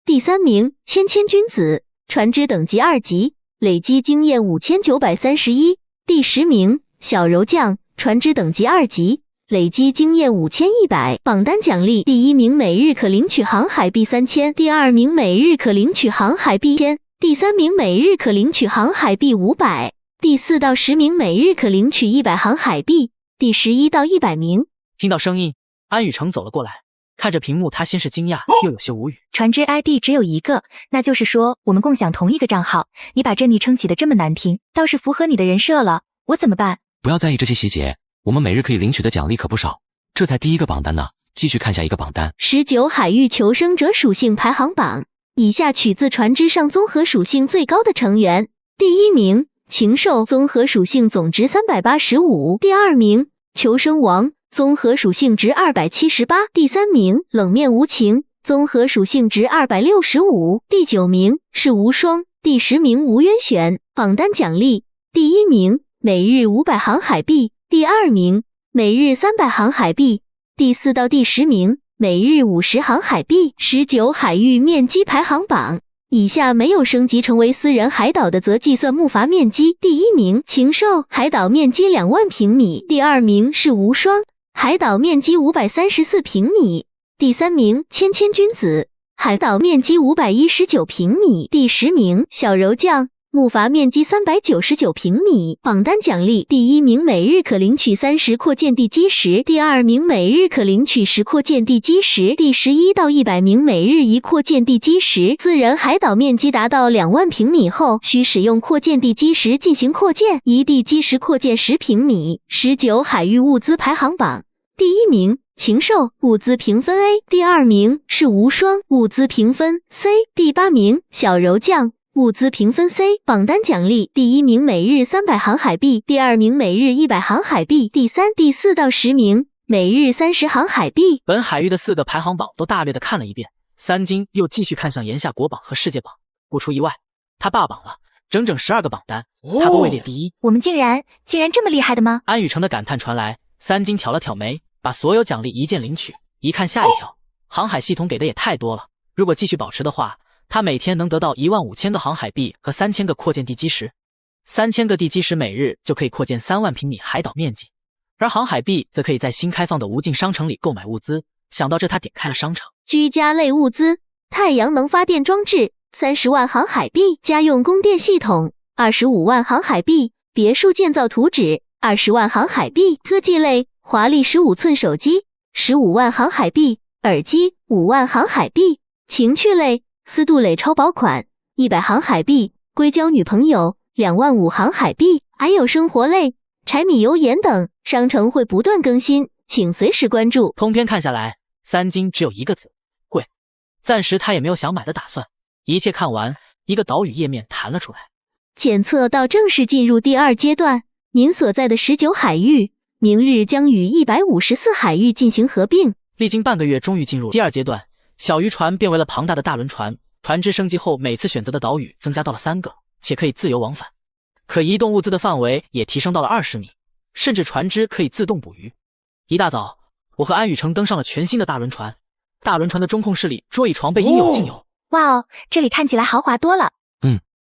第3名千千君子，船只等级2级，累积经验5931。第10名小柔将，船只等级2级，累积经验5100。榜单奖励：第1名每日可领取航海币3000，第2名每日可领取航海币1000，第3名每日可领取航海币500，第4到10名每日可领取100航海币，第11到100名。听到声音，安雨成走了过来，看着屏幕，他先是惊讶，又有些无语。船只 ID 只有1个，那就是说我们共享同一个账号。你把这昵称起得这么难听，倒是符合你的人设了，我怎么办？不要在意这些细节，我们每日可以领取的奖励可不少。这才第1个榜单呢，继续看下一个榜单。19海域求生者属性排行榜，以下取自船只上综合属性最高的成员。第1名禽兽，综合属性总值385。第2名求生王，综合属性值278。第3名冷面无情，综合属性值265。第9名是无双，第10名无渊玄。榜单奖励：第1名每日500航海币，第2名每日300航海币，第4到第10名每日50航海币。19海域面积排行榜，以下没有升级成为私人海岛的则计算木筏面积。第1名禽兽，海岛面积2万平米。第2名是无双，海岛面积534平米。第3名千千君子，海岛面积519平米。第10名小柔将，木筏面积399平米。榜单奖励：第1名每日可领取30扩建地基石，第2名每日可领取10扩建地基石，第11到100名每日1扩建地基石。私人海岛面积达到2万平米后，需使用扩建地基石进行扩建，一地基石扩建10平米。19海域物资排行榜，第1名禽兽，物资评分 A， 第2名是无双，物资评分 C， 第8名小柔将，物资评分 C。 榜单奖励：第1名每日300航海币，第2名每日100航海币，第3、第4到10名每日30航海币。本海域的4个排行榜都大略的看了一遍，三金又继续看向炎夏国榜和世界榜，不出意外，他霸榜了，整整12个榜单，他都位列第1。我们竟然这么厉害的吗？安雨成的感叹传来，三金挑了挑眉，把所有奖励一键领取。一看下一条，航海系统给的也太多了，如果继续保持的话，他每天能得到15000个航海币和3000个扩建地基石，3000个地基石每日就可以扩建3万平米海岛面积，而航海币则可以在新开放的无尽商城里购买物资。想到这，他点开了商城。居家类物资：太阳能发电装置30万航海币，家用供电系统25万航海币，别墅建造图纸20万航海币，科技类华丽15寸手机15万航海币，耳机5万航海币，情趣类斯杜蕾超薄款100航海币，硅胶女朋友2万5航海币，还有生活类柴米油盐等，商城会不断更新，请随时关注。通篇看下来，三金只有一个字：贵。暂时他也没有想买的打算。一切看完，一个岛屿页面弹了出来。检测到正式进入第2阶段，您所在的19海域明日将与154海域进行合并。历经半个月，终于进入第2阶段，小渔船变为了庞大的大轮船。船只升级后，每次选择的岛屿增加到了3个，且可以自由往返。可移动物资的范围也提升到了20米，甚至船只可以自动捕鱼。一大早，我和安雨成登上了全新的大轮船。大轮船的中控室里，桌椅床被应有尽有。哇哦，这里看起来豪华多了。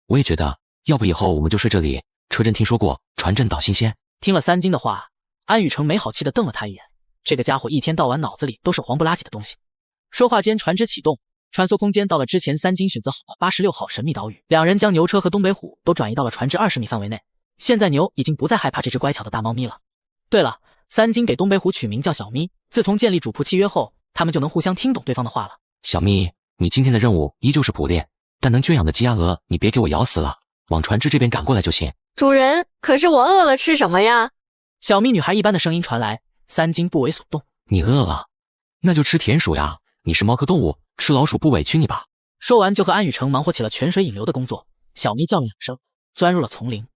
我也觉得，要不以后我们就睡这里。车震听说过，船震岛新鲜。听了三金的话，安雨成没好气地瞪了他一眼。这个家伙一天到晚脑子里都是黄不拉几的东西。说话间，船只启动，穿梭空间到了之前三金选择好的86号神秘岛屿。两人将牛车和东北虎都转移到了船只20米范围内。现在牛已经不再害怕这只乖巧的大猫咪了。对了，三金给东北虎取名叫小咪。自从建立主仆契约后，他们就能互相听懂对方的话了。小咪，你今天的任务依旧是捕猎，但能圈养的鸡鸭鹅你别给我咬死了，往船只这边赶过来就行。主人，可是我饿了，吃什么呀？小咪女孩一般的声音传来，三金不为所动。你饿了，那就吃田鼠呀，你是猫科动物，吃老鼠不委屈你吧？说完就和安雨成忙活起了泉水引流的工作。小咪叫了2声，钻入了丛林。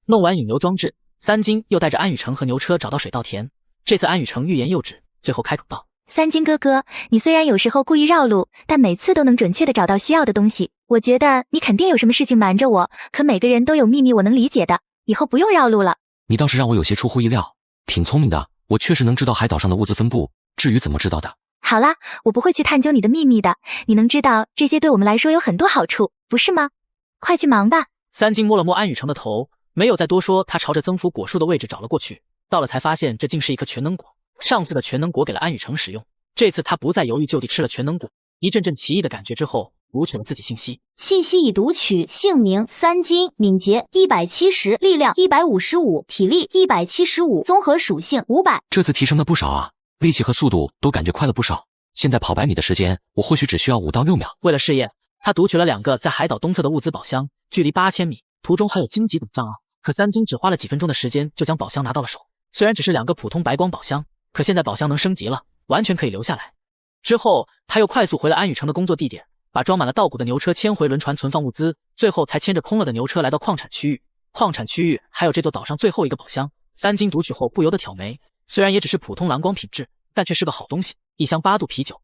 弄完引流装置，三金又带着安雨成和牛车找到水稻田。这次安雨成欲言又止，最后开口道：三金哥哥，你虽然有时候故意绕路，但每次都能准确地找到需要的东西。我觉得你肯定有什么事情瞒着我，可每个人都有秘密，我能理解的。以后不用绕路了。你倒是让我有些出乎意料，挺聪明的。我确实能知道海岛上的物资分布，至于怎么知道的？好啦，我不会去探究你的秘密的。你能知道这些对我们来说有很多好处，不是吗？快去忙吧。三金摸了摸安雨成的头，没有再多说，他朝着增幅果树的位置找了过去。到了才发现这竟是一颗全能果。上次的全能果给了安雨成使用，这次他不再犹豫，就地吃了全能果。一阵阵奇异的感觉之后，读取了自己信息。信息已读取：姓名三金，敏捷170，力量155，体力175，综合属性500。这次提升了不少啊，力气和速度都感觉快了不少。现在跑100米的时间，我或许只需要5到6秒。为了试验，他读取了2个在海岛东侧的物资宝箱，距离8000米，途中还有荆棘等障碍。可三金只花了几分钟的时间就将宝箱拿到了手。虽然只是2个普通白光宝箱，可现在宝箱能升级了，完全可以留下来。之后他又快速回了安雨成的工作地点，把装满了稻谷的牛车牵回轮船存放物资，最后才牵着空了的牛车来到矿产区域。矿产区域还有这座岛上最后一个宝箱。三金读取后不由得挑眉，虽然也只是普通蓝光品质，但却是个好东西。一箱8度啤酒，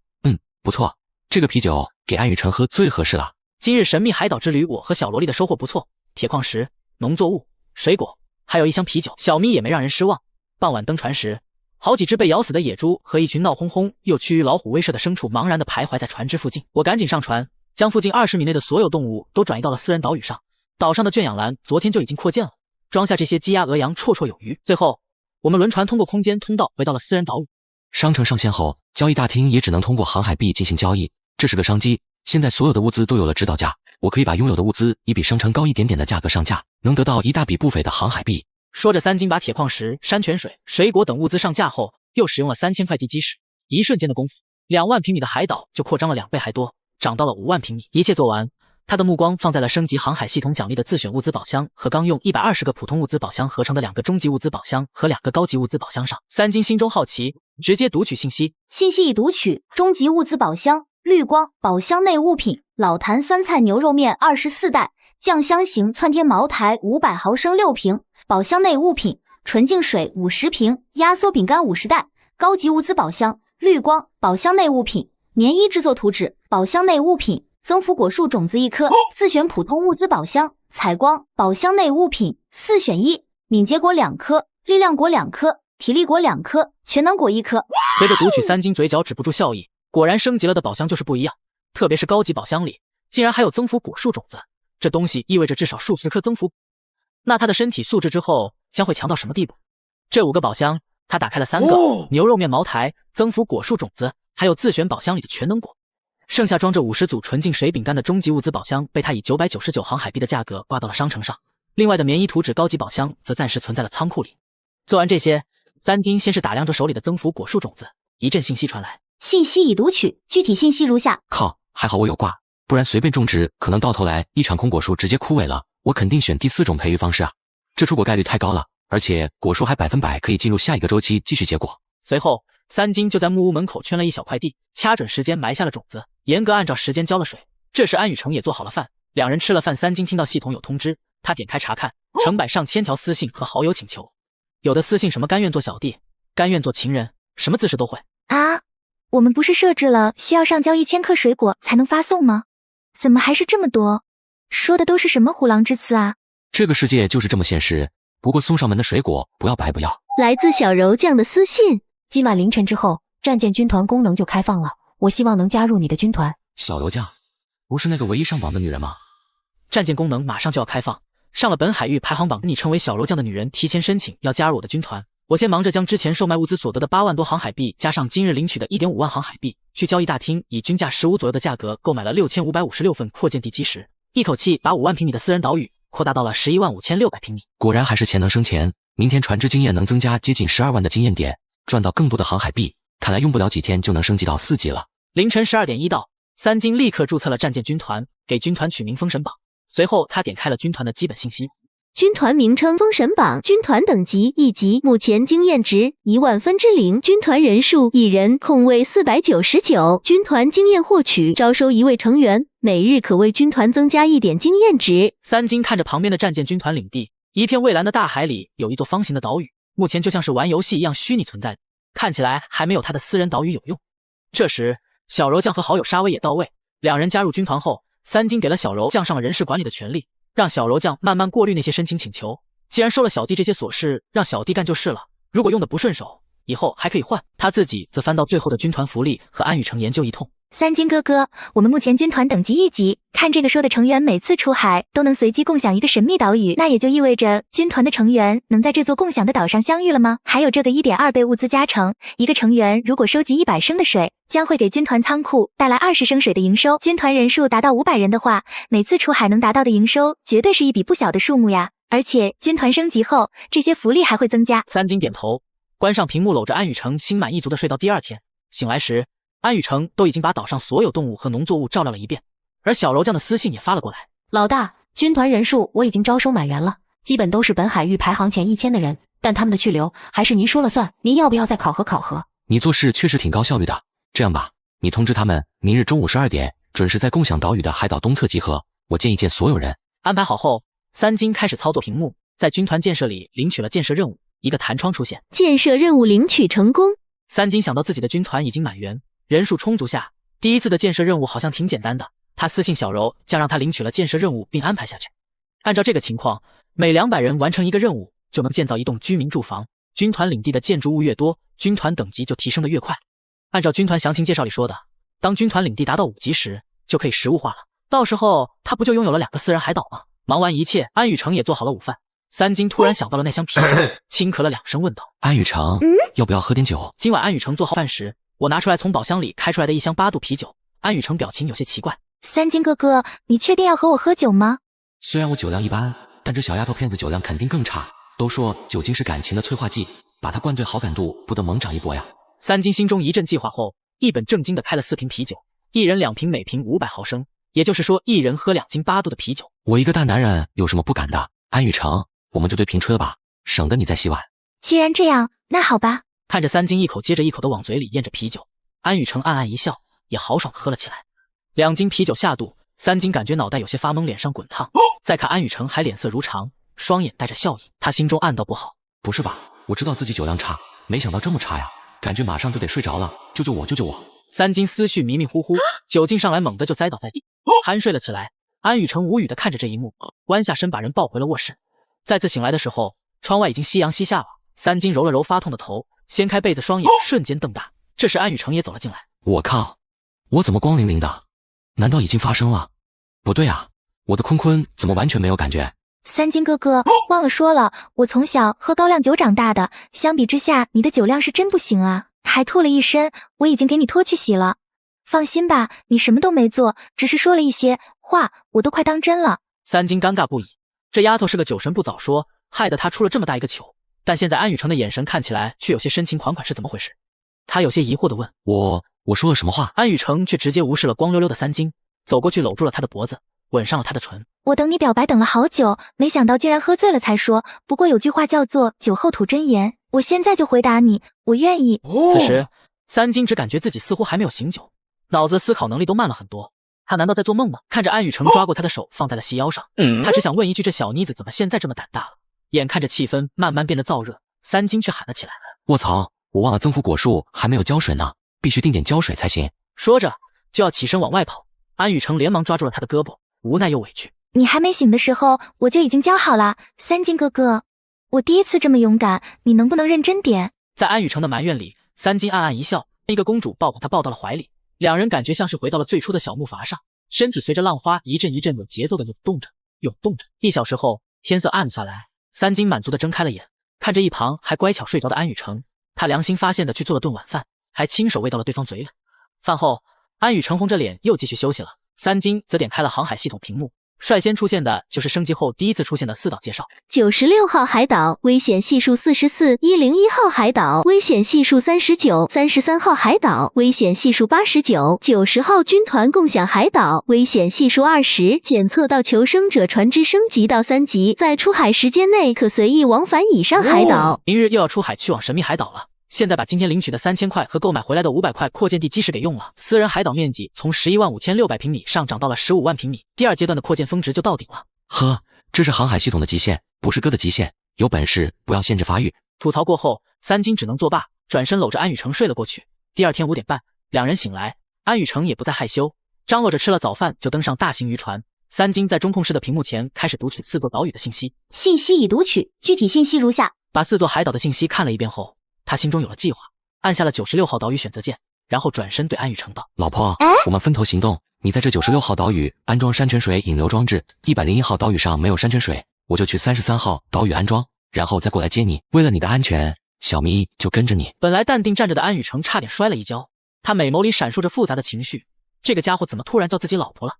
不错，这个啤酒给安雨成喝最合适了。今日神秘海岛之旅，我和小萝莉的收获不错，铁矿石、农作物、水果，还有一箱啤酒。小咪也没让人失望。傍晚登船时，好几只被咬死的野猪和一群闹哄哄又趋于老虎威慑的牲畜茫然地徘徊在船只附近。我赶紧上船，将附近20米内的所有动物都转移到了私人岛屿上。岛上的圈养栏昨天就已经扩建了，装下这些鸡鸭鹅羊绰绰有余。最后，我们轮船通过空间通道回到了私人岛屿。商城上线后，交易大厅也只能通过航海币进行交易，这是个商机。现在所有的物资都有了指导价，我可以把拥有的物资以比商城高一点点的价格上架，能得到一大笔不菲的航海币。说着，三金把铁矿石、山泉水、水果等物资上架后，又使用了3000块地基石。一瞬间的功夫，2万平米的海岛就扩张了2倍还多，涨到了5万平米。一切做完，他的目光放在了升级航海系统奖励的自选物资宝箱和刚用120个普通物资宝箱合成的2个终极物资宝箱和2个高级物资宝箱上。三金心中好奇，直接读取信息。信息已读取：终极物资宝箱，绿光，宝箱内物品：老坛酸菜牛肉面24袋，酱香型窜天茅台500毫升6瓶。宝箱内物品：纯净水50瓶，压缩饼干50袋。高级物资宝箱，绿光，宝箱内物品：棉衣制作图纸。宝箱内物品：增幅果树种子1颗。自选普通物资宝箱，采光，宝箱内物品4选1，敏捷果2颗，力量果2颗，体力果2颗，全能果1颗。随着读取，三金嘴角止不住笑意，果然升级了的宝箱就是不一样，特别是高级宝箱里竟然还有增幅果树种子，这东西意味着至少数十颗增幅。那他的身体素质之后将会强到什么地步？这5个宝箱他打开了3个牛肉面茅台、增幅果树种子，还有自选宝箱里的全能果。剩下装着50组纯净水饼干的终极物资宝箱被他以999行海币的价格挂到了商城上，另外的棉衣图纸高级宝箱则暂时存在了仓库里。做完这些，三金先是打量着手里的增幅果树种子，一阵信息传来，信息已读取，具体信息如下。靠，还好我有挂，不然随便种植，可能到头来一场空果树直接枯萎了。我肯定选第4种培育方式啊，这出果概率太高了，而且果树还100%可以进入下一个周期继续结果。随后，三金就在木屋门口圈了一小块地，掐准时间埋下了种子，严格按照时间浇了水。这时安雨成也做好了饭，两人吃了饭，三金听到系统有通知，他点开查看，成百上千条私信和好友请求，有的私信什么甘愿做小弟，甘愿做情人，什么姿势都会。啊，我们不是设置了需要上交1000克水果才能发送吗？怎么还是这么多？说的都是什么虎狼之词啊？这个世界就是这么现实，不过送上门的水果不要白不要。来自小柔酱的私信：今晚凌晨之后，战舰军团功能就开放了，我希望能加入你的军团。小柔酱，不是那个唯一上榜的女人吗？战舰功能马上就要开放，上了本海域排行榜昵称为小柔酱的女人提前申请要加入我的军团。我先忙着将之前售卖物资所得的8万多行海币加上今日领取的1.5万行海币，去交易大厅以均价15左右的价格购买了6556份扩建地基石，一口气把5万平米的私人岛屿扩大到了115600平米。果然还是钱能生钱，明天船只经验能增加接近12万的经验点，赚到更多的航海币，看来用不了几天就能升级到4级了。凌晨12点1到，三金立刻注册了战舰军团，给军团取名封神榜。随后他点开了军团的基本信息，军团名称封神榜，军团等级1级，目前经验值10000分之0，军团人数1人，空位499，军团经验获取，招收1位成员，每日可为军团增加1点经验值。三金看着旁边的战舰军团领地，一片蔚蓝的大海里有一座方形的岛屿，目前就像是玩游戏一样虚拟存在的，看起来还没有他的私人岛屿有用。这时小柔酱和好友沙威也到位，两人加入军团后，三金给了小柔酱上了人事管理的权利，让小柔酱慢慢过滤那些申请请求。既然收了小弟这些琐事，让小弟干就是了，如果用的不顺手，以后还可以换。他自己则翻到最后的军团福利和安雨成研究一通。三金哥哥，我们目前军团等级1级，看这个说的成员每次出海都能随机共享一个神秘岛屿，那也就意味着军团的成员能在这座共享的岛上相遇了吗？还有这个1.2倍物资加成，一个成员如果收集100升的水，将会给军团仓库带来20升水的营收。军团人数达到500人的话，每次出海能达到的营收绝对是一笔不小的数目呀！而且军团升级后，这些福利还会增加。三金点头，关上屏幕，搂着安雨成心满意足的睡到第2天。醒来时，安雨成都已经把岛上所有动物和农作物照料了一遍，而小柔酱的私信也发了过来。老大，军团人数我已经招收满员了，基本都是本海域排行前1000的人，但他们的去留还是您说了算，您要不要再考核考核？你做事确实挺高效率的，这样吧，你通知他们明日中午12点准时在共享岛屿的海岛东侧集合，我见一见所有人。安排好后，三金开始操作屏幕，在军团建设里领取了建设任务，一个弹窗出现，建设任务领取成功。三金想到自己的军团已经满员，人数充足下，第一次的建设任务好像挺简单的。他私信小柔，将让他领取了建设任务并安排下去。按照这个情况，每200人完成一个任务，就能建造一栋居民住房。军团领地的建筑物越多，军团等级就提升的越快。按照军团详情介绍里说的，当军团领地达到5级时，就可以实物化了。到时候他不就拥有了2个私人海岛吗？忙完一切，安雨成也做好了午饭。三金突然想到了那箱啤酒，轻咳了2声问道：安雨成，要不要喝点酒？今晚安雨成做好饭时，我拿出来从宝箱里开出来的1箱8度啤酒。安雨成表情有些奇怪。三金哥哥，你确定要和我喝酒吗？虽然我酒量一般，但这小丫头片子酒量肯定更差。都说酒精是感情的催化剂，把她灌醉，好感度不得猛涨一波呀。三金心中一阵计划后，一本正经地开了4瓶啤酒，一人2瓶，每瓶500毫升，也就是说一人喝2斤8度的啤酒。我一个大男人有什么不敢的？安雨成，我们就对瓶吹了吧，省得你再洗碗。既然这样，那好吧。看着三金一口接着一口地往嘴里咽着啤酒，安雨成暗暗一笑，也豪爽喝了起来。2斤啤酒下肚，三金感觉脑袋有些发懵，脸上滚烫。再看安雨成还脸色如常，双眼带着笑意，他心中暗道不好。不是吧，我知道自己酒量差，没想到这么差呀，感觉马上就得睡着了，救救我，救救我！三金思绪迷迷糊糊，酒劲上来，猛地就栽倒在地，酣睡了起来。安雨成无语地看着这一幕，弯下身把人抱回了卧室。再次醒来的时候，窗外已经夕阳西下了。三金揉了揉发痛的头，掀开被子，双眼瞬间瞪大。这时安雨成也走了进来。我靠，我怎么光灵灵的？难道已经发生了？不对啊，我的坤坤怎么完全没有感觉？三金哥哥，忘了说了，我从小喝高粱酒长大的，相比之下，你的酒量是真不行啊，还吐了一身，我已经给你拖去洗了。放心吧，你什么都没做，只是说了一些话，我都快当真了。三金尴尬不已，这丫头是个酒神不早说，害得她出了这么大一个糗。但现在安雨成的眼神看起来却有些深情款款，是怎么回事？他有些疑惑地问。我说了什么话？安雨成却直接无视了光溜溜的三金，走过去搂住了他的脖子，吻上了他的唇。我等你表白等了好久，没想到竟然喝醉了才说。不过有句话叫做酒后吐真言，我现在就回答你，我愿意。此时，三金只感觉自己似乎还没有醒酒，脑子思考能力都慢了很多。他难道在做梦吗？看着安雨成抓过他的手放在了细腰上，他只想问一句：这小妮子怎么现在这么胆大了？眼看着气氛慢慢变得燥热，三金却喊了起来：卧槽，我忘了增幅果树还没有浇水呢，必须定点浇水才行。说着就要起身往外跑，安雨成连忙抓住了他的胳膊，无奈又委屈。你还没醒的时候，我就已经浇好了。三金哥哥，我第一次这么勇敢，你能不能认真点？在安雨成的埋怨里，三金暗暗一笑，一个公主抱把他抱到了怀里，两人感觉像是回到了最初的小木筏上，身体随着浪花一阵一阵有节奏的涌动着。1小时后，天色暗了下来，三金满足地睁开了眼，看着一旁还乖巧睡着的安雨成，他良心发现的去做了顿晚饭，还亲手喂到了对方嘴里。饭后，安雨成红着脸又继续休息了，三金则点开了航海系统屏幕，率先出现的就是升级后第一次出现的4岛介绍。96号海岛，危险系数44 101号海岛，危险系数39 33号海岛，危险系数89 90号军团共享海岛，危险系数20，检测到求生者船只升级到3级，在出海时间内可随意往返以上海岛。明日又要出海去往神秘海岛了，现在把今天领取的3000块和购买回来的500块扩建地基石给用了，私人海岛面积从115600平米上涨到了15万平米，第2阶段的扩建峰值就到顶了。呵，这是航海系统的极限，不是哥的极限，有本事不要限制发育。吐槽过后，三金只能作罢，转身搂着安雨成睡了过去。第2天5点半，两人醒来，安雨成也不再害羞，张罗着吃了早饭就登上大型渔船。三金在中控室的屏幕前开始读取4座岛屿的信息，信息已读取，具体信息如下。把4座海岛的信息看了一遍后，他心中有了计划，按下了96号岛屿选择键，然后转身对安雨成道：老婆，我们分头行动，你在这96号岛屿安装山泉水引流装置，101号岛屿上没有山泉水，我就去33号岛屿安装，然后再过来接你。为了你的安全，小咪就跟着你。本来淡定站着的安雨成差点摔了一跤，他美眸里闪烁着复杂的情绪，这个家伙怎么突然叫自己老婆了？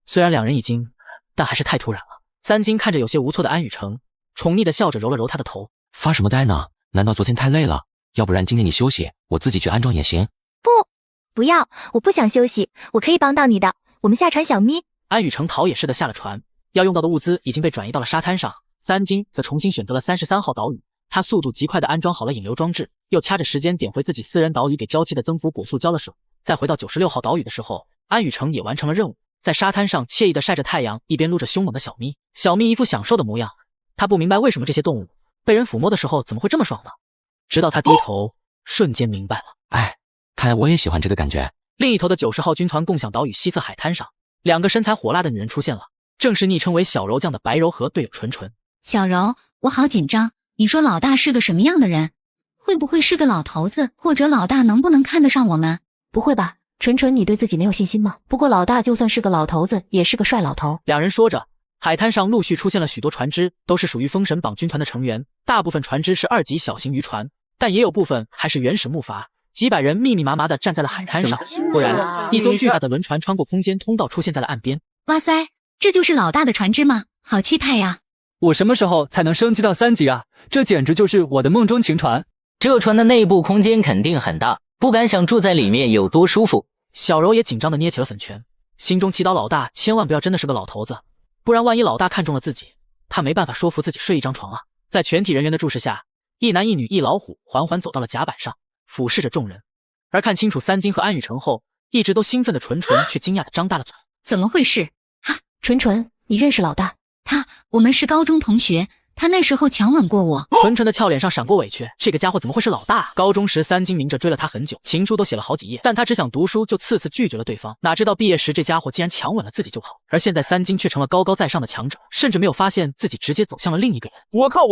虽然两人已经，但还是太突然了。三金看着有些无措的安雨成，宠溺地笑着揉了揉他的头。发什么呆呢？难道昨天太累了？要不然今天你休息，我自己去安装也行。不要，我不想休息，我可以帮到你的。我们下船，小咪。安雨成逃也似的下了船，要用到的物资已经被转移到了沙滩上。三金则重新选择了33号岛屿，他速度极快地安装好了引流装置，又掐着时间点回自己私人岛屿给娇妻的增幅果树浇了水。再回到96号岛屿的时候，安雨成也完成了任务，在沙滩上惬意地晒着太阳，一边撸着凶猛的小咪。小咪一副享受的模样，他不明白为什么这些动物被人抚摸的时候怎么会这么爽呢？直到他低头，瞬间明白了。看来我也喜欢这个感觉。另一头的90号军团共享岛屿西侧海滩上，2个身材火辣的女人出现了，正是昵称为小柔酱的白柔和队友纯纯。小柔，我好紧张，你说老大是个什么样的人？会不会是个老头子？或者老大能不能看得上我们？不会吧，纯纯，你对自己没有信心吗？不过老大就算是个老头子，也是个帅老头。两人说着，海滩上陆续出现了许多船只，都是属于封神榜军团的成员。大部分船只是2级小型渔船，但也有部分还是原始木筏。几百人密密麻麻地站在了海滩上，忽然，一艘巨大的轮船穿过空间通道出现在了岸边。哇塞，这就是老大的船只吗？好气派呀！我什么时候才能升级到3级啊？这简直就是我的梦中情船。这船的内部空间肯定很大，不敢想住在里面有多舒服。小柔也紧张地捏起了粉拳，心中祈祷老大千万不要真的是个老头子，不然万一老大看中了自己，他没办法说服自己睡一张床啊。在全体人员的注视下，一男一女一老虎缓缓走到了甲板上，俯视着众人。而看清楚三金和安雨成后，一直都兴奋的纯纯却惊讶地张大了嘴。怎么回事？纯纯，你认识老大？我们是高中同学，他那时候强吻过我。纯纯的俏脸上闪过委屈，这个家伙怎么会是老大？高中时三金明着追了他很久，情书都写了好几页，但他只想读书，就次次拒绝了对方。哪知道毕业时这家伙竟然强吻了自己就好，而现在三金却成了高高在上的强者，甚至没有发现自己直接走向了另一个人。我靠，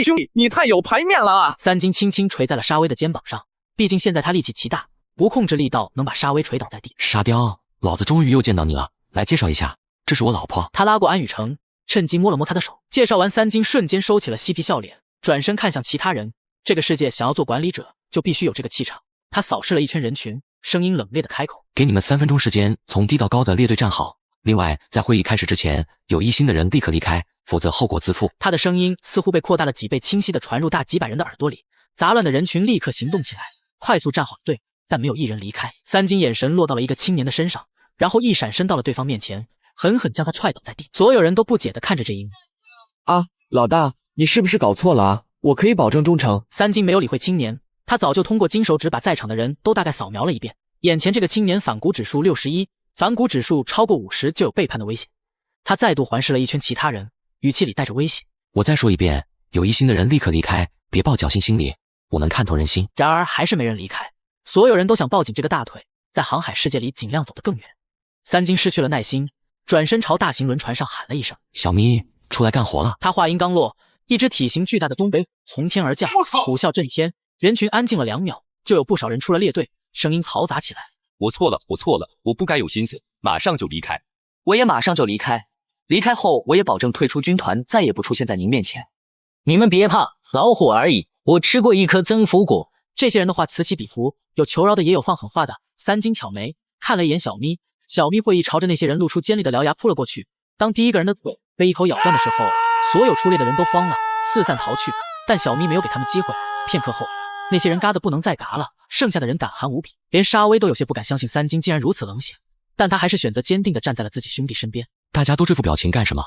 兄弟，你太有排面了啊！三金轻轻捶在了沙威的肩膀上，毕竟现在他力气奇大，不控制力道能把沙威捶倒在地。沙雕，老子终于又见到你了，来介绍一下，这是我老婆。他拉过安雨成，趁机摸了摸他的手。介绍完，三金瞬间收起了嬉皮笑脸，转身看向其他人。这个世界想要做管理者，就必须有这个气场。他扫视了一圈人群，声音冷冽的开口：“给你们3分钟时间，从低到高的列队站好。另外，在会议开始之前，有疑心的人立刻离开，否则后果自负。”他的声音似乎被扩大了几倍，清晰地传入大几百人的耳朵里。杂乱的人群立刻行动起来，快速站好队，但没有一人离开。三金眼神落到了一个青年的身上，然后一闪身到了对方面前，狠狠将他踹倒在地。所有人都不解地看着这一幕。啊，老大，你是不是搞错了啊？我可以保证忠诚。三金没有理会青年，他早就通过金手指把在场的人都大概扫描了一遍。眼前这个青年反骨指数61，反骨指数超过50就有背叛的危险。他再度环视了一圈其他人，语气里带着威胁：“我再说一遍，有疑心的人立刻离开，别抱侥幸心理，我能看透人心。”然而还是没人离开，所有人都想抱紧这个大腿，在航海世界里尽量走得更远。三金失去了耐心，转身朝大型轮船上喊了一声：“小咪，出来干活了。”他话音刚落，一只体型巨大的东北虎从天而降，虎啸震天，人群安静了2秒，就有不少人出了列队，声音嘈杂起来：“我错了，我错了，我不该有心思，马上就离开。”我也马上就离开，离开后我也保证退出军团，再也不出现在您面前。你们别怕，老虎而已，我吃过一颗增幅果。这些人的话此起彼伏，有求饶的，也有放狠话的。三金挑眉看了一眼小咪，小咪会意朝着那些人露出尖利的獠牙扑了过去。当第一个人的嘴被一口咬断的时候，所有出列的人都慌了，四散逃去。但小咪没有给他们机会。片刻后，那些人嘎得不能再嘎了，剩下的人胆寒无比，连沙威都有些不敢相信三金竟然如此冷血，但他还是选择坚定地站在了自己兄弟身边。大家都这副表情干什么？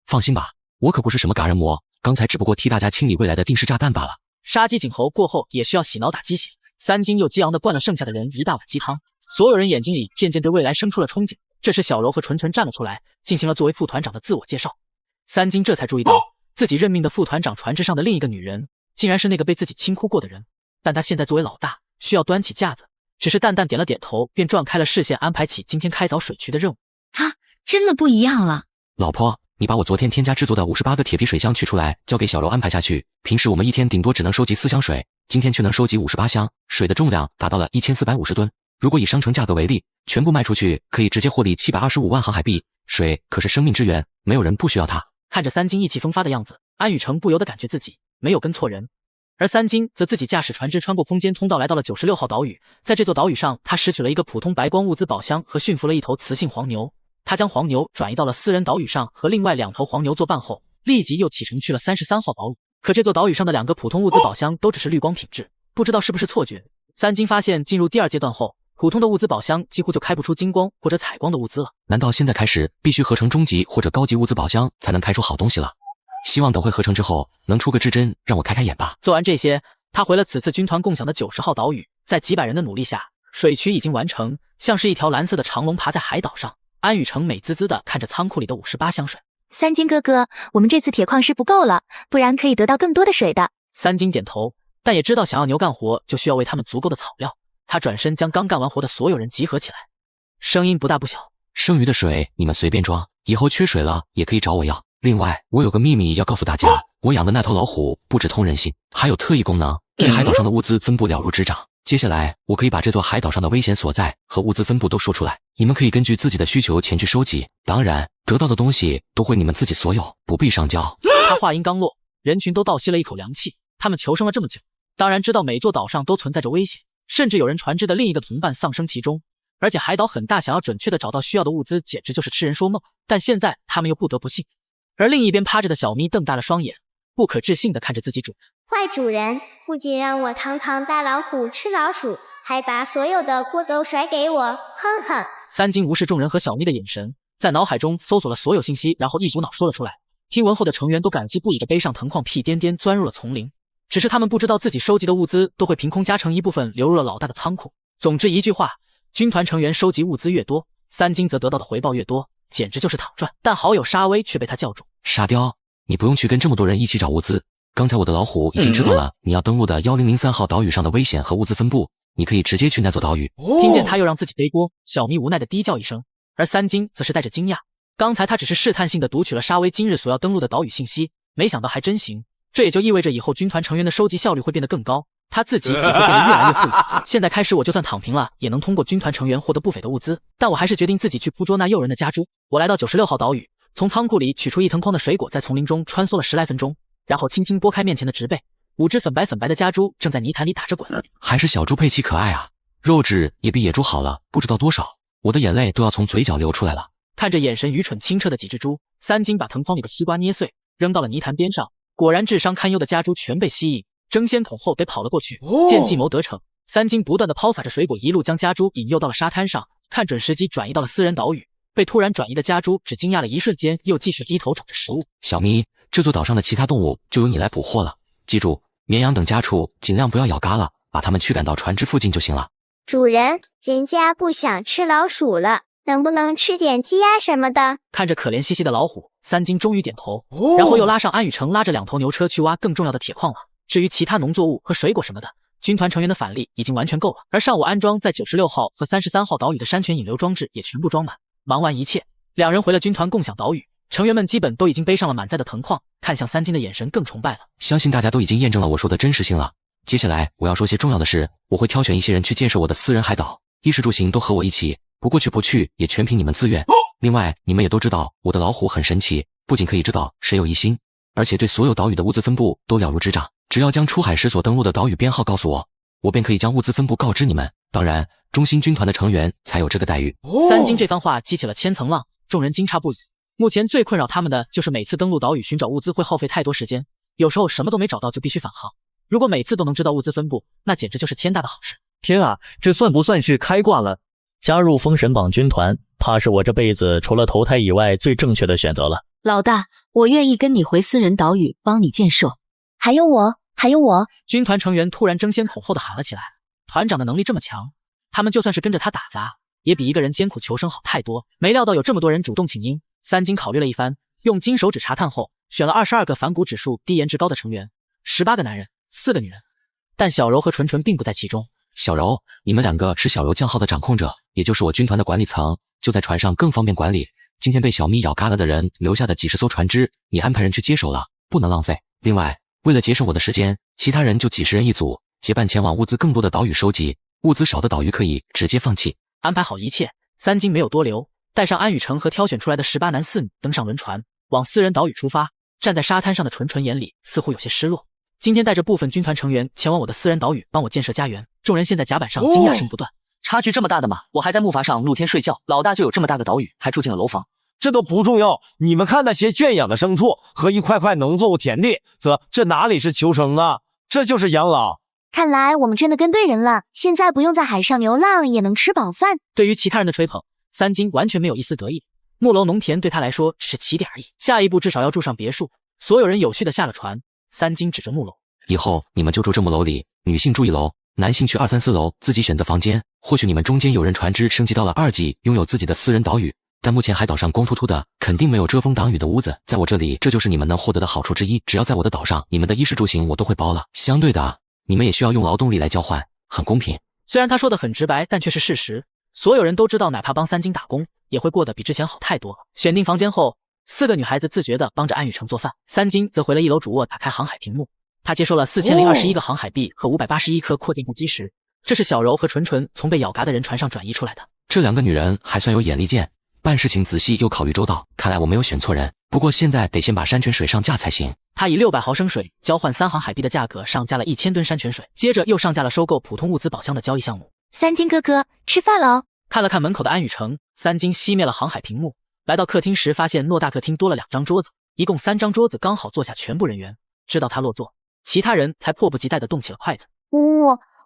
放心吧，我可不是什么嘎人魔，刚才只不过替大家清理未来的定时炸弹罢了。杀鸡儆猴过后也需要洗脑打鸡血，三金又激昂地灌了剩下的人一大碗鸡汤。所有人眼睛里渐渐对未来生出了憧憬。这时小柔和纯纯站了出来，进行了作为副团长的自我介绍。三金这才注意到，自己任命的副团长船只上的另一个女人，竟然是那个被自己轻哭过的人。但他现在作为老大，需要端起架子，只是淡淡点了点头，便转开了视线，安排起今天开凿水渠的任务。真的不一样了。老婆，你把我昨天添加制作的58个铁皮水箱取出来，交给小柔安排下去。平时我们一天顶多只能收集4箱水，今天却能收集58箱，水的重量达到了1450吨。如果以商城价格为例，全部卖出去可以直接获利725万航海币。水可是生命之源，没有人不需要它。看着三金意气风发的样子，安雨成不由得感觉自己没有跟错人。而三金则自己驾驶船只穿过空间通道来到了96号岛屿。在这座岛屿上，他拾取了一个普通白光物资宝箱和驯服了一头雌性黄牛。他将黄牛转移到了私人岛屿上，和另外2头黄牛作伴后，立即又启程去了33号岛屿。可这座岛屿上的2个普通物资宝箱都只是绿光品质，不知道是不是错觉。三金发现进入第2阶段后，普通的物资宝箱几乎就开不出金光或者彩光的物资了。难道现在开始必须合成中级或者高级物资宝箱才能开出好东西了？希望等会合成之后能出个至臻，让我开开眼吧。做完这些，他回了此次军团共享的90号岛屿。在几百人的努力下，水渠已经完成，像是一条蓝色的长龙爬在海岛上。安雨成美滋滋地看着仓库里的58箱水。三金哥哥，我们这次铁矿石不够了，不然可以得到更多的水的。三金点头，但也知道想要牛干活就需要为他们足够的草料。他转身将刚干完活的所有人集合起来，声音不大不小：“剩余的水你们随便装，以后缺水了也可以找我要。另外，我有个秘密要告诉大家，我养的那头老虎不止通人性，还有特异功能，对海岛上的物资分布了如指掌。接下来，我可以把这座海岛上的危险所在和物资分布都说出来，你们可以根据自己的需求前去收集。当然，得到的东西都会你们自己所有，不必上交。”他话音刚落，人群都倒吸了一口凉气。他们求生了这么久，当然知道每座岛上都存在着危险，甚至有人船只的另一个同伴丧生其中。而且海岛很大，想要准确的找到需要的物资，简直就是痴人说梦。但现在他们又不得不信。而另一边趴着的小咪瞪大了双眼，不可置信地看着自己主人。坏主人，不仅让我堂堂大老虎吃老鼠，还把所有的锅都甩给我，哼哼。三金无视众人和小咪的眼神，在脑海中搜索了所有信息，然后一股脑说了出来。听闻后的成员都感激不已地背上藤矿屁颠颠钻入了丛林。只是他们不知道自己收集的物资都会凭空加成一部分流入了老大的仓库。总之一句话，军团成员收集物资越多，三金则得到的回报越多，简直就是躺赚。但好友沙威却被他叫住：“沙雕，你不用去跟这么多人一起找物资。刚才我的老虎已经知道了你要登陆的1003号岛屿上的危险和物资分布，你可以直接去那座岛屿。”听见他又让自己背锅，小咪无奈的低叫一声，而三金则是带着惊讶。刚才他只是试探性的读取了沙威今日所要登陆的岛屿信息，没想到还真行。这也就意味着以后军团成员的收集效率会变得更高，他自己也会变得越来越富裕。现在开始我就算躺平了，也能通过军团成员获得不菲的物资，但我还是决定自己去捕捉那诱人的家猪。我来到96号岛屿，从仓库里取出一藤筐的水果，在丛林中穿梭了10来分钟，然后轻轻拨开面前的植被，5只粉白的家猪正在泥潭里打着滚。还是小猪佩奇可爱啊，肉质也比野猪好了不知道多少，我的眼泪都要从嘴角流出来了。看着眼神愚蠢清澈的几只猪，三金把藤筐里的西瓜捏碎，扔到了泥潭边上。果然智商堪忧的家猪全被吸引，争先恐后地跑了过去。见计谋得逞，三金不断地抛洒着水果，一路将家猪引诱到了沙滩上，看准时机转移到了私人岛屿。被突然转移的家猪只惊讶了一瞬间，又继续低头找着食物。小咪，这座岛上的其他动物就由你来捕获了，记住，绵羊等家畜尽量不要咬嘎了，把它们驱赶到船只附近就行了。主人，人家不想吃老鼠了，能不能吃点鸡鸭什么的？看着可怜兮兮的老虎，三金终于点头，然后又拉上安雨成，拉着2头牛车去挖更重要的铁矿了。至于其他农作物和水果什么的，军团成员的反力已经完全够了。而上午安装在96号和33号岛屿的山泉引流装置也全部装满。忙完一切，两人回了军团共享岛屿，成员们基本都已经背上了满载的藤矿，看向三金的眼神更崇拜了。相信大家都已经验证了我说的真实性了。接下来我要说些重要的事，我会挑选一些人去建设我的私人海岛，衣食住行都和我一起，不过去不去也全凭你们自愿。另外，你们也都知道我的老虎很神奇，不仅可以知道谁有疑心，而且对所有岛屿的物资分布都了如指掌。只要将出海时所登陆的岛屿编号告诉我，我便可以将物资分布告知你们。当然，中心军团的成员才有这个待遇。三金这番话激起了千层浪，众人惊诧不已。目前最困扰他们的就是每次登陆岛屿寻找物资会耗费太多时间，有时候什么都没找到就必须返航。如果每次都能知道物资分布，那简直就是天大的好事。天啊，这算不算是开挂了？加入封神榜军团，怕是我这辈子除了投胎以外最正确的选择了。老大，我愿意跟你回私人岛屿帮你建设。还有我！军团成员突然争先恐后的喊了起来。团长的能力这么强，他们就算是跟着他打杂，也比一个人艰苦求生好太多。没料到有这么多人主动请缨，三金考虑了一番，用金手指查探后，选了22个反骨指数低颜值高的成员，18个男人，4个女人，但小柔和纯纯并不在其中。小柔，你们2个是小柔将号的掌控者，也就是我军团的管理层，就在船上更方便管理。今天被小咪咬嘎了的人留下的几十艘船只，你安排人去接手了，不能浪费。另外，为了节省我的时间，其他人就几十人一组，结伴前往物资更多的岛屿收集，物资少的岛屿可以直接放弃。安排好一切，三金没有多留，带上安雨成和挑选出来的18男4女登上轮船，往私人岛屿出发。站在沙滩上的纯纯眼里似乎有些失落。今天带着部分军团成员前往我的私人岛屿帮我建设家园，众人现在甲板上惊讶声不断。差距这么大的吗？我还在木筏上露天睡觉，老大就有这么大个岛屿，还住进了楼房。这都不重要，你们看那些圈养的牲畜和一块块农作物田地，这哪里是求生啊，这就是养老。看来我们真的跟对人了，现在不用在海上流浪也能吃饱饭。对于其他人的吹捧，三金完全没有一丝得意。木楼农田对他来说只是起点而已，下一步至少要住上别墅。所有人有序地下了船，三金指着木楼，以后你们就住这木楼里，女性住1楼，男性去2、3、4楼自己选择房间。或许你们中间有人船只升级到了2级，拥有自己的私人岛屿，但目前海岛上光秃秃的，肯定没有遮风挡雨的屋子。在我这里，这就是你们能获得的好处之一。只要在我的岛上，你们的衣食住行我都会包了。相对的，你们也需要用劳动力来交换，很公平。虽然他说的很直白，但却是事实。所有人都知道，哪怕帮三金打工，也会过得比之前好太多了。选定房间后，4个女孩子自觉地帮着安雨成做饭，三金则回了1楼主卧，打开航海屏幕。他接收了4021个航海币和581颗扩建部基石，这是小柔和纯纯从被咬嘎的人船上转移出来的。这2个女人还算有眼力见，办事情仔细又考虑周到，看来我没有选错人。不过现在得先把山泉水上架才行。他以600毫升水交换3航海币的价格上架了1000吨山泉水，接着又上架了收购普通物资宝箱的交易项目。三金哥哥，吃饭喽！看了看门口的安雨成，三金熄灭了航海屏幕，来到客厅时发现偌大客厅多了2张桌子，一共3张桌子刚好坐下全部人员。知道他落座，其他人才迫不及待地动起了筷子。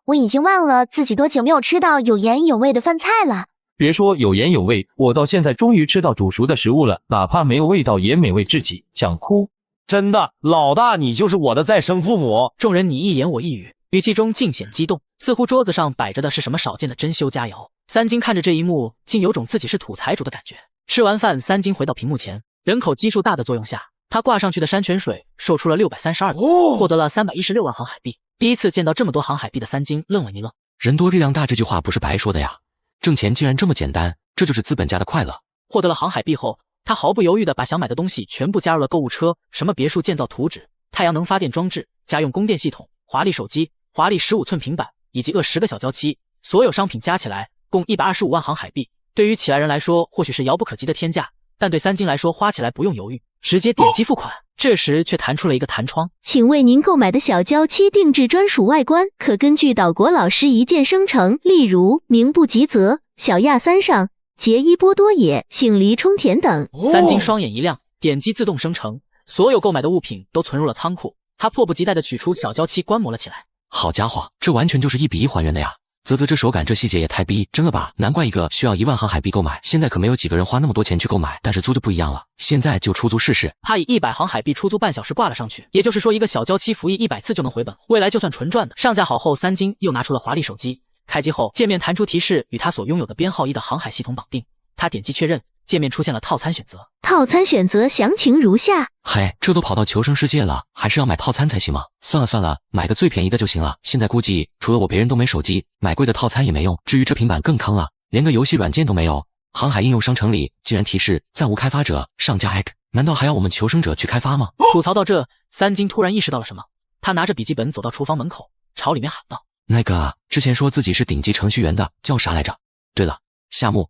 我已经忘了自己多久没有吃到有盐有味的饭菜了。别说有盐有味，我到现在终于吃到煮熟的食物了，哪怕没有味道也美味至极，想哭。真的，老大你就是我的再生父母。众人你一言我一语，语气中尽显激动，似乎桌子上摆着的是什么少见的珍馐佳肴。三金看着这一幕，竟有种自己是土财主的感觉。吃完饭，三金回到屏幕前，人口基数大的作用下，他挂上去的山泉水售出了632个，获得了316万航海币。第一次见到这么多航海币的三金愣了一愣。人多力量大这句话不是白说的呀，挣钱竟然这么简单，这就是资本家的快乐。获得了航海币后，他毫不犹豫地把想买的东西全部加入了购物车，什么别墅建造图纸、太阳能发电装置、家用供电系统、华丽手机、华丽15寸平板以及10个小娇妻，所有商品加起来共125万航海币。对于起来人来说，或许是遥不可及的天价，但对三金来说花起来不用犹豫，直接点击付款。这时却弹出了一个弹窗，请为您购买的小娇妻定制专属外观，可根据岛国老师一键生成，例如名不及泽、小亚三上、杰伊波多野、杏梨冲田等。三金双眼一亮，点击自动生成，所有购买的物品都存入了仓库。他迫不及待地取出小娇妻观摩了起来。好家伙，这完全就是1比1还原的呀！啧，这手感这细节也太逼真了吧！难怪一个需要1万航海币购买，现在可没有几个人花那么多钱去购买。但是租就不一样了，现在就出租试试。他以100航海币出租半小时挂了上去，也就是说一个小娇妻服役100次就能回本，未来就算纯赚的。上架好后，三金又拿出了华丽手机，开机后界面弹出提示与他所拥有的编号1的航海系统绑定，他点击确认，界面出现了套餐选择。套餐选择详情如下。嘿，这都跑到求生世界了，还是要买套餐才行吗？算了，买个最便宜的就行了。现在估计除了我别人都没手机，买贵的套餐也没用。至于这平板更坑了，连个游戏软件都没有。航海应用商城里竟然提示暂无开发者，上架 App， 难道还要我们求生者去开发吗？吐槽到这，三金突然意识到了什么，他拿着笔记本走到厨房门口，朝里面喊道：那个之前说自己是顶级程序员的叫啥来着？对了，夏木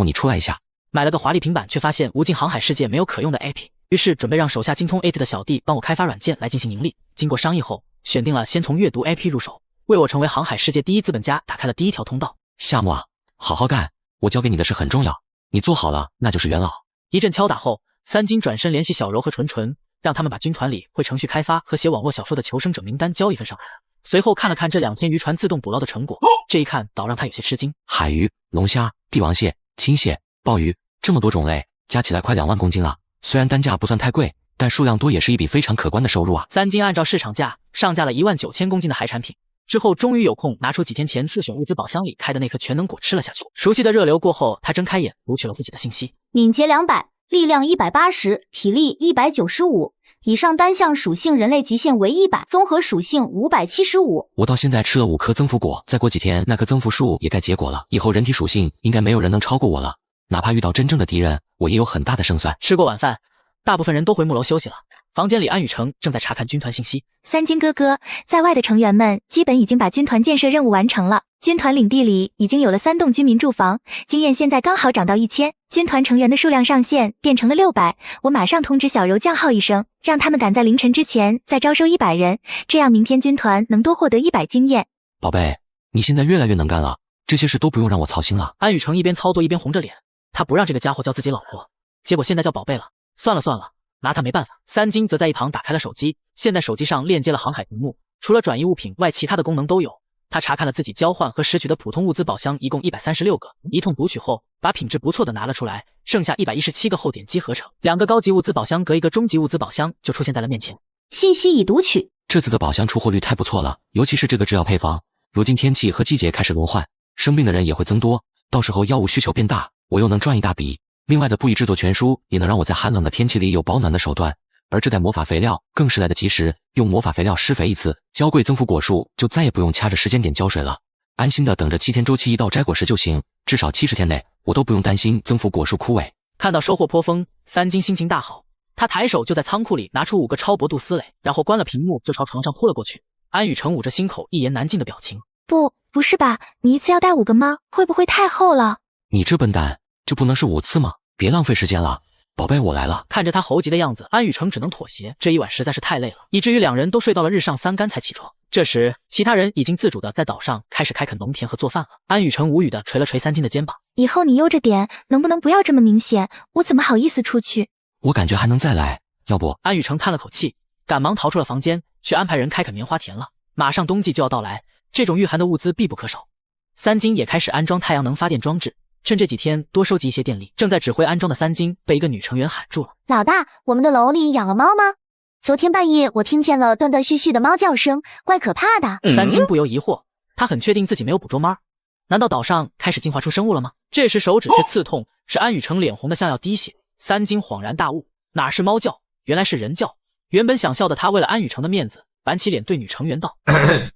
你出来一下。买了个华丽平板，却发现无尽航海世界没有可用的 APP， 于是准备让手下精通 AT 的小弟帮我开发软件来进行盈利。经过商议后，选定了先从阅读 APP 入手，为我成为航海世界第一资本家打开了第一条通道。夏木啊，好好干，我交给你的事很重要，你做好了那就是元老。一阵敲打后，三金转身联系小柔和纯纯，让他们把军团里会程序开发和写网络小说的求生者名单交一份上来。随后看了看这2天渔船自动捕捞的成果，这一看倒让他有些吃惊。海鱼、龙虾、帝王蟹、青蟹、鲍鱼，这么多种类，加起来快2万公斤了。虽然单价不算太贵，但数量多也是一笔非常可观的收入啊。三金按照市场价上架了19000公斤的海产品，之后终于有空拿出几天前自选物资宝箱里开的那颗全能果吃了下去。熟悉的热流过后，他睁开眼读取了自己的信息：敏捷200，力量180，体力195。以上单项属性人类极限为100，综合属性575。我到现在吃了5颗增幅果，再过几天那棵增幅树也该结果了，以后人体属性应该没有人能超过我了。哪怕遇到真正的敌人，我也有很大的胜算。吃过晚饭，大部分人都回木楼休息了。房间里，安雨成正在查看军团信息。三金哥哥，在外的成员们基本已经把军团建设任务完成了，军团领地里已经有了3栋居民住房，经验现在刚好涨到1000，军团成员的数量上限变成了600。我马上通知小柔叫号一声，让他们赶在凌晨之前再招收100人，这样明天军团能多获得100经验。宝贝，你现在越来越能干了，这些事都不用让我操心了。安雨成一边操作一边红着脸，他不让这个家伙叫自己老婆，结果现在叫宝贝了。算了，拿他没办法。三金则在一旁打开了手机，现在手机上链接了航海屏幕，除了转移物品外，其他的功能都有。他查看了自己交换和拾取的普通物资宝箱，一共136个，一通读取后，把品质不错的拿了出来，剩下117个后点击合成，2个高级物资宝箱隔一个中级物资宝箱就出现在了面前。信息已读取。这次的宝箱出货率太不错了，尤其是这个制药配方。如今天气和季节开始轮换，生病的人也会增多，到时候药物需求变大，我又能赚一大笔。另外的布艺制作全书也能让我在寒冷的天气里有保暖的手段，而这袋魔法肥料更是来得及时，用魔法肥料施肥一次，娇贵增幅果树就再也不用掐着时间点浇水了，安心的等着7天周期一到摘果时就行，至少70天内我都不用担心增幅果树枯萎。看到收获颇丰，三金心情大好，他抬手就在仓库里拿出5个超薄度丝蕾，然后关了屏幕就朝床上扑了过去。安雨成捂着心口一言难尽的表情。不是吧，你一次要带5个吗？会不会太厚了？你这笨蛋，就不能是5次吗？别浪费时间了，宝贝，我来了。看着他猴急的样子，安雨成只能妥协，这一晚实在是太累了，以至于2人都睡到了日上3竿才起床。这时其他人已经自主的在岛上开始开垦农田和做饭了。安雨成无语的捶了捶三金的肩膀，以后你悠着点，能不能不要这么明显？我怎么好意思出去？我感觉还能再来，要不……安雨成叹了口气，赶忙逃出了房间，去安排人开垦棉花田了。马上冬季就要到来，这种御寒的物资必不可少。三金也开始安装太阳能发电装置，趁这几天多收集一些电力。正在指挥安装的三金被一个女成员喊住了。老大，我们的楼里养了猫吗？昨天半夜我听见了断断续续的猫叫声，怪可怕的。三金不由疑惑，他很确定自己没有捕捉猫，难道岛上开始进化出生物了吗？这时手指却刺痛，是安雨成脸红的像要滴血。三金恍然大悟，哪是猫叫，原来是人叫。原本想笑的他为了安雨成的面子，板起脸对女成员道：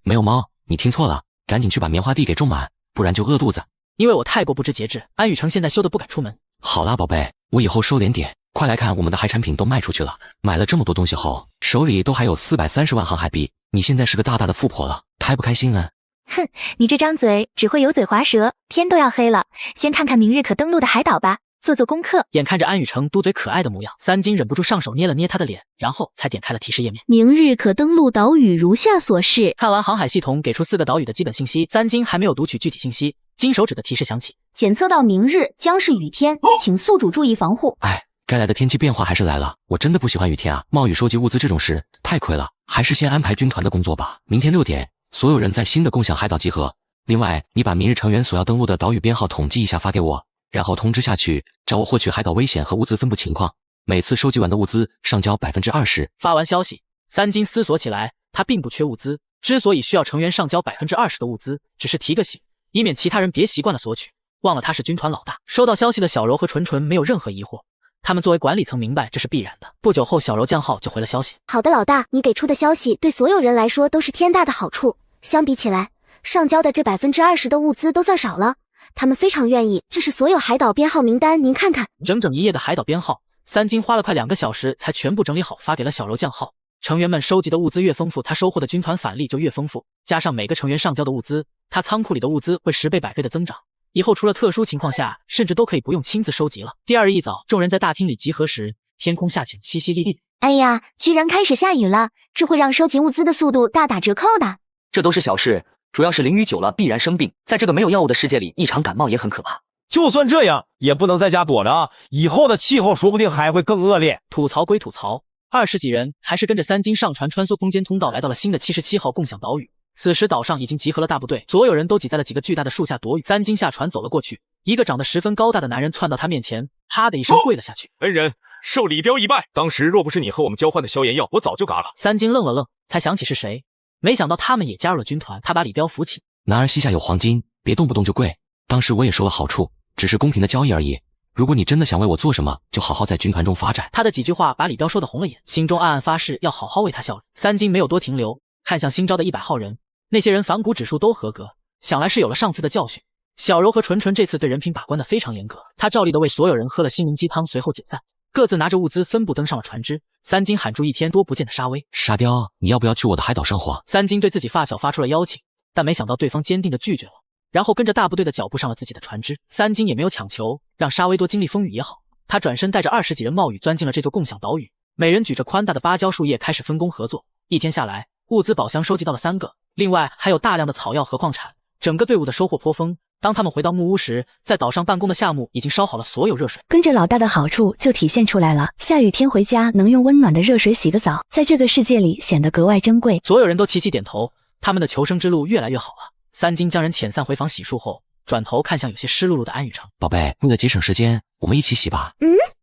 没有猫，你听错了，赶紧去把棉花地给种满，不然就饿肚子。因为我太过不知节制，安雨成现在羞得不敢出门。好啦，宝贝，我以后收敛点。快来看，我们的海产品都卖出去了，买了这么多东西后，手里都还有430万航海币。你现在是个大大的富婆了，开不开心啊？哼，你这张嘴只会油嘴滑舌，天都要黑了。先看看明日可登陆的海岛吧。做功课。眼看着安雨成嘟嘴可爱的模样，三金忍不住上手捏了捏他的脸，然后才点开了提示页面。明日可登录岛屿如下所示。看完航海系统给出4个岛屿的基本信息，三金还没有读取具体信息，金手指的提示响起，检测到明日将是雨天，请宿主注意防护。该来的天气变化还是来了，我真的不喜欢雨天啊！冒雨收集物资这种事太亏了，还是先安排军团的工作吧。明天6点，所有人在新的共享海岛集合。另外，你把明日成员所要登录的岛屿编号统计一下发给我，然后通知下去，找我获取海岛危险和物资分布情况。每次收集完的物资上交20%。发完消息，三金思索起来，他并不缺物资，之所以需要成员上交20%的物资，只是提个醒，以免其他人别习惯了索取，忘了他是军团老大。收到消息的小柔和纯纯没有任何疑惑。他们作为管理层明白这是必然的。不久后，小柔降号就回了消息。好的，老大，你给出的消息对所有人来说都是天大的好处。相比起来，上交的这20%的物资都算少了。他们非常愿意。这是所有海岛编号名单，您看看。整整1页的海岛编号，三金花了快2个小时才全部整理好，发给了小柔降号。成员们收集的物资越丰富，他收获的军团返利就越丰富。加上每个成员上交的物资，他仓库里的物资会10倍100倍的增长。以后除了特殊情况下，甚至都可以不用亲自收集了。第2日一早，众人在大厅里集合时，天空下起淅淅沥沥。哎呀，居然开始下雨了，这会让收集物资的速度大打折扣的。这都是小事，主要是淋雨久了必然生病。在这个没有药物的世界里，一场感冒也很可怕。就算这样，也不能在家躲着啊！以后的气候说不定还会更恶劣。吐槽归吐槽，20几人还是跟着三金上船穿梭空间通道，来到了新的77号共享岛屿。此时岛上已经集合了大部队，所有人都挤在了几个巨大的树下躲雨。三金下船走了过去，一个长得十分高大的男人窜到他面前，啪的一声跪了下去。恩人，受李彪一拜。当时若不是你和我们交换的消炎药，我早就嘎了。三金愣了愣，才想起是谁，没想到他们也加入了军团。他把李彪扶起，男儿膝下有黄金，别动不动就跪。当时我也收了好处，只是公平的交易而已。如果你真的想为我做什么，就好好在军团中发展。他的几句话把李彪说得红了眼，心中暗暗发誓要好好为他效力。三金没有多停留，看向新招的100号人。那些人反骨指数都合格，想来是有了上次的教训。小柔和纯纯这次对人品把关的非常严格，他照例的为所有人喝了心灵鸡汤，随后解散，各自拿着物资分布登上了船只。三金喊住1天多不见的沙威，沙雕，你要不要去我的海岛生活？三金对自己发小发出了邀请，但没想到对方坚定的拒绝了，然后跟着大部队的脚步上了自己的船只。三金也没有强求，让沙威多经历风雨也好。他转身带着20几人冒雨钻进了这座共享岛屿，每人举着宽大的芭蕉树叶开始分工合作。1天下来，物资宝箱收集到了3个，另外还有大量的草药和矿产，整个队伍的收获颇丰。当他们回到木屋时，在岛上办公的夏目已经烧好了所有热水。跟着老大的好处就体现出来了，下雨天回家能用温暖的热水洗个澡，在这个世界里显得格外珍贵。所有人都齐齐点头，他们的求生之路越来越好了。三金将人遣散回房洗漱后，转头看向有些湿漉漉的安雨成，宝贝，为了节省时间，我们一起洗吧。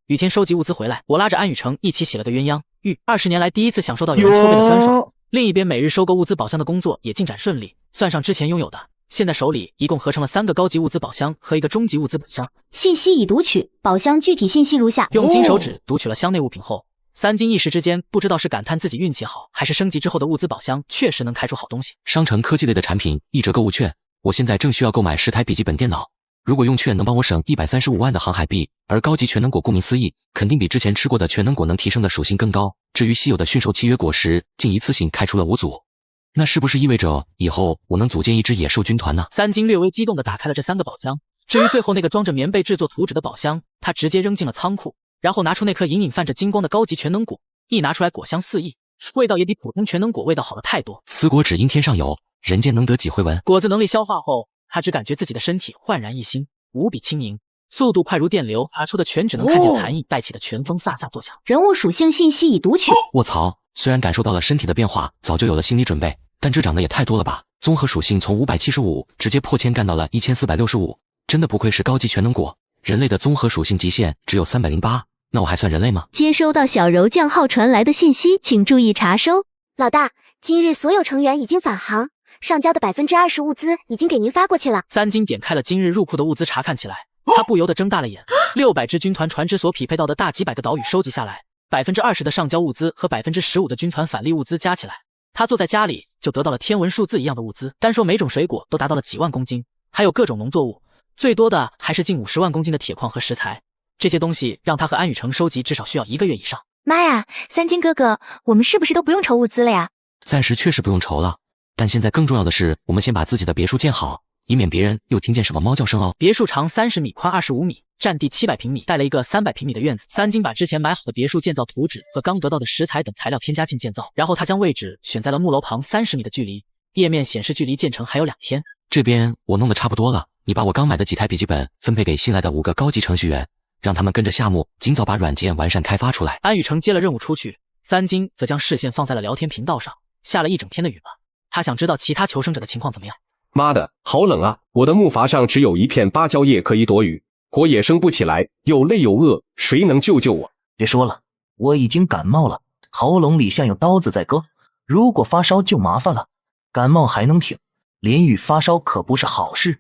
雨天收集物资回来，我拉着安雨成一起洗了个鸳鸯浴，20年来第一次享受到有人搓背的酸爽。另一边，每日收购物资宝箱的工作也进展顺利，算上之前拥有的，现在手里一共合成了3个高级物资宝箱和1个中级物资宝箱。信息已读取，宝箱具体信息如下。用金手指读取了箱内物品后，三金一时之间不知道是感叹自己运气好，还是升级之后的物资宝箱确实能开出好东西。商城科技类的产品1折购物券，我现在正需要购买10台笔记本电脑。如果用券能帮我省135万的航海币，而高级全能果顾名思义，肯定比之前吃过的全能果能提升的属性更高。至于稀有的驯兽契约果实，竟一次性开出了5组，那是不是意味着以后我能组建一支野兽军团呢？三金略微激动地打开了这3个宝箱，至于最后那个装着棉被制作图纸的宝箱，他直接扔进了仓库，然后拿出那颗隐隐泛着金光的高级全能果，一拿出来果香四溢，味道也比普通全能果味道好了太多。此果只因天上有，人间能得几回闻。果子能力消化后，他只感觉自己的身体焕然一新，无比轻盈，速度快如电流，打出的拳只能看见残影，带起的拳风飒飒作响。人物属性信息已读取。卧槽，虽然感受到了身体的变化，早就有了心理准备，但这涨得也太多了吧！综合属性从575直接破千干到了1465，真的不愧是高级全能果。人类的综合属性极限只有308，那我还算人类吗？接收到小柔降号传来的信息，请注意查收。老大，今日所有成员已经返航，上交的20%物资已经给您发过去了。三金点开了今日入库的物资查看起来，他不由得睁大了眼。600只军团船只所匹配到的大几百个岛屿收集下来，20%的上交物资和15%的军团返利物资加起来，他坐在家里就得到了天文数字一样的物资。单说每种水果都达到了几万公斤，还有各种农作物，最多的还是近50万公斤的铁矿和石材。这些东西让他和安雨成收集至少需要1个月以上。妈呀，三金哥哥，我们是不是都不用筹物资了呀？暂时确实不用筹了，但现在更重要的是，我们先把自己的别墅建好，以免别人又听见什么猫叫声哦。别墅长30米，宽25米，占地700平米，带了一个300平米的院子。三金把之前买好的别墅建造图纸和刚得到的石材等材料添加进建造，然后他将位置选在了木楼旁30米的距离，页面显示距离建成还有2天。这边我弄得差不多了，你把我刚买的几台笔记本分配给新来的5个高级程序员，让他们跟着夏目尽早把软件完善开发出来。安宇成接了任务出去，三金则将视线放在了聊天频道上。下了一整天的雨了，他想知道其他求生者的情况怎么样。妈的，好冷啊！我的木筏上只有一片芭蕉叶可以躲雨，火也生不起来，又累又饿，谁能救救我？别说了，我已经感冒了，喉咙里像有刀子在割。如果发烧就麻烦了，感冒还能挺，淋雨发烧可不是好事。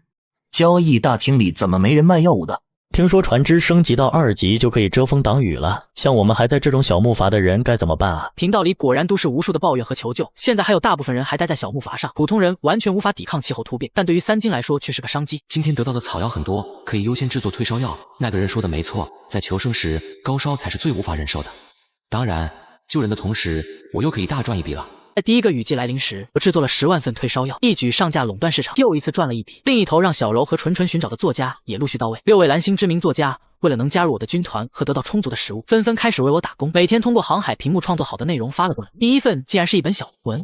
交易大厅里怎么没人卖药物的？听说船只升级到2级就可以遮风挡雨了，像我们还在这种小木筏的人该怎么办啊？频道里果然都是无数的抱怨和求救，现在还有大部分人还待在小木筏上，普通人完全无法抵抗气候突变，但对于三金来说却是个商机。今天得到的草药很多，可以优先制作退烧药。那个人说的没错，在求生时高烧才是最无法忍受的。当然，救人的同时，我又可以大赚一笔了。在第一个雨季来临时，我制作了10万份退烧药，一举上架垄断市场，又一次赚了一笔。另一头让小柔和纯纯寻找的作家也陆续到位，6位蓝星知名作家为了能加入我的军团和得到充足的食物，纷纷开始为我打工，每天通过航海屏幕创作好的内容发了过来。第一份竟然是一本小文，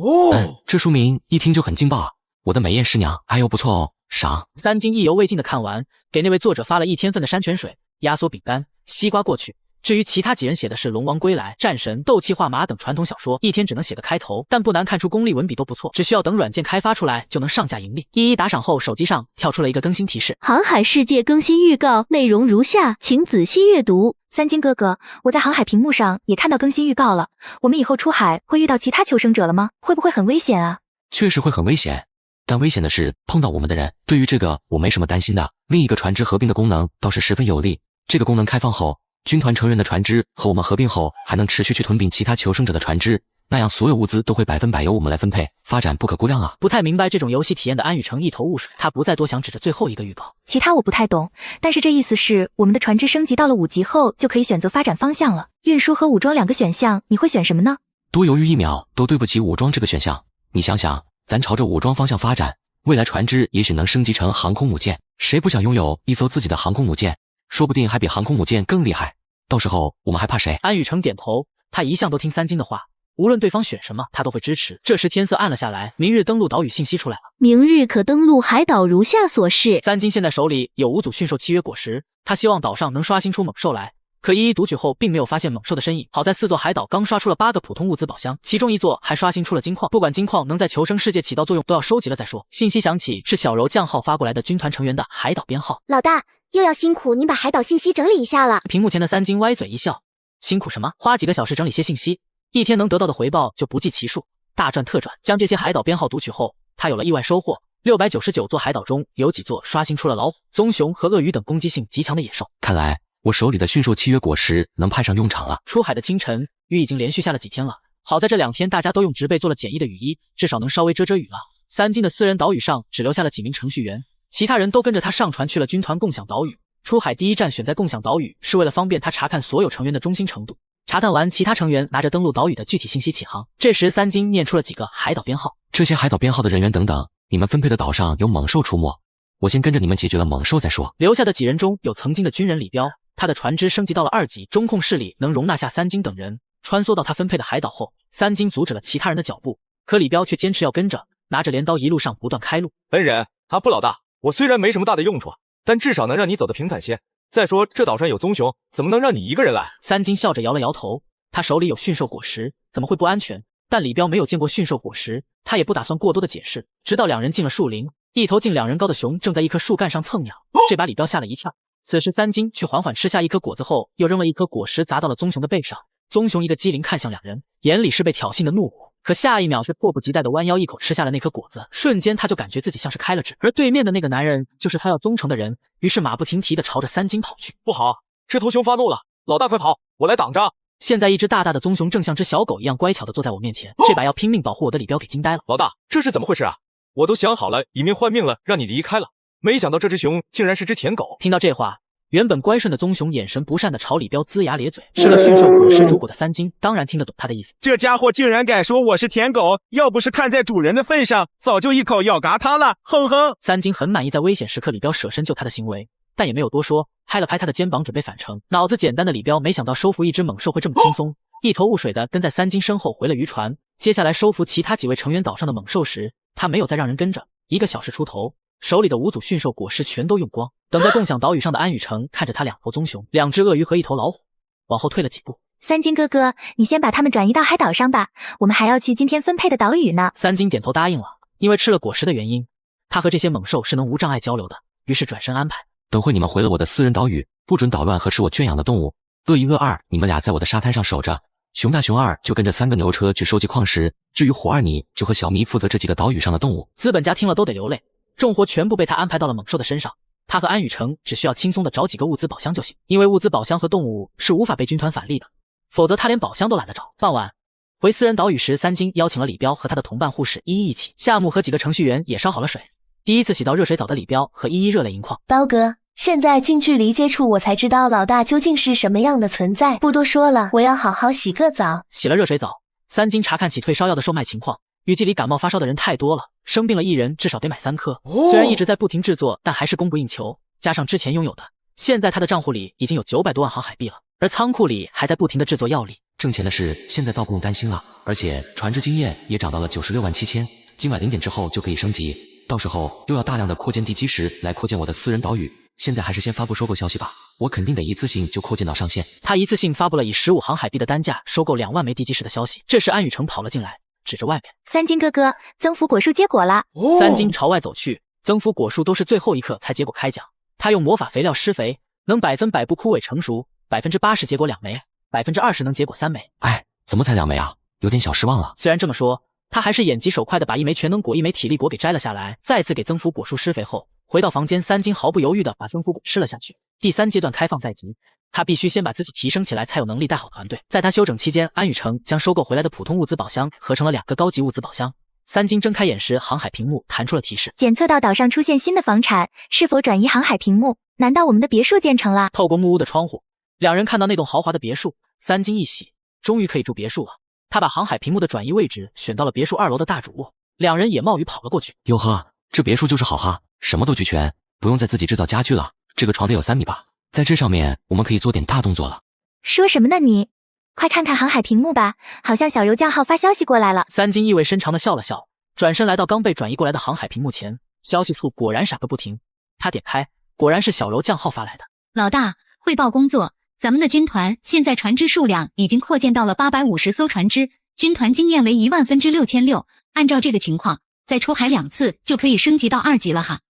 这书名一听就很劲爆啊！我的美艳师娘，哎呦不错哦，赏。三金意犹未尽的看完，给那位作者发了1天份的山泉水、压缩饼干、西瓜过去。至于其他几人写的是《龙王归来》、战神、斗气画马等传统小说，一天只能写个开头，但不难看出功力文笔都不错，只需要等软件开发出来就能上架盈利。一一打赏后，手机上跳出了一个更新提示：航海世界更新预告，内容如下，请仔细阅读。三金哥哥，我在航海屏幕上也看到更新预告了，我们以后出海会遇到其他求生者了吗？会不会很危险啊？确实会很危险，但危险的是碰到我们的人。对于这个我没什么担心的。另一个船只合并的功能倒是十分有利，这个功能开放后，军团成员的船只和我们合并后，还能持续去吞并其他求生者的船只，那样所有物资都会100%由我们来分配，发展不可估量啊！不太明白这种游戏体验的安宇成一头雾水，他不再多想，指着最后一个预告。其他我不太懂，但是这意思是我们的船只升级到了5级后，就可以选择发展方向了。运输和武装2个选项，你会选什么呢？多犹豫1秒都对不起武装这个选项。你想想，咱朝着武装方向发展，未来船只也许能升级成航空母舰，谁不想拥有一艘自己的航空母舰？说不定还比航空母舰更厉害。到时候我们还怕谁？安宇成点头，他一向都听三金的话，无论对方选什么，他都会支持。这时天色暗了下来，明日登陆岛屿信息出来了。明日可登陆海岛如下所示。三金现在手里有5组驯兽契约果实，他希望岛上能刷新出猛兽来，可一一读取后并没有发现猛兽的身影。好在4座海岛刚刷出了8个普通物资宝箱，其中1座还刷新出了金矿。不管金矿能在求生世界起到作用，都要收集了再说。信息响起，是小柔将号发过来的军团成员的海岛编号。老大，又要辛苦您把海岛信息整理一下了。屏幕前的三金歪嘴一笑，辛苦什么？花几个小时整理些信息，一天能得到的回报就不计其数，大赚特赚。将这些海岛编号读取后，他有了意外收获。699座海岛中有几座刷新出了老虎、棕熊和鳄鱼等攻击性极强的野兽。看来我手里的驯兽契约果实能派上用场了。出海的清晨，雨已经连续下了几天了，好在这2天大家都用植被做了简易的雨衣，至少能稍微遮遮雨了。三金的私人岛屿上只留下了几名程序员，其他人都跟着他上船去了军团共享岛屿。出海第一站选在共享岛屿，是为了方便他查看所有成员的忠心程度。查探完，其他成员拿着登陆岛屿的具体信息起航。这时三金念出了几个海岛编号，这些海岛编号的人员等等，你们分配的岛上有猛兽出没，我先跟着你们解决了猛兽再说。留下的几人中有曾经的军人李彪，他的船只升级到了2级，中控室里能容纳下三金等人。穿梭到他分配的海岛后，三金阻止了其他人的脚步，可李彪却坚持要跟着，拿着镰刀一路上不断开路。恩人，阿布老大，我虽然没什么大的用处，但至少能让你走得平坦些。再说这岛上有棕熊，怎么能让你一个人来？三金笑着摇了摇头，他手里有驯兽果实，怎么会不安全？但李彪没有见过驯兽果实，他也不打算过多的解释。直到2人进了树林，一头近2人高的熊正在一棵树干上蹭痒，这把李彪吓了一跳。此时三金却缓缓吃下一颗果子后，又扔了一颗果实砸到了棕熊的背上。棕熊一个机灵看向2人，眼里是被挑衅的怒火，可下一秒是迫不及待的弯腰一口吃下了那颗果子，瞬间他就感觉自己像是开了指。而对面的那个男人就是他要忠诚的人，于是马不停蹄地朝着三金跑去。不好，这头熊发怒了，老大快跑，我来挡着。现在一只大大的棕熊正像只小狗一样乖巧地坐在我面前，这把要拼命保护我的李彪给惊呆了。老大，这是怎么回事啊？我都想好了以命换命了，让你离开了，没想到这只熊竟然是只舔狗。听到这话，原本乖顺的棕熊眼神不善地朝李彪龇牙咧嘴。吃了驯兽果实主果的三金当然听得懂他的意思。这家伙竟然敢说我是舔狗，要不是看在主人的份上，早就一口咬嘎他了，哼哼。三金很满意在危险时刻李彪舍身救他的行为，但也没有多说，拍了拍他的肩膀准备返程。脑子简单的李彪没想到收服一只猛兽会这么轻松，一头雾水的跟在三金身后回了渔船。接下来收服其他几位成员岛上的猛兽时，他没有再让人跟着，1个小时出头，手里的5组驯兽果实全都用光。等在共享岛屿上的安雨城看着他2头棕熊、2只鳄鱼和1头老虎，往后退了几步。三金哥哥，你先把他们转移到海岛上吧，我们还要去今天分配的岛屿呢。三金点头答应了，因为吃了果实的原因，他和这些猛兽是能无障碍交流的，于是转身安排。等会你们回了我的私人岛屿，不准捣乱和吃我圈养的动物。鳄1、鳄2，你们俩在我的沙滩上守着。熊大、熊2就跟着3个牛车去收集矿石。至于虎2，你就和小咪负责这几个岛屿上的动物。资本家听了都得流泪，重活全部被他安排到了猛兽的身上。他和安雨城只需要轻松的找几个物资宝箱就行，因为物资宝箱和动物是无法被军团返利的，否则他连宝箱都懒得找。傍晚回私人岛屿时，三金邀请了李彪和他的同伴护士依依一起，夏木和几个程序员也烧好了水。第一次洗到热水澡的李彪和依依热泪盈眶。包哥，现在近距离接触我才知道老大究竟是什么样的存在，不多说了，我要好好洗个澡。洗了热水澡，三金查看起退烧药的售卖情况，雨季里感冒发烧的人太多了，生病了一人至少得买3颗。虽然一直在不停制作，但还是供不应求，加上之前拥有的，现在他的账户里已经有900多万航海币了，而仓库里还在不停的制作药力。挣钱的事现在倒不用担心了，而且船只经验也涨到了96万7千，今晚0点之后就可以升级，到时候又要大量的扩建地基石来扩建我的私人岛屿。现在还是先发布收购消息吧，我肯定得一次性就扩建到上线。他一次性发布了以15航海币的单价收购2万枚地基石的消息。这时安雨城跑了进来，指着外面：三金哥哥，增幅果树结果了。三金朝外走去，增幅果树都是最后一刻才结果开奖。他用魔法肥料施肥，能100%不枯萎成熟，80%结果2枚，20%能结果3枚。哎，怎么才2枚啊？有点小失望了。虽然这么说，他还是眼疾手快的把1枚全能果、1枚体力果给摘了下来。再次给增幅果树施肥后，回到房间，三金毫不犹豫的把增幅果吃了下去。第3阶段开放在即，他必须先把自己提升起来，才有能力带好团队。在他休整期间，安雨城将收购回来的普通物资宝箱合成了2个高级物资宝箱。三金睁开眼时，航海屏幕弹出了提示：检测到岛上出现新的房产，是否转移航海屏幕？难道我们的别墅建成了？透过木屋的窗户，两人看到那栋豪华的别墅，三金一喜，终于可以住别墅了。他把航海屏幕的转移位置选到了别墅2楼的大主卧，两人也冒雨跑了过去。哟呵，这别墅就是好哈，什么都俱全，不用再自己制造家具了。这个床得有3米吧，在这上面我们可以做点大动作了。说什么呢你？快看看航海屏幕吧，好像小柔将号发消息过来了。三金意味深长地笑了笑，转身来到刚被转移过来的航海屏幕前，消息处果然闪个不停。他点开，果然是小柔将号发来的。老大，汇报工作，咱们的军团现在船只数量已经扩建到了850艘船只，军团经验为16600，按照这个情况，再出海2次就可以升级到2级了哈。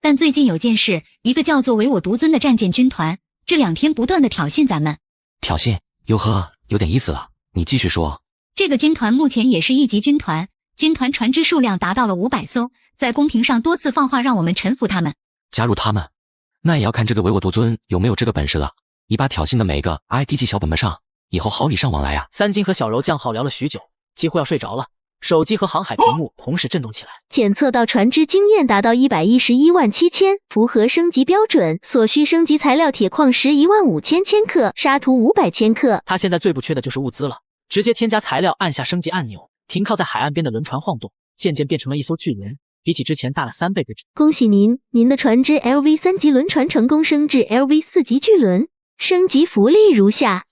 但最近有件事，一个叫做唯我独尊的战舰军团，这2天不断的挑衅咱们。挑衅？哟呵，有点意思了，你继续说。这个军团目前也是1级军团，军团船只数量达到了500艘，在公屏上多次放话让我们臣服他们。加入他们？那也要看这个唯我独尊有没有这个本事了。你把挑衅的每个 ID 记小本本上，以后好礼尚往来啊。三金和小柔将号聊了许久，几乎要睡着了，手机和航海屏幕同时震动起来。检测到船只经验达到111万7千，符合升级标准，所需升级材料铁矿石15000千克，沙土500千克。他现在最不缺的就是物资了，直接添加材料，按下升级按钮，停靠在海岸边的轮船晃动，渐渐变成了一艘巨轮，比起之前大了3倍不止。恭喜您，您的船只 LV 3级轮船成功升至 LV 4级巨轮，升级福利如下。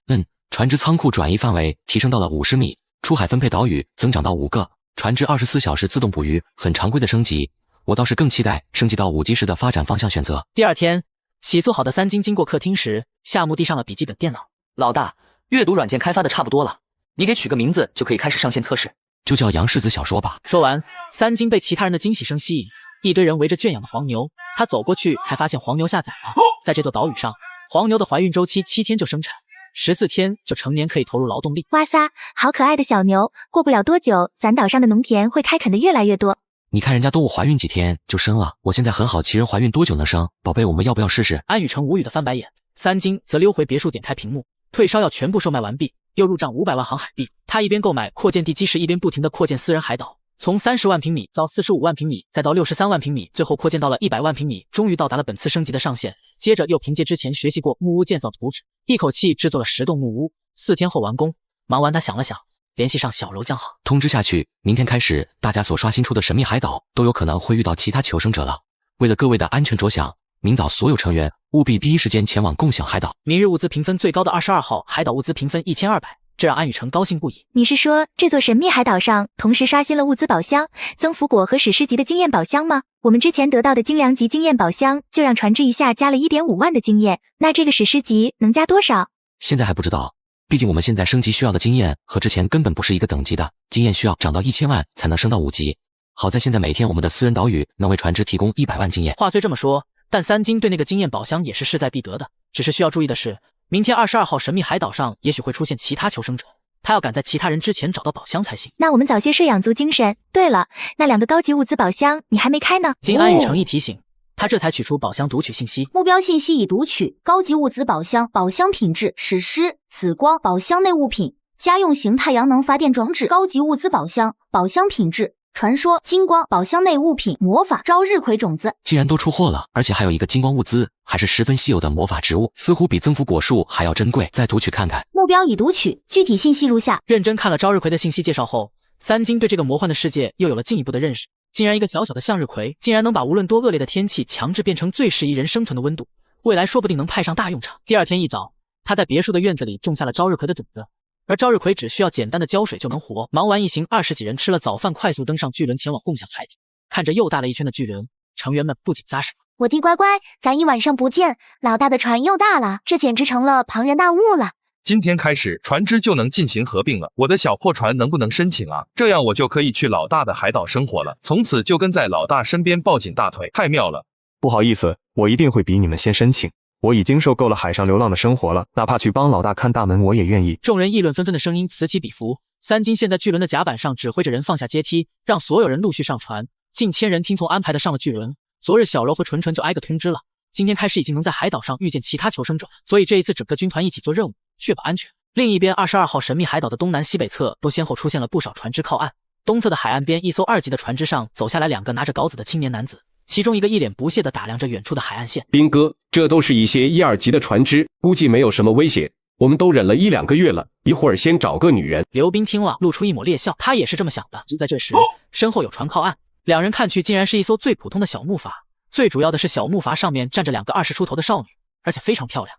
船只仓库转移范围提升到了50米，出海分配岛屿增长到5个，船只24小时自动捕鱼，很常规的升级。我倒是更期待升级到5级时的发展方向选择。第2天，洗漱好的三金经过客厅时，夏目递上了笔记本电脑。老大，阅读软件开发的差不多了，你给取个名字就可以开始上线测试。就叫杨世子小说吧。说完，三金被其他人的惊喜声吸引，一堆人围着圈养的黄牛，他走过去才发现黄牛下崽了。在这座岛屿上，黄牛的怀孕周期7天就生产，14天就成年，可以投入劳动力。哇塞，好可爱的小牛，过不了多久，咱岛上的农田会开垦的越来越多。你看人家动物怀孕几天就生了，我现在很好奇人怀孕多久能生？宝贝，我们要不要试试？安雨城无语的翻白眼，三金则溜回别墅，点开屏幕，退烧药全部售卖完毕，又入账500万航海币。他一边购买扩建地基石，一边不停地扩建私人海岛，从30万平米到45万平米，再到63万平米，最后扩建到了100万平米，终于到达了本次升级的上限。接着又凭借之前学习过木屋建造图纸，一口气制作了10栋木屋，4天后完工。忙完他想了想，联系上小柔将号，通知下去，明天开始大家所刷新出的神秘海岛都有可能会遇到其他求生者了。为了各位的安全着想，明早所有成员务必第一时间前往共享海岛。明日物资评分最高的22号海岛物资评分1200，这让安雨成高兴不已。你是说这座神秘海岛上同时刷新了物资宝箱、增幅果和史诗级的经验宝箱吗？我们之前得到的精良级经验宝箱就让船只一下加了 1.5 万的经验，那这个史诗级能加多少？现在还不知道，毕竟我们现在升级需要的经验和之前根本不是一个等级的，经验需要涨到1000万才能升到5级。好在现在每天我们的私人岛屿能为船只提供100万经验。话虽这么说，但三金对那个经验宝箱也是势在必得的。只是需要注意的是，明天22号神秘海岛上也许会出现其他求生者，他要赶在其他人之前找到宝箱才行。那我们早些睡养足精神。对了，那2个高级物资宝箱你还没开呢。经安雨成一提醒，他这才取出宝箱读取信息。目标信息已读取，高级物资宝箱，宝箱品质史诗紫光，宝箱内物品家用型太阳能发电装置。高级物资宝箱，宝箱品质传说金光，宝箱内物品魔法朝日葵种子。既然都出货了，而且还有一个金光物资，还是十分稀有的魔法植物，似乎比增幅果树还要珍贵。再读取看看。目标已读取，具体信息如下。认真看了朝日葵的信息介绍后，三金对这个魔幻的世界又有了进一步的认识。竟然一个小小的向日葵，竟然能把无论多恶劣的天气强制变成最适宜人生存的温度，未来说不定能派上大用场。第二天一早，他在别墅的院子里种下了朝日葵的种子。而朝日葵只需要简单的浇水就能活。忙完一行20几人吃了早饭，快速登上巨轮前往共享海底。看着又大了一圈的巨轮，成员们不禁咂舌。我弟乖乖，咱一晚上不见，老大的船又大了，这简直成了庞然大物了。今天开始，船只就能进行合并了。我的小破船能不能申请啊？这样我就可以去老大的海岛生活了，从此就跟在老大身边抱紧大腿，太妙了。不好意思，我一定会比你们先申请。我已经受够了海上流浪的生活了，哪怕去帮老大看大门，我也愿意。众人议论纷纷的声音此起彼伏。三金现在巨轮的甲板上指挥着人放下阶梯，让所有人陆续上船。近千人听从安排的上了巨轮。昨日小柔和纯纯就挨个通知了，今天开始已经能在海岛上遇见其他求生者，所以这一次整个军团一起做任务，确保安全。另一边22号神秘海岛的东南西北侧都先后出现了不少船只靠岸。东侧的海岸边，一艘2级的船只上走下来2个拿着镐子的青年男子，其中一个一脸不屑地打量着远处的海岸线。兵哥，这都是一些1、2级的船只，估计没有什么威胁，我们都忍了1、2个月了，一会儿先找个女人。刘斌听了露出一抹劣笑，他也是这么想的。就在这时，身后有船靠岸，2人看去竟然是一艘最普通的小木筏，最主要的是小木筏上面站着2个20出头的少女，而且非常漂亮。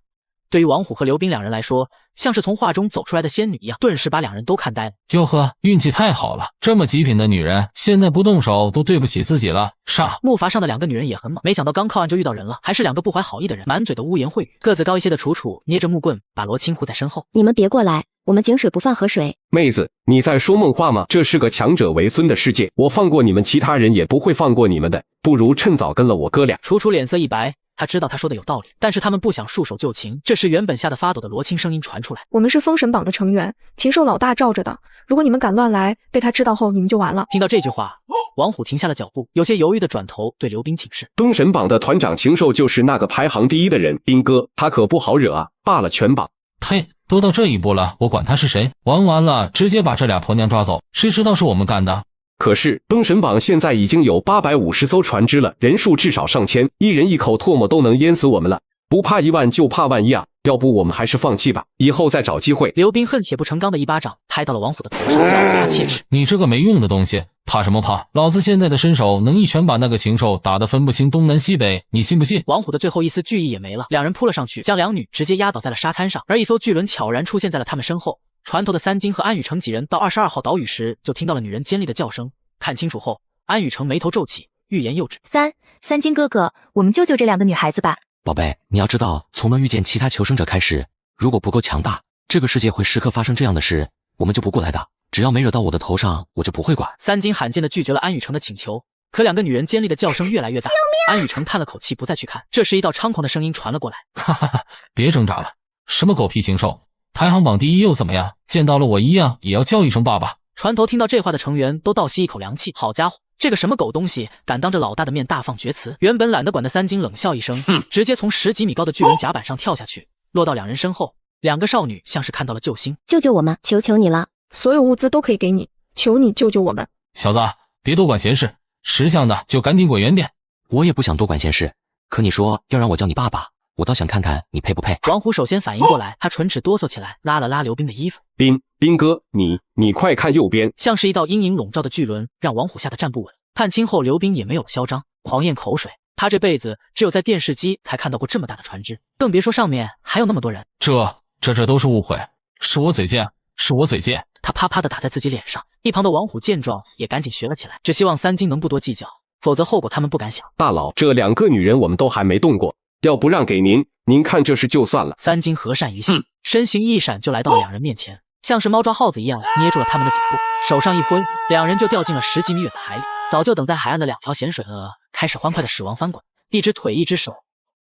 对于王虎和刘斌2人来说，像是从画中走出来的仙女一样，顿时把2人都看呆了。哟呵，运气太好了，这么极品的女人，现在不动手都对不起自己了。上木筏上的2个女人也很猛，没想到刚靠岸就遇到人了，还是2个不怀好意的人，满嘴的污言秽语。个子高一些的楚楚捏着木棍，把罗青护在身后。你们别过来，我们井水不犯河水。妹子，你在说梦话吗？这是个强者为孙的世界，我放过你们，其他人也不会放过你们的，不如趁早跟了我哥俩。楚楚脸色一白。他知道他说的有道理，但是他们不想束手就擒。这时原本吓得发抖的罗青声音传出来：我们是封神榜的成员，禽兽老大罩着的，如果你们敢乱来，被他知道后你们就完了。听到这句话，王虎停下了脚步，有些犹豫的转头对刘斌请示：封神榜的团长禽兽就是那个排行第1的人，兵哥，他可不好惹啊，罢了全榜。嘿，都到这一步了，我管他是谁，玩完了直接把这俩婆娘抓走，谁知道是我们干的。可是封神榜现在已经有850艘船只了，人数至少上千，一人一口唾沫都能淹死我们了，不怕1万就怕万一啊，要不我们还是放弃吧，以后再找机会。刘斌恨铁不成钢的一巴掌拍到了王虎的头上，咬牙切齿：你这个没用的东西，怕什么怕？老子现在的身手能一拳把那个禽兽打得分不清东南西北，你信不信？王虎的最后一丝惧意也没了，2人扑了上去，将2女直接压倒在了沙滩上，而一艘巨轮悄然出现在了他们身后。船头的三金和安雨成几人到22号岛屿时，就听到了女人尖利的叫声。看清楚后，安雨成眉头皱起，欲言又止。三金哥哥，我们救救这2个女孩子吧。宝贝，你要知道，从能遇见其他求生者开始，如果不够强大，这个世界会时刻发生这样的事，我们就不过来的。只要没惹到我的头上，我就不会管。三金罕见的拒绝了安雨成的请求，可2个女人尖利的叫声越来越大。安雨成叹了口气，不再去看。这时一道猖狂的声音传了过来：哈哈哈，别挣扎了，什么狗屁禽兽，排行榜第1又怎么样？见到了我一样也要叫一声爸爸。船头听到这话的成员都倒吸一口凉气，好家伙，这个什么狗东西敢当着老大的面大放厥词！原本懒得管的三金冷笑一声，直接从10几米高的巨轮甲板上跳下去，落到2人身后。2个少女像是看到了救星，救救我们，求求你了，所有物资都可以给你，求你救救我们。小子，别多管闲事，识相的就赶紧滚远点。我也不想多管闲事，可你说要让我叫你爸爸，我倒想看看你配不配。王虎首先反应过来，他唇齿哆嗦起来，拉了拉刘斌的衣服。斌哥，你快看右边，像是一道阴影笼罩的巨轮，让王虎吓得站不稳。看清后，刘斌也没有嚣张，狂咽口水。他这辈子只有在电视机才看到过这么大的船只，更别说上面还有那么多人。这都是误会，是我嘴贱，是我嘴贱。他啪啪地打在自己脸上。一旁的王虎见状也赶紧学了起来，只希望三金能不多计较，否则后果他们不敢想。大佬，这2个女人我们都还没动过，要不让给您，您看这事就算了。三金和善一笑，身形一闪就来到了2人面前，像是猫抓耗子一样捏住了他们的颈部，手上一挥，2人就掉进了10几米远的海里。早就等在海岸的2条咸水鹅开始欢快的驶往翻滚，一只腿一只手。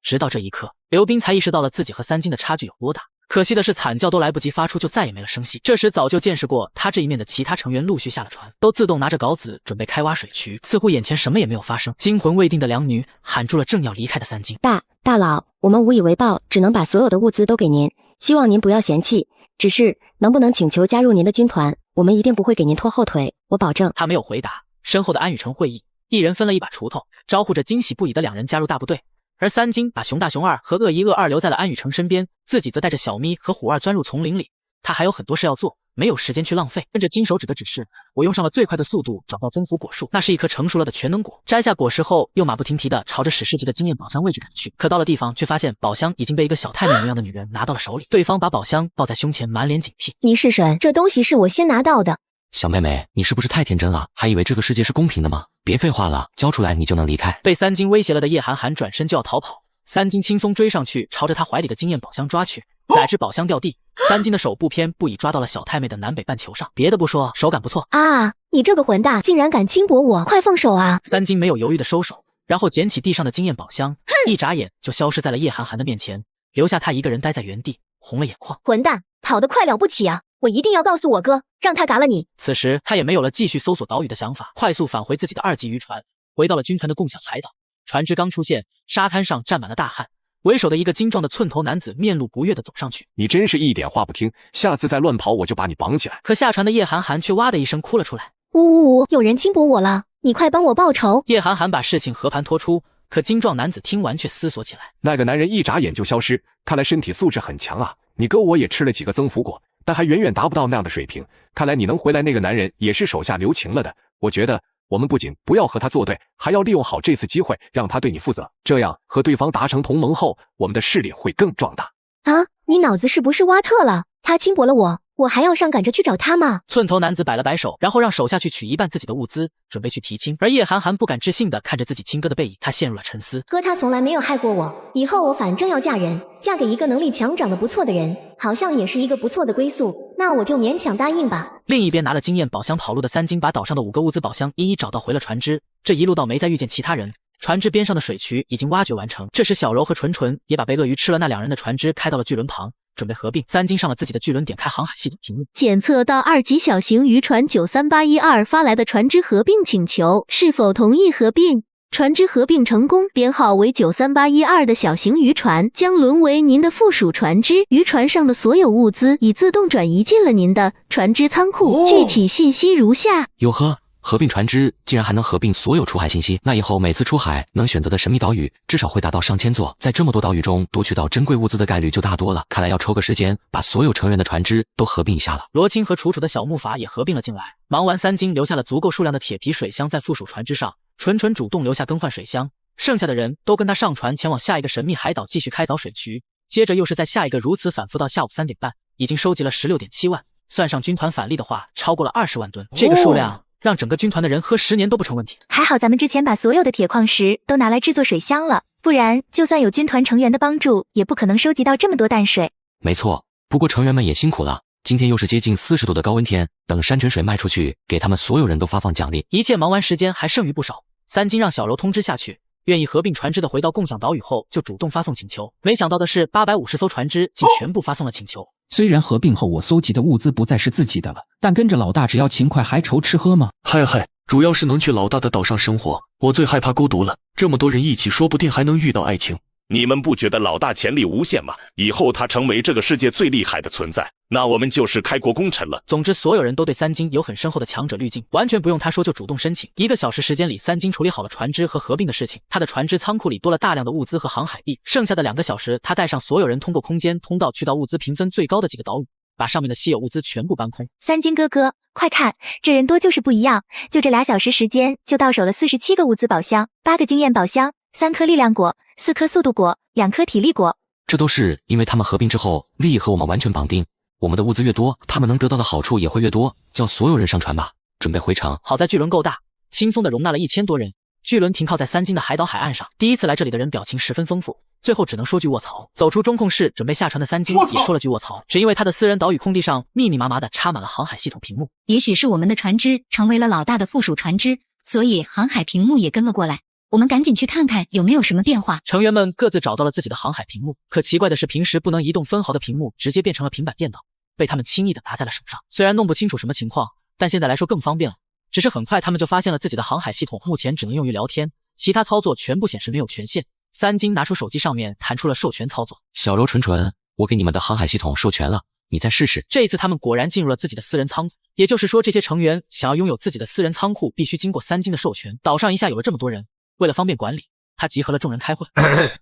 直到这一刻，刘冰才意识到了自己和三金的差距有多大。可惜的是，惨叫都来不及发出，就再也没了声息。这时早就见识过他这一面的其他成员陆续下了船，都自动拿着镐子准备开挖水渠，似乎眼前什么也没有发生。惊魂未定的2女喊住了正要离开的三金。大佬，我们无以为报，只能把所有的物资都给您，希望您不要嫌弃。只是能不能请求加入您的军团，我们一定不会给您拖后腿，我保证。他没有回答。身后的安雨城会议，一人分了一把锄头，招呼着惊喜不已的2人加入大部队。而三金把熊大、熊二和鳄一、鳄二留在了安雨城身边，自己则带着小咪和虎二钻入丛林里。他还有很多事要做，没有时间去浪费。跟着金手指的指示，我用上了最快的速度找到增幅果树，那是一棵成熟了的全能果。摘下果实后，又马不停蹄地朝着史诗级的经验宝箱位置赶去。可到了地方，却发现宝箱已经被一个小太妹模样的女人拿到了手里。对方把宝箱抱在胸前，满脸警惕。你是谁？这东西是我先拿到的。小妹妹，你是不是太天真了，还以为这个世界是公平的吗？别废话了，交出来你就能离开。被三金威胁了的叶寒寒转身就要逃跑，三金轻松追上去，朝着他怀里的经验宝箱抓去，乃至宝箱掉地，三金的手不偏不倚抓到了小太妹的南北半球上。别的不说，手感不错啊！你这个混蛋，竟然敢轻薄我，快放手啊！三金没有犹豫的收手，然后捡起地上的经验宝箱，一眨眼就消失在了叶寒寒的面前，留下他一个人待在原地，红了眼眶。混蛋，跑得快了不起啊！我一定要告诉我哥，让他嘎了你。此时他也没有了继续搜索岛屿的想法，快速返回自己的2级渔船，回到了军团的共享海岛。船只刚出现，沙滩上站满了大汉，为首的一个精壮的寸头男子面露不悦地走上去。你真是一点话不听，下次再乱跑我就把你绑起来。可下船的叶寒寒却哇的一声哭了出来。呜，有人轻薄我了，你快帮我报仇。叶寒寒把事情和盘托出，可精壮男子听完却思索起来。那个男人一眨眼就消失，看来身体素质很强啊。你哥我也吃了几个增幅果，但还远远达不到那样的水平。看来你能回来，那个男人也是手下留情了的。我觉得我们不仅不要和他作对，还要利用好这次机会，让他对你负责。这样和对方达成同盟后，我们的势力会更壮大。啊，你脑子是不是挖特了？他轻薄了我，我还要上赶着去找他吗？寸头男子摆了摆手，然后让手下去取一半自己的物资，准备去提亲。而叶寒寒不敢置信地看着自己亲哥的背影，他陷入了沉思。哥他从来没有害过我，以后我反正要嫁人，嫁给一个能力强、长得不错的人，好像也是一个不错的归宿，那我就勉强答应吧。另一边拿了经验宝箱跑路的三金，把岛上的5个物资宝箱一一找到，回了船只。这一路倒没再遇见其他人，船只边上的水渠已经挖掘完成。这时小柔和纯纯也把被鳄鱼吃了那2人的船只开到了巨轮旁，准备合并。三金上了自己的巨轮，点开航海系统屏幕，检测到2级小型渔船93812发来的船只合并请求，是否同意合并？船只合并成功，编号为93812的小型渔船将沦为您的附属船只，渔船上的所有物资已自动转移进了您的船只仓库。具体信息如下。哟呵，合并船只竟然还能合并所有出海信息，那以后每次出海能选择的神秘岛屿至少会达到上千座，在这么多岛屿中夺取到珍贵物资的概率就大多了。看来要抽个时间把所有成员的船只都合并一下了。罗青和楚楚的小木筏也合并了进来。忙完，三金留下了足够数量的铁皮水箱在附属船只上，纯纯主动留下更换水箱，剩下的人都跟他上船前往下一个神秘海岛继续开凿水渠。接着又是在下一个，如此反复到下午3点半，已经收集了16.7万，算上军团返利的话，超过了20万吨。这个数量让整个军团的人喝10年都不成问题。还好咱们之前把所有的铁矿石都拿来制作水箱了，不然就算有军团成员的帮助，也不可能收集到这么多淡水。没错，不过成员们也辛苦了，今天又是接近40度的高温天，等山泉水卖出去，给他们所有人都发放奖励。一切忙完，时间还剩余不少。三金让小柔通知下去，愿意合并船只的回到共享岛屿后就主动发送请求。没想到的是，850艘船只竟全部发送了请求。虽然合并后我搜集的物资不再是自己的了，但跟着老大只要勤快还愁吃喝吗？嗨，主要是能去老大的岛上生活，我最害怕孤独了，这么多人一起，说不定还能遇到爱情。你们不觉得老大潜力无限吗？以后他成为这个世界最厉害的存在，那我们就是开国功臣了。总之，所有人都对三金有很深厚的强者滤镜，完全不用他说就主动申请。1个小时时间里，三金处理好了船只和合并的事情。他的船只仓库里多了大量的物资和航海币。剩下的2个小时，他带上所有人通过空间通道去到物资评分最高的几个岛屿，把上面的稀有物资全部搬空。三金哥哥，快看，这人多就是不一样，就这2小时时间就到手了47个物资宝箱，8个经验宝箱， 3颗力量果，4颗速度果，2颗体力果。这都是因为他们合并之后，利益和我们完全绑定。我们的物资越多，他们能得到的好处也会越多。叫所有人上船吧，准备回城。好在巨轮够大，轻松地容纳了1000多人。巨轮停靠在3金的海岛海岸上，第一次来这里的人表情十分丰富，最后只能说句卧槽。走出中控室准备下船的3金也说了句卧槽，只因为他的私人岛屿空地上密密麻麻的插满了航海系统屏幕。也许是我们的船只成为了老大的附属船只，所以航海屏幕也跟了过来。我们赶紧去看看有没有什么变化。成员们各自找到了自己的航海屏幕，可奇怪的是，平时不能移动分毫的屏幕直接变成了平板电脑，被他们轻易的拿在了手上。虽然弄不清楚什么情况，但现在来说更方便了。只是很快他们就发现了自己的航海系统目前只能用于聊天，其他操作全部显示没有权限。3金拿出手机上面弹出了授权操作。小柔纯纯，我给你们的航海系统授权了，你再试试。这一次他们果然进入了自己的私人仓库，也就是说这些成员想要拥有自己的私人仓库必须经过3金的授权。岛上一下有了这么多人，为了方便管理，他集合了众人开会。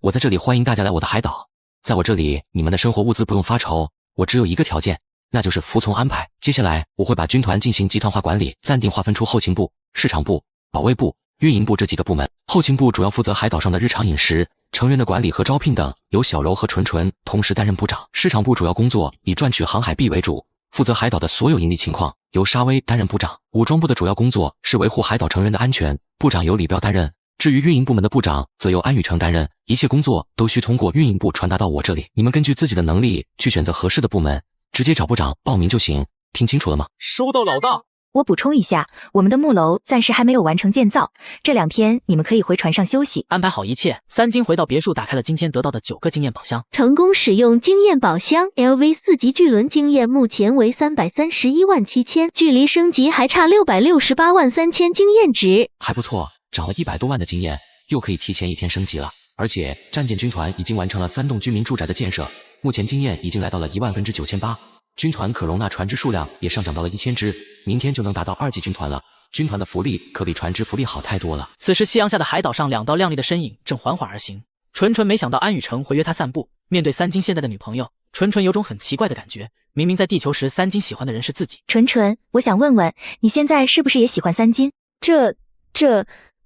我在这里欢迎大家来我的海岛，在我这里你们的生活物资不用发愁，我只有一个条件，那就是服从安排。接下来我会把军团进行集团化管理，暂定划分出后勤部、市场部、保卫部、运营部这几个部门。后勤部主要负责海岛上的日常饮食、成员的管理和招聘等，由小柔和纯纯同时担任部长。市场部主要工作以赚取航海币为主，负责海岛的所有盈利情况，由沙威担任部长。武装部的主要工作是维护海岛成员的安全，部长由李彪担任。至于运营部门的部长，则由安宇成担任，一切工作都需通过运营部传达到我这里。你们根据自己的能力去选择合适的部门，直接找部长报名就行。听清楚了吗？收到，老大。我补充一下，我们的木楼暂时还没有完成建造，这2天你们可以回船上休息。安排好一切，3金回到别墅，打开了今天得到的9个经验宝箱，成功使用经验宝箱 LV4级巨轮经验目前为3317000，距离升级还差6683000经验值，还不错，涨了100多万的经验，又可以提前1天升级了。而且战舰军团已经完成了3栋居民住宅的建设，目前经验已经来到了19800%。军团可容纳船只数量也上涨到了1000只，明天就能达到2级军团了。军团的福利可比船只福利好太多了。此时夕阳下的海岛上，2道亮丽的身影正缓缓而行。纯纯没想到安宇成会约他散步，面对3金现在的女朋友，纯纯有种很奇怪的感觉，明明在地球时3金喜欢的人是自己。纯纯，我想问问，你现在是不是也喜欢3金？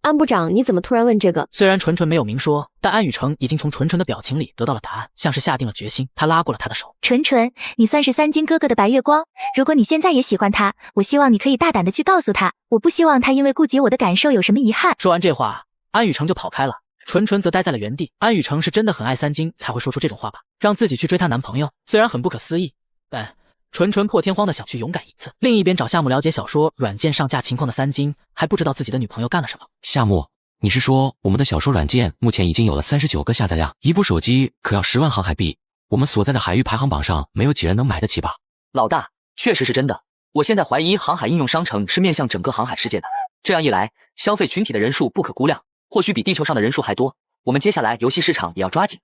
安部长，你怎么突然问这个？虽然纯纯没有明说，但安宇成已经从纯纯的表情里得到了答案，像是下定了决心。他拉过了他的手。纯纯，你算是3金哥哥的白月光，如果你现在也喜欢他，我希望你可以大胆的去告诉他，我不希望他因为顾及我的感受有什么遗憾。说完这话，安宇成就跑开了，纯纯则待在了原地。安宇成是真的很爱3金才会说出这种话吧，让自己去追她男朋友，虽然很不可思议，但纯纯破天荒的想去勇敢一次。另一边找夏木了解小说软件上架情况的3金还不知道自己的女朋友干了什么。夏木，你是说我们的小说软件目前已经有了39个下载量，一部手机可要10万航海币，我们所在的海域排行榜上没有几人能买得起吧？老大，确实是真的。我现在怀疑航海应用商城是面向整个航海世界的，这样一来，消费群体的人数不可估量，或许比地球上的人数还多。我们接下来游戏市场也要抓紧。